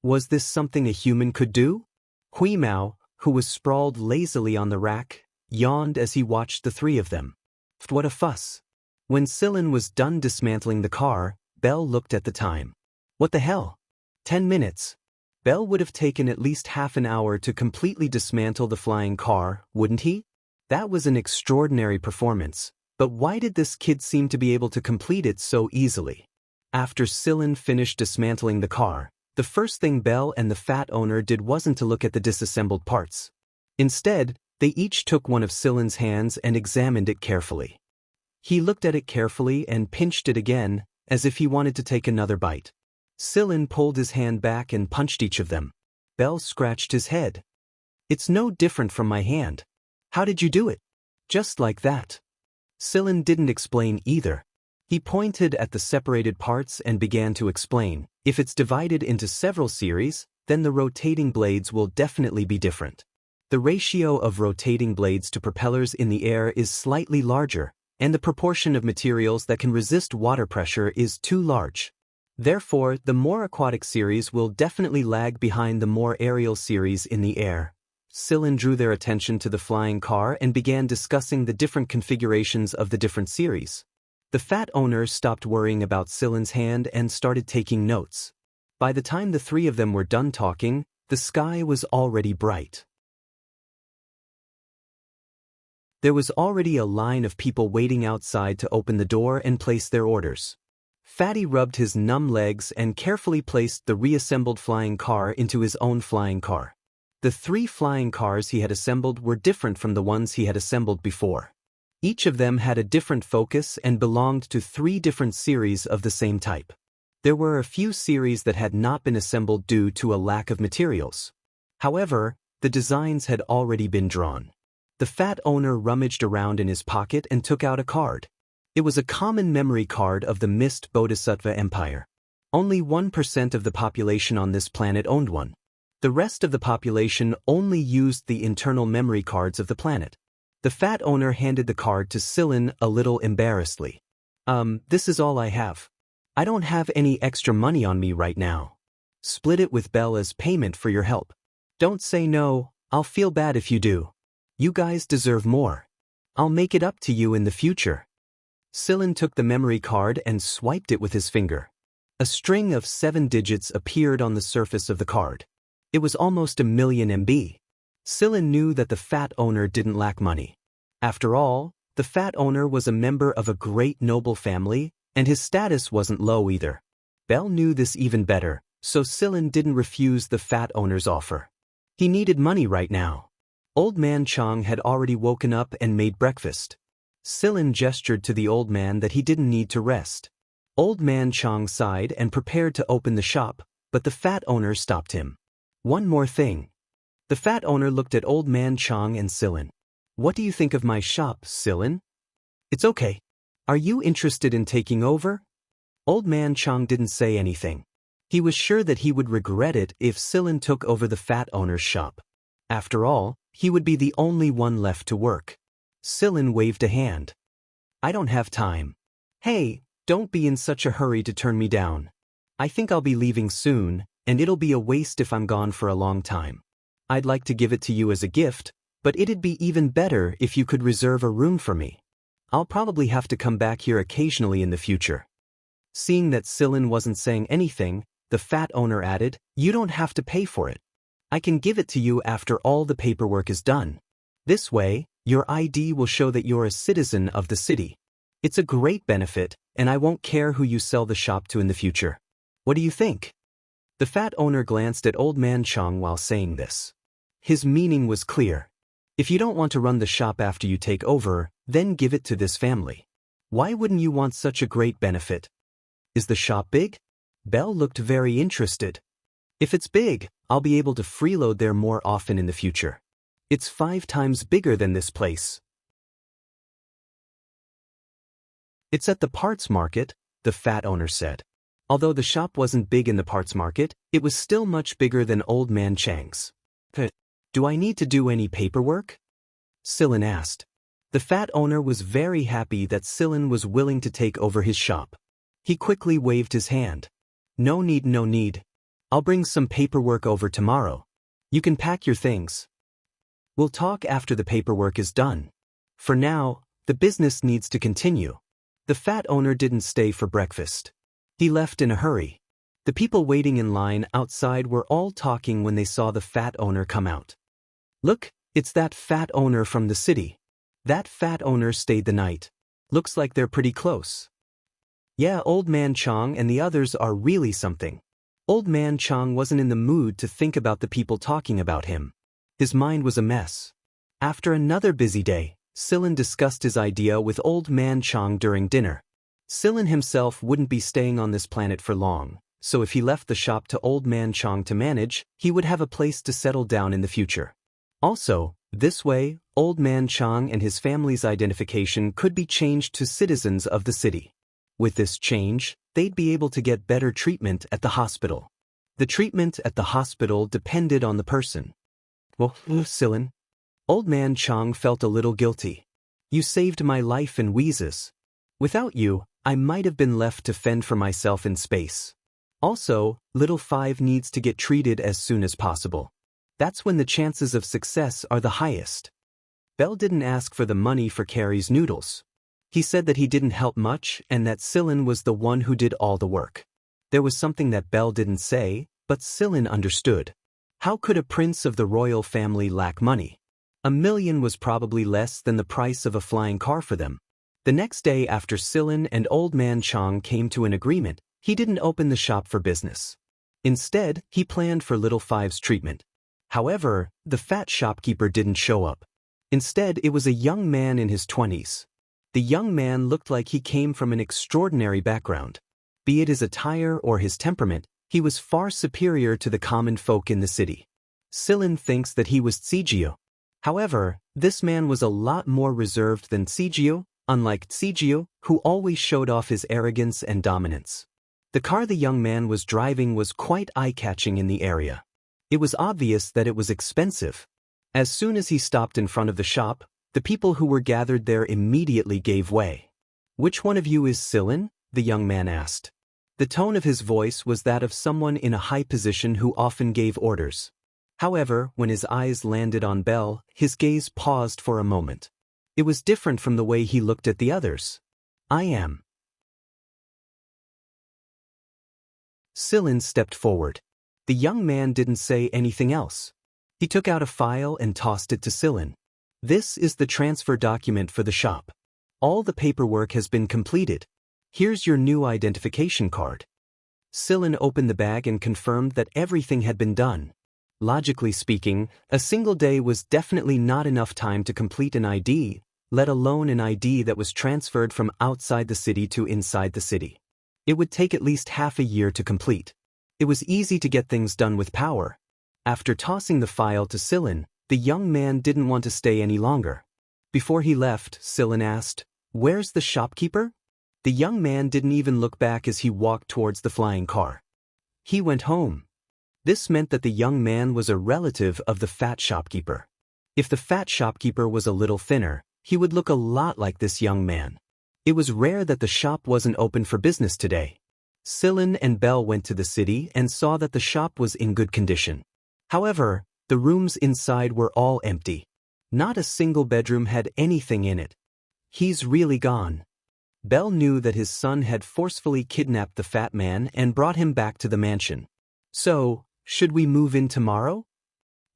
Was this something a human could do? Hui Mao, who was sprawled lazily on the rack, yawned as he watched the three of them. What a fuss. When Sillin was done dismantling the car, Bell looked at the time. What the hell? 10 minutes. Bell would have taken at least half an hour to completely dismantle the flying car, wouldn't he? That was an extraordinary performance, but why did this kid seem to be able to complete it so easily? After Sillin finished dismantling the car, the first thing Bell and the fat owner did wasn't to look at the disassembled parts. Instead, they each took one of Sillin's hands and examined it carefully. He looked at it carefully and pinched it again, as if he wanted to take another bite. Sillin pulled his hand back and punched each of them. Bell scratched his head. It's no different from my hand. How did you do it? Just like that. Sillin didn't explain either. He pointed at the separated parts and began to explain. If it's divided into several series, then the rotating blades will definitely be different. The ratio of rotating blades to propellers in the air is slightly larger, and the proportion of materials that can resist water pressure is too large. Therefore, the more aquatic series will definitely lag behind the more aerial series in the air. Sillin drew their attention to the flying car and began discussing the different configurations of the different series. The fat owner stopped worrying about Sillin's hand and started taking notes. By the time the three of them were done talking, the sky was already bright. There was already a line of people waiting outside to open the door and place their orders. Fatty rubbed his numb legs and carefully placed the reassembled flying car into his own flying car. The 3 flying cars he had assembled were different from the ones he had assembled before. Each of them had a different focus and belonged to 3 different series of the same type. There were a few series that had not been assembled due to a lack of materials. However, the designs had already been drawn. The fat owner rummaged around in his pocket and took out a card. It was a common memory card of the Mist Bodhisattva Empire. Only 1% of the population on this planet owned one. The rest of the population only used the internal memory cards of the planet. The fat owner handed the card to Sillin a little embarrassedly. This is all I have. I don't have any extra money on me right now. Split it with Bell as payment for your help. Don't say no, I'll feel bad if you do. You guys deserve more. I'll make it up to you in the future. Sillin took the memory card and swiped it with his finger. A string of 7 digits appeared on the surface of the card. It was almost 1,000,000 MB. Sillin knew that the fat owner didn't lack money. After all, the fat owner was a member of a great noble family, and his status wasn't low either. Bell knew this even better, so Sillin didn't refuse the fat owner's offer. He needed money right now. Old Man Chong had already woken up and made breakfast. Sillin gestured to the old man that he didn't need to rest. Old Man Chong sighed and prepared to open the shop, but the fat owner stopped him. One more thing. The fat owner looked at Old Man Chong and Sillin. What do you think of my shop, Sillin? It's okay. Are you interested in taking over? Old Man Chong didn't say anything. He was sure that he would regret it if Sillin took over the fat owner's shop. After all, he would be the only one left to work. Sillin waved a hand. I don't have time. Hey, don't be in such a hurry to turn me down. I think I'll be leaving soon, and it'll be a waste if I'm gone for a long time. I'd like to give it to you as a gift, but it'd be even better if you could reserve a room for me. I'll probably have to come back here occasionally in the future. Seeing that Sillin wasn't saying anything, the fat owner added, You don't have to pay for it. I can give it to you after all the paperwork is done. This way, your ID will show that you're a citizen of the city. It's a great benefit, and I won't care who you sell the shop to in the future. What do you think? The fat owner glanced at Old Man Chong while saying this. His meaning was clear. If you don't want to run the shop after you take over, then give it to this family. Why wouldn't you want such a great benefit? Is the shop big? Bell looked very interested. If it's big, I'll be able to freeload there more often in the future. It's 5 times bigger than this place. It's at the parts market, the fat owner said. Although the shop wasn't big in the parts market, it was still much bigger than Old Man Chang's. Do I need to do any paperwork? Sillin asked. The fat owner was very happy that Sillin was willing to take over his shop. He quickly waved his hand. No need, no need. I'll bring some paperwork over tomorrow. You can pack your things. We'll talk after the paperwork is done. For now, the business needs to continue. The fat owner didn't stay for breakfast. He left in a hurry. The people waiting in line outside were all talking when they saw the fat owner come out. Look, it's that fat owner from the city. That fat owner stayed the night. Looks like they're pretty close. Yeah, Old Man Chong and the others are really something. Old Man Chong wasn't in the mood to think about the people talking about him. His mind was a mess. After another busy day, Silin discussed his idea with Old Man Chong during dinner. Silin himself wouldn't be staying on this planet for long, so if he left the shop to Old Man Chong to manage, he would have a place to settle down in the future. Also, this way, Old Man Chong and his family's identification could be changed to citizens of the city. With this change, they'd be able to get better treatment at the hospital. The treatment at the hospital depended on the person. Well, Silin. Old Man Chong felt a little guilty. You saved my life and Wheez's. Without you, I might have been left to fend for myself in space. Also, Little Five needs to get treated as soon as possible. That's when the chances of success are the highest. Bell didn't ask for the money for Carrie's noodles. He said that he didn't help much and that Silin was the one who did all the work. There was something that Bell didn't say, but Silin understood. How could a prince of the royal family lack money? $1 million was probably less than the price of a flying car for them. The next day after Silin and Old Man Chong came to an agreement, he didn't open the shop for business. Instead, he planned for Little Five's treatment. However, the fat shopkeeper didn't show up. Instead, it was a young man in his 20s. The young man looked like he came from an extraordinary background. Be it his attire or his temperament, he was far superior to the common folk in the city. Silin thinks that he was Tsijiu. However, this man was a lot more reserved than Tsijiu, unlike Tsijiu, who always showed off his arrogance and dominance. The car the young man was driving was quite eye-catching in the area. It was obvious that it was expensive. As soon as he stopped in front of the shop, the people who were gathered there immediately gave way. Which one of you is Silin? The young man asked. The tone of his voice was that of someone in a high position who often gave orders. However, when his eyes landed on Bell, his gaze paused for a moment. It was different from the way he looked at the others. I am. Silin stepped forward. The young man didn't say anything else. He took out a file and tossed it to Silin. This is the transfer document for the shop. All the paperwork has been completed. Here's your new identification card. Silin opened the bag and confirmed that everything had been done. Logically speaking, a single day was definitely not enough time to complete an ID, let alone an ID that was transferred from outside the city to inside the city. It would take at least half a year to complete. It was easy to get things done with power. After tossing the file to Silin, the young man didn't want to stay any longer. Before he left, Silin asked, "Where's the shopkeeper?" The young man didn't even look back as he walked towards the flying car. He went home. This meant that the young man was a relative of the fat shopkeeper. If the fat shopkeeper was a little thinner, he would look a lot like this young man. It was rare that the shop wasn't open for business today. Silin and Bell went to the city and saw that the shop was in good condition. However, the rooms inside were all empty. Not a single bedroom had anything in it. He's really gone. Bell knew that his son had forcefully kidnapped the fat man and brought him back to the mansion. So, should we move in tomorrow?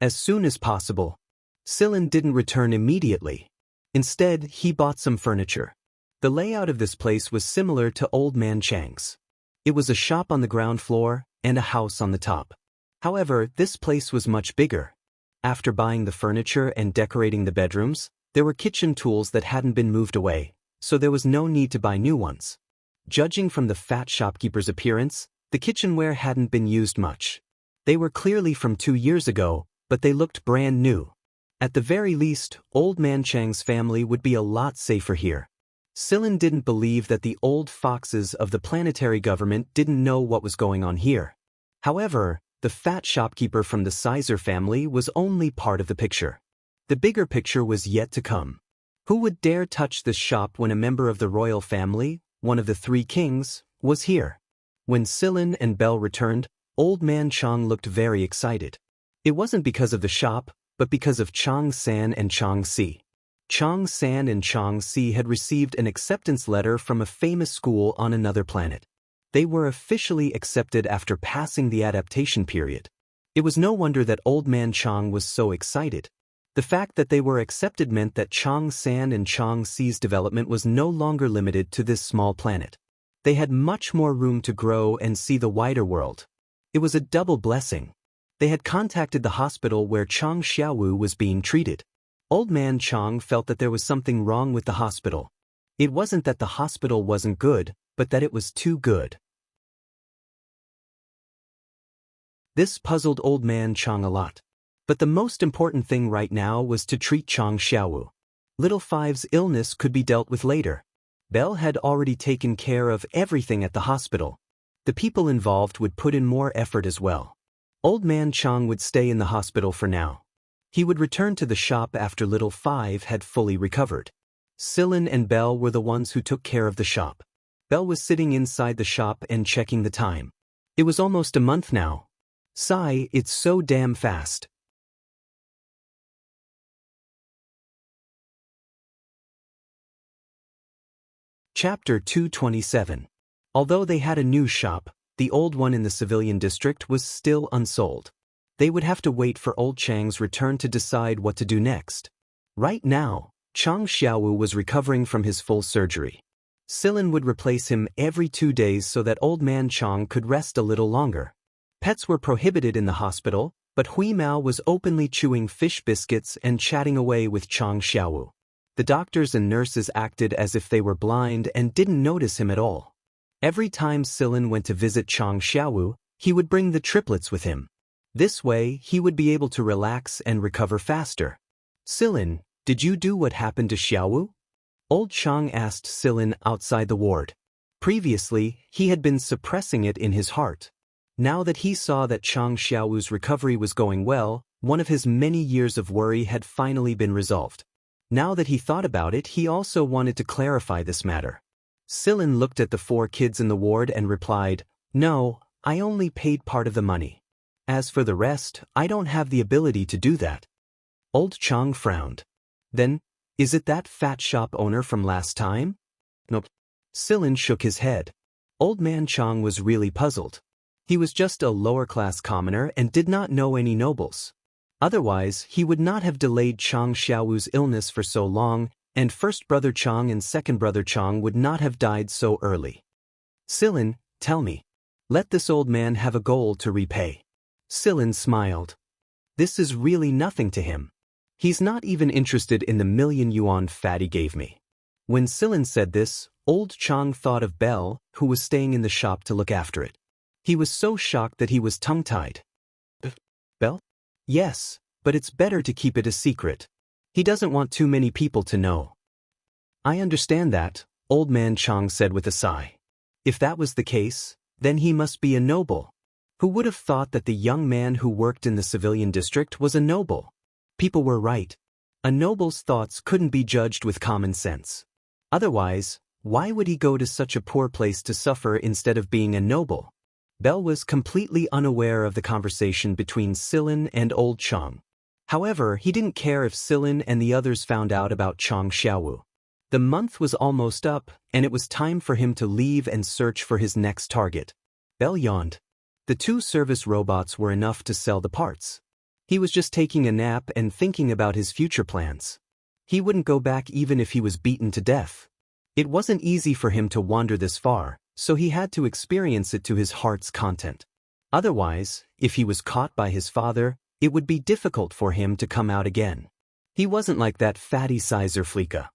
As soon as possible. Silin didn't return immediately. Instead, he bought some furniture. The layout of this place was similar to Old Man Chang's. It was a shop on the ground floor and a house on the top. However, this place was much bigger. After buying the furniture and decorating the bedrooms, there were kitchen tools that hadn't been moved away, so there was no need to buy new ones. Judging from the fat shopkeeper's appearance, the kitchenware hadn't been used much. They were clearly from 2 years ago, but they looked brand new. At the very least, Old Man Chang's family would be a lot safer here. Silin didn't believe that the old foxes of the planetary government didn't know what was going on here. However, the fat shopkeeper from the Sizer family was only part of the picture. The bigger picture was yet to come. Who would dare touch this shop when a member of the royal family, one of the 3 kings, was here? When Silin and Bell returned, Old Man Chong looked very excited. It wasn't because of the shop, but because of Chang San and Chang Si. Chang San and Chang Si had received an acceptance letter from a famous school on another planet. They were officially accepted after passing the adaptation period. It was no wonder that Old Man Chang was so excited. The fact that they were accepted meant that Chang San and Chang Si's development was no longer limited to this small planet. They had much more room to grow and see the wider world. It was a double blessing. They had contacted the hospital where Chang Xiaowu was being treated. Old Man Chang felt that there was something wrong with the hospital. It wasn't that the hospital wasn't good, but that it was too good. This puzzled Old Man Chang a lot. But the most important thing right now was to treat Chang Xiaowu. Little Five's illness could be dealt with later. Belle had already taken care of everything at the hospital. The people involved would put in more effort as well. Old Man Chang would stay in the hospital for now. He would return to the shop after Little Five had fully recovered. Sillin and Belle were the ones who took care of the shop. Belle was sitting inside the shop and checking the time. It was almost a month now. Sigh, it's so damn fast. Chapter 227. Although they had a new shop, the old one in the civilian district was still unsold. They would have to wait for old Chang's return to decide what to do next. Right now, Chang Xiaowu was recovering from his full surgery. Sillin would replace him every 2 days so that Old Man Chang could rest a little longer. Pets were prohibited in the hospital, but Hui Mao was openly chewing fish biscuits and chatting away with Chang Xiaowu. The doctors and nurses acted as if they were blind and didn't notice him at all. Every time Sillin went to visit Chang Xiaowu, he would bring the triplets with him. This way, he would be able to relax and recover faster. Sillin, did you do what happened to Xiaowu? Old Chang asked Sillin outside the ward. Previously, he had been suppressing it in his heart. Now that he saw that Chang Xiaowu's recovery was going well, one of his many years of worry had finally been resolved. Now that he thought about it, he also wanted to clarify this matter. Sillin looked at the 4 kids in the ward and replied, "No, I only paid part of the money. As for the rest, I don't have the ability to do that." Old Chang frowned. "Then, is it that fat shop owner from last time?" "Nope." Sillin shook his head. Old Man Chang was really puzzled. He was just a lower-class commoner and did not know any nobles. Otherwise, he would not have delayed Chang Xiaowu's illness for so long, and first brother Chang and second brother Chang would not have died so early. "Sillin, tell me. Let this old man have a goal to repay." Sillin smiled. "This is really nothing to him. He's not even interested in the 1,000,000 yuan fatty gave me." When Sillin said this, Old Chang thought of Belle, who was staying in the shop to look after it. He was so shocked that he was tongue-tied. "Belle? Yes, but it's better to keep it a secret. He doesn't want too many people to know." "I understand that," Old Man Chang said with a sigh. "If that was the case, then he must be a noble." Who would have thought that the young man who worked in the civilian district was a noble? People were right. A noble's thoughts couldn't be judged with common sense. Otherwise, why would he go to such a poor place to suffer instead of being a noble? Belle was completely unaware of the conversation between Sillin and Old Chang. However, he didn't care if Sillin and the others found out about Chang Xiaowu. The month was almost up, and it was time for him to leave and search for his next target. Belle yawned. The 2 service robots were enough to sell the parts. He was just taking a nap and thinking about his future plans. He wouldn't go back even if he was beaten to death. It wasn't easy for him to wander this far, so he had to experience it to his heart's content. Otherwise, if he was caught by his father, it would be difficult for him to come out again. He wasn't like that fatty Sizer Fleeka.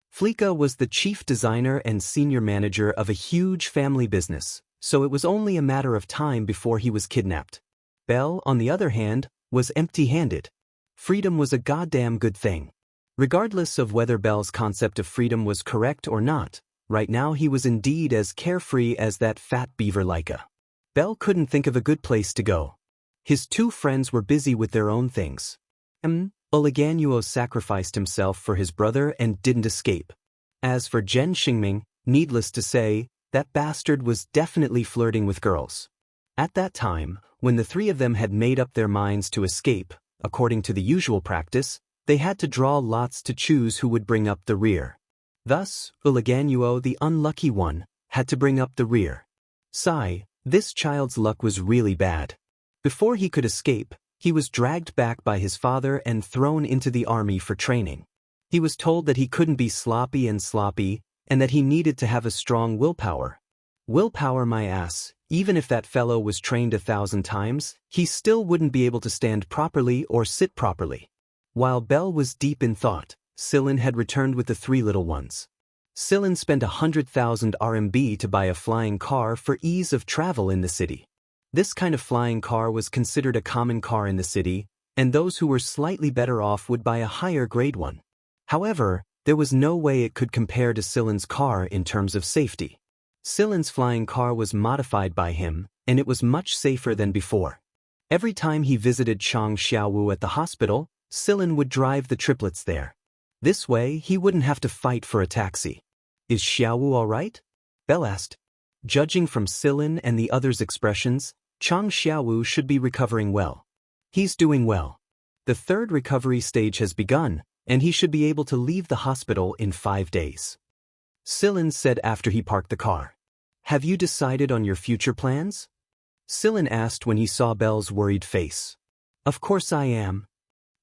Fleeka was the chief designer and senior manager of a huge family business, so it was only a matter of time before he was kidnapped. Belle, on the other hand, was empty-handed. Freedom was a goddamn good thing. Regardless of whether Belle's concept of freedom was correct or not, right now he was indeed as carefree as that fat beaver Leica. Belle couldn't think of a good place to go. His 2 friends were busy with their own things. Oliganuo sacrificed himself for his brother and didn't escape. As for Zhen Xingming, needless to say, that bastard was definitely flirting with girls. At that time, when the three of them had made up their minds to escape, according to the usual practice, they had to draw lots to choose who would bring up the rear. Thus, Ulaganyuo, the unlucky one, had to bring up the rear. Sigh, this child's luck was really bad. Before he could escape, he was dragged back by his father and thrown into the army for training. He was told that he couldn't be sloppy and that he needed to have a strong willpower. Willpower, my ass. Even if that fellow was trained 1,000 times, he still wouldn't be able to stand properly or sit properly. While Belle was deep in thought, Silin had returned with the three little ones. Silin spent 100,000 RMB to buy a flying car for ease of travel in the city. This kind of flying car was considered a common car in the city, and those who were slightly better off would buy a higher grade one. However, there was no way it could compare to Silin's car in terms of safety. Silin's flying car was modified by him, and it was much safer than before. Every time he visited Chang Xiaowu at the hospital, Silin would drive the triplets there. This way, he wouldn't have to fight for a taxi. Is Xiaowu all right? Belle asked. Judging from Silin and the others' expressions, Chang Xiaowu should be recovering well. He's doing well. The third recovery stage has begun, and he should be able to leave the hospital in 5 days. Silin said after he parked the car. Have you decided on your future plans? Silin asked when he saw Belle's worried face. Of course I am.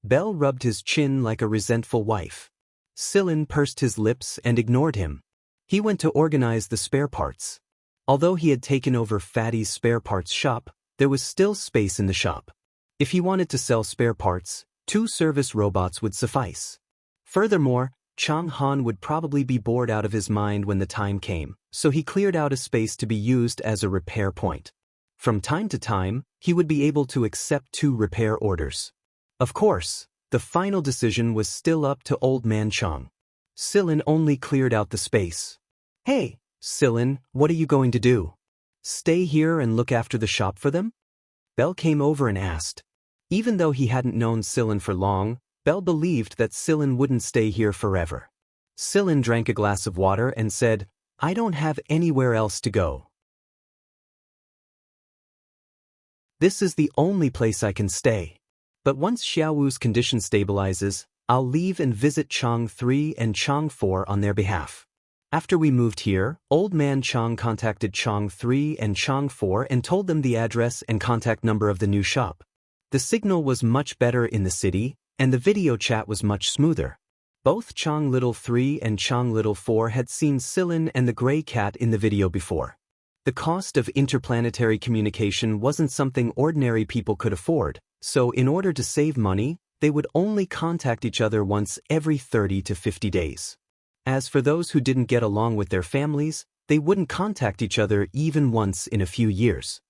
Belle rubbed his chin like a resentful wife. Silin pursed his lips and ignored him. He went to organize the spare parts. Although he had taken over Fatty's spare parts shop, there was still space in the shop. If he wanted to sell spare parts, 2 service robots would suffice. Furthermore, Chang Han would probably be bored out of his mind when the time came, so he cleared out a space to be used as a repair point. From time to time, he would be able to accept 2 repair orders. Of course, the final decision was still up to Old Man Chang. Silin only cleared out the space. Hey, Silin, what are you going to do? Stay here and look after the shop for them? Belle came over and asked. Even though he hadn't known Silin for long, Belle believed that Silin wouldn't stay here forever. Silin drank a glass of water and said, I don't have anywhere else to go. This is the only place I can stay. But once Xiaowu's condition stabilizes, I'll leave and visit Chang 3 and Chang 4 on their behalf. After we moved here, Old Man Chang contacted Chang 3 and Chang 4 and told them the address and contact number of the new shop. The signal was much better in the city, and the video chat was much smoother. Both Chang Little 3 and Chang Little 4 had seen Silin and the gray cat in the video before. The cost of interplanetary communication wasn't something ordinary people could afford, so in order to save money, they would only contact each other once every 30 to 50 days. As for those who didn't get along with their families, they wouldn't contact each other even once in a few years.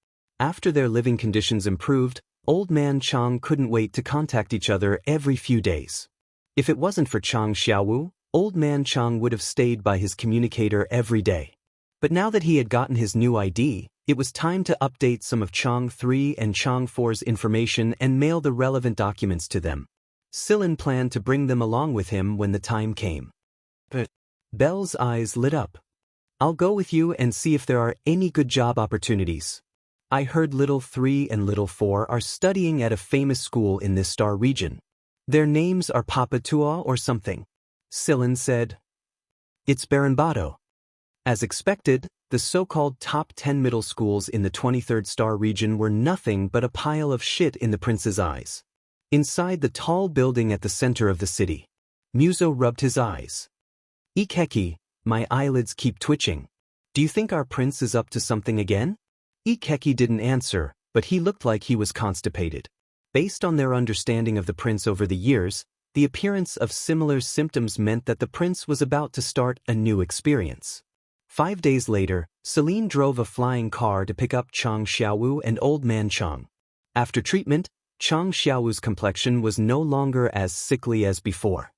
After their living conditions improved, Old Man Chang couldn't wait to contact each other every few days. If it wasn't for Chang Xiaowu, Old Man Chang would have stayed by his communicator every day. But now that he had gotten his new ID, it was time to update some of Chang 3 and Chang 4's information and mail the relevant documents to them. Silin planned to bring them along with him when the time came. But Belle's eyes lit up. I'll go with you and see if there are any good job opportunities. I heard Little 3 and Little 4 are studying at a famous school in this star region. Their names are Papatua or something. Silin said. It's Baranbado. As expected, the so-called top 10 middle schools in the 23rd star region were nothing but a pile of shit in the prince's eyes. Inside the tall building at the center of the city, Muzo rubbed his eyes. Ikeki, my eyelids keep twitching. Do you think our prince is up to something again? Ikeki didn't answer, but he looked like he was constipated. Based on their understanding of the prince over the years, the appearance of similar symptoms meant that the prince was about to start a new experience. 5 days later, Celine drove a flying car to pick up Chang Xiaowu and Old Man Chang. After treatment, Chang Xiaowu's complexion was no longer as sickly as before.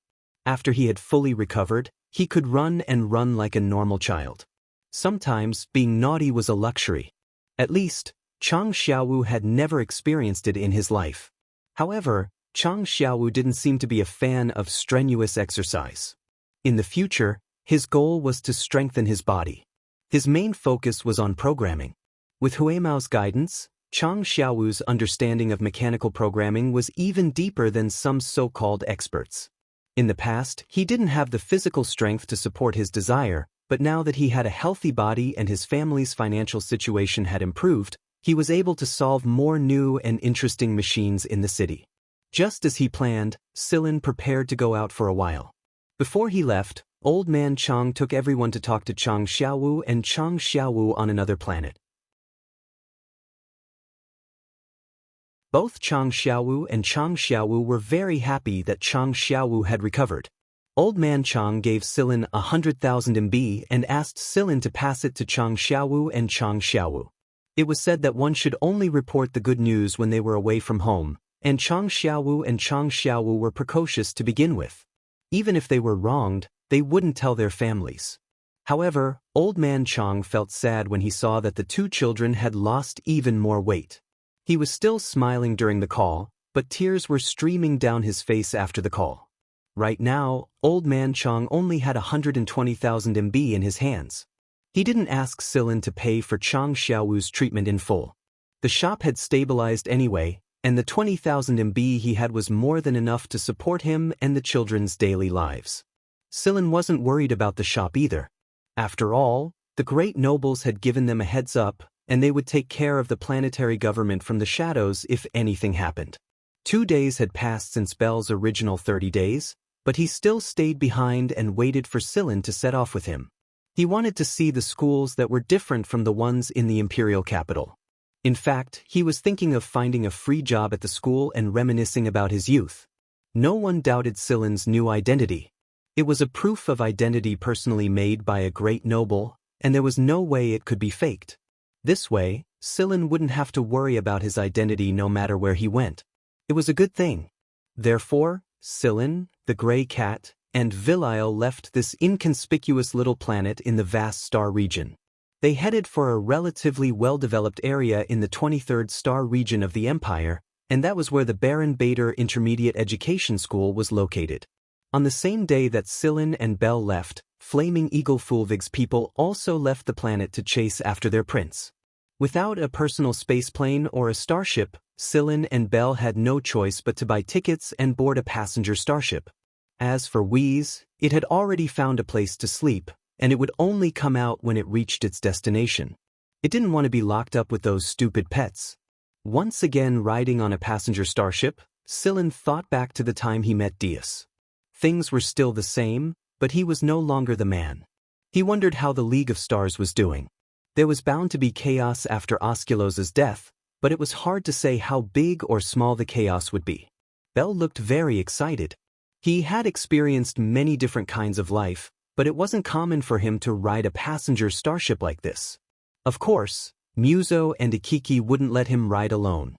After he had fully recovered, he could run and run like a normal child. Sometimes, being naughty was a luxury. At least, Chang Xiaowu had never experienced it in his life. However, Chang Xiaowu didn't seem to be a fan of strenuous exercise. In the future, his goal was to strengthen his body. His main focus was on programming. With Huemao's guidance, Chang Xiaowu's understanding of mechanical programming was even deeper than some so-called experts. In the past, he didn't have the physical strength to support his desire, but now that he had a healthy body and his family's financial situation had improved, he was able to solve more new and interesting machines in the city. Just as he planned, Silin prepared to go out for a while. Before he left, Old Man Chang took everyone to talk to Chang Xiaowu and Chang Xiaowu on another planet. Both Chang Xiaowu and Chang Xiaowu were very happy that Chang Xiaowu had recovered. Old Man Chang gave Silin 100,000 MB and asked Silin to pass it to Chang Xiaowu and Chang Xiaowu. It was said that one should only report the good news when they were away from home, and Chang Xiaowu and Chang Xiaowu were precocious to begin with. Even if they were wronged, they wouldn't tell their families. However, Old Man Chang felt sad when he saw that the two children had lost even more weight. He was still smiling during the call, but tears were streaming down his face after the call. Right now, Old Man Chang only had 120,000 MB in his hands. He didn't ask Silin to pay for Chang Xiaowu's treatment in full. The shop had stabilized anyway, and the 20,000 MB he had was more than enough to support him and the children's daily lives. Silin wasn't worried about the shop either. After all, the great nobles had given them a heads up, and they would take care of the planetary government from the shadows if anything happened. 2 days had passed since Bell's original 30 days, but he still stayed behind and waited for Silin to set off with him. He wanted to see the schools that were different from the ones in the imperial capital. In fact, he was thinking of finding a free job at the school and reminiscing about his youth. No one doubted Silin's new identity. It was a proof of identity personally made by a great noble, and there was no way it could be faked. This way, Silin wouldn't have to worry about his identity no matter where he went. It was a good thing. Therefore, Silin, the gray cat, and Vilile left this inconspicuous little planet in the vast star region. They headed for a relatively well-developed area in the 23rd star region of the Empire, and that was where the Baron Bader Intermediate Education School was located. On the same day that Silin and Bell left, Flaming Eagle Fulvig's people also left the planet to chase after their prince. Without a personal spaceplane or a starship, Silin and Bell had no choice but to buy tickets and board a passenger starship. As for Wheeze, it had already found a place to sleep, and it would only come out when it reached its destination. It didn't want to be locked up with those stupid pets. Once again riding on a passenger starship, Silin thought back to the time he met Dias. Things were still the same, but he was no longer the man. He wondered how the League of Stars was doing. There was bound to be chaos after Osculos's death, but it was hard to say how big or small the chaos would be. Bell looked very excited. He had experienced many different kinds of life, but it wasn't common for him to ride a passenger starship like this. Of course, Muso and Ikiki wouldn't let him ride alone.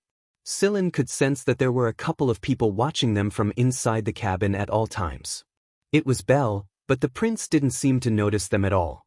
Silin could sense that there were a couple of people watching them from inside the cabin at all times. It was Bell, but the prince didn't seem to notice them at all.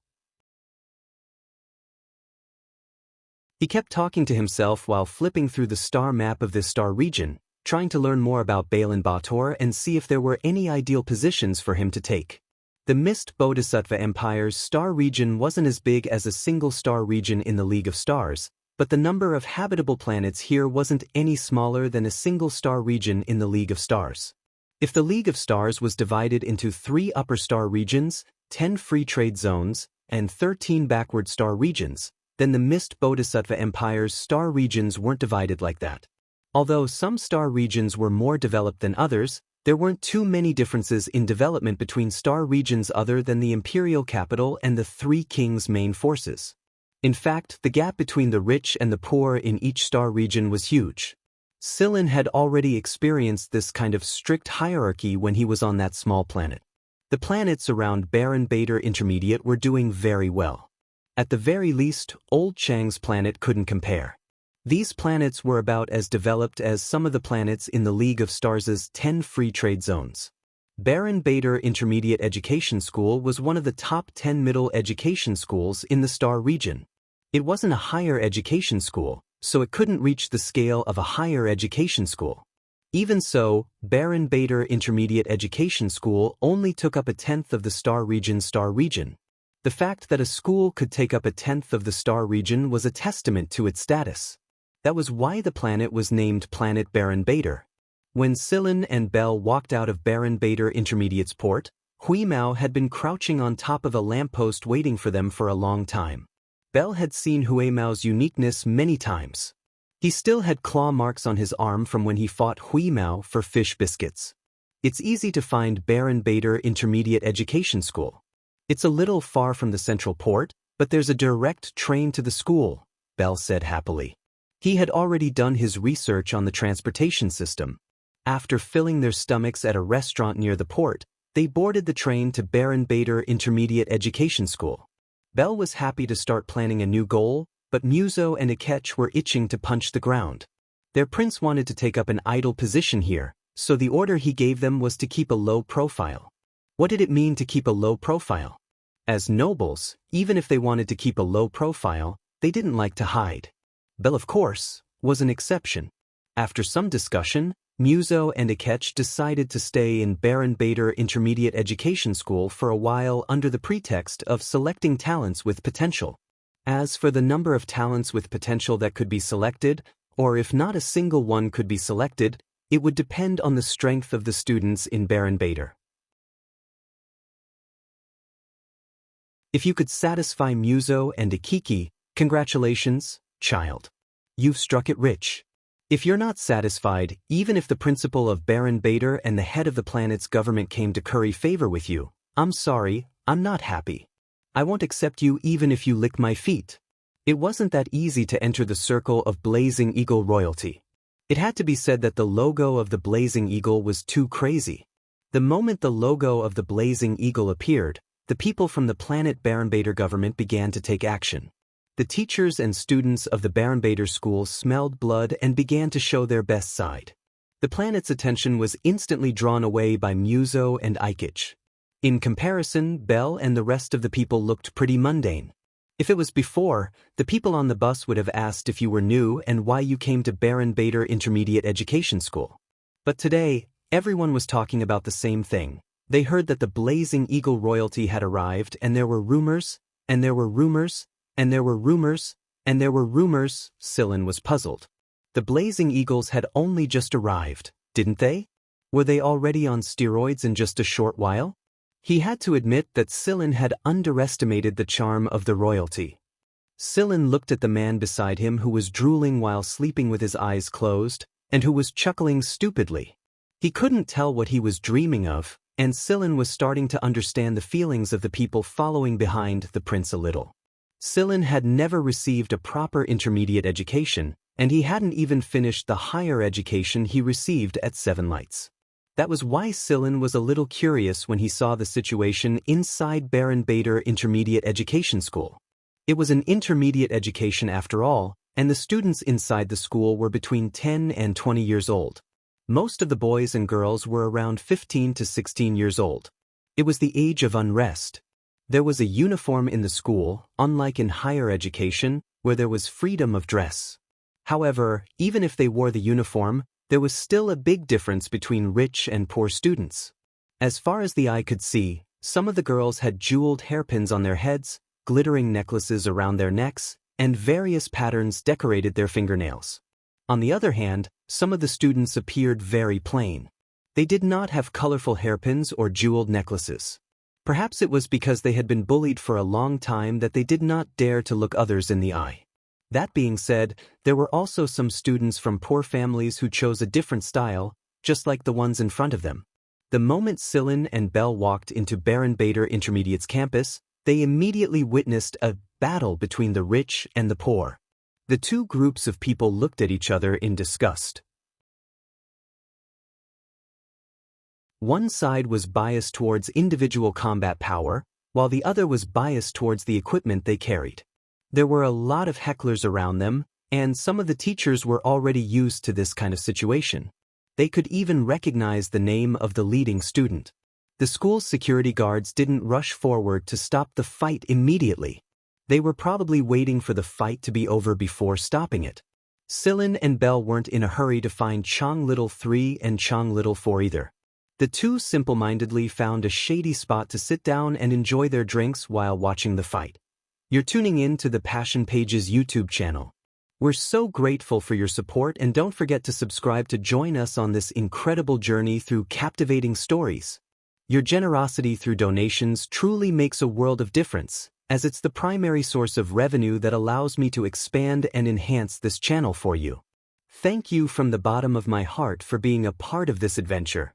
He kept talking to himself while flipping through the star map of this star region, trying to learn more about Balin Bator and see if there were any ideal positions for him to take. The Mist Bodhisattva Empire's star region wasn't as big as a single star region in the League of Stars, but the number of habitable planets here wasn't any smaller than a single star region in the League of Stars. If the League of Stars was divided into 3 upper star regions, 10 free trade zones, and 13 backward star regions, then the Mist Bodhisattva Empire's star regions weren't divided like that. Although some star regions were more developed than others, there weren't too many differences in development between star regions other than the imperial capital and the 3 kings' main forces. In fact, the gap between the rich and the poor in each star region was huge. Silin had already experienced this kind of strict hierarchy when he was on that small planet. The planets around Baron Bader Intermediate were doing very well. At the very least, Old Chang's planet couldn't compare. These planets were about as developed as some of the planets in the League of Stars' 10 free trade zones. Baron Bader Intermediate Education School was one of the top 10 middle education schools in the star region. It wasn't a higher education school, so it couldn't reach the scale of a higher education school. Even so, Baron Bader Intermediate Education School only took up a tenth of the star region. The fact that a school could take up a tenth of the star region was a testament to its status. That was why the planet was named Planet Baron Bader. When Sillin and Bell walked out of Baron Bader Intermediate's port, Hui Mao had been crouching on top of a lamppost waiting for them for a long time. Bell had seen Hui Mao's uniqueness many times. He still had claw marks on his arm from when he fought Hui Mao for fish biscuits. It's easy to find Baron Bader Intermediate Education School. It's a little far from the central port, but there's a direct train to the school, Bell said happily. He had already done his research on the transportation system. After filling their stomachs at a restaurant near the port, they boarded the train to Baron Bader Intermediate Education School. Bell was happy to start planning a new goal, but Muzo and Ikech were itching to punch the ground. Their prince wanted to take up an idle position here, so the order he gave them was to keep a low profile. What did it mean to keep a low profile? As nobles, even if they wanted to keep a low profile, they didn't like to hide. Bell, of course, was an exception. After some discussion, Muzo and Ikech decided to stay in Baron Bader Intermediate Education School for a while under the pretext of selecting talents with potential. As for the number of talents with potential that could be selected, or if not a single one could be selected, it would depend on the strength of the students in Baron Bader. If you could satisfy Muzo and Ikiki, congratulations, child. You've struck it rich. If you're not satisfied, even if the principal of Baron Bader and the head of the planet's government came to curry favor with you, I'm sorry, I'm not happy. I won't accept you even if you lick my feet. It wasn't that easy to enter the circle of Blazing Eagle royalty. It had to be said that the logo of the Blazing Eagle was too crazy. The moment the logo of the Blazing Eagle appeared, the people from the planet Baron Bader government began to take action. The teachers and students of the Baron Bader school smelled blood and began to show their best side. The planet's attention was instantly drawn away by Muzo and Ikech. In comparison, Bell and the rest of the people looked pretty mundane. If it was before, the people on the bus would have asked if you were new and why you came to Baron Bader Intermediate Education School. But today, everyone was talking about the same thing. They heard that the Blazing Eagle royalty had arrived, and there were rumors, and there were rumors, and there were rumors, and there were rumors. Sillin was puzzled. The Blazing Eagles had only just arrived, didn't they? Were they already on steroids in just a short while? He had to admit that Sillin had underestimated the charm of the royalty. Sillin looked at the man beside him who was drooling while sleeping with his eyes closed, and who was chuckling stupidly. He couldn't tell what he was dreaming of, and Sillin was starting to understand the feelings of the people following behind the prince a little. Sillin had never received a proper intermediate education, and he hadn't even finished the higher education he received at Seven Lights. That was why Sillin was a little curious when he saw the situation inside Baron Bader Intermediate Education School. It was an intermediate education after all, and the students inside the school were between 10 and 20 years old. Most of the boys and girls were around 15 to 16 years old. It was the age of unrest. There was a uniform in the school, unlike in higher education, where there was freedom of dress. However, even if they wore the uniform, there was still a big difference between rich and poor students. As far as the eye could see, some of the girls had jeweled hairpins on their heads, glittering necklaces around their necks, and various patterns decorated their fingernails. On the other hand, some of the students appeared very plain. They did not have colorful hairpins or jeweled necklaces. Perhaps it was because they had been bullied for a long time that they did not dare to look others in the eye. That being said, there were also some students from poor families who chose a different style, just like the ones in front of them. The moment Sillin and Bell walked into Baron Bader Intermediate's campus, they immediately witnessed a battle between the rich and the poor. The two groups of people looked at each other in disgust. One side was biased towards individual combat power, while the other was biased towards the equipment they carried. There were a lot of hecklers around them, and some of the teachers were already used to this kind of situation. They could even recognize the name of the leading student. The school's security guards didn't rush forward to stop the fight immediately. They were probably waiting for the fight to be over before stopping it. Sillin and Bell weren't in a hurry to find Chang Little 3 and Chang Little 4 either. The two simple-mindedly found a shady spot to sit down and enjoy their drinks while watching the fight. You're tuning in to the Passion Page's YouTube channel. We're so grateful for your support, and don't forget to subscribe to join us on this incredible journey through captivating stories. Your generosity through donations truly makes a world of difference, as it's the primary source of revenue that allows me to expand and enhance this channel for you. Thank you from the bottom of my heart for being a part of this adventure.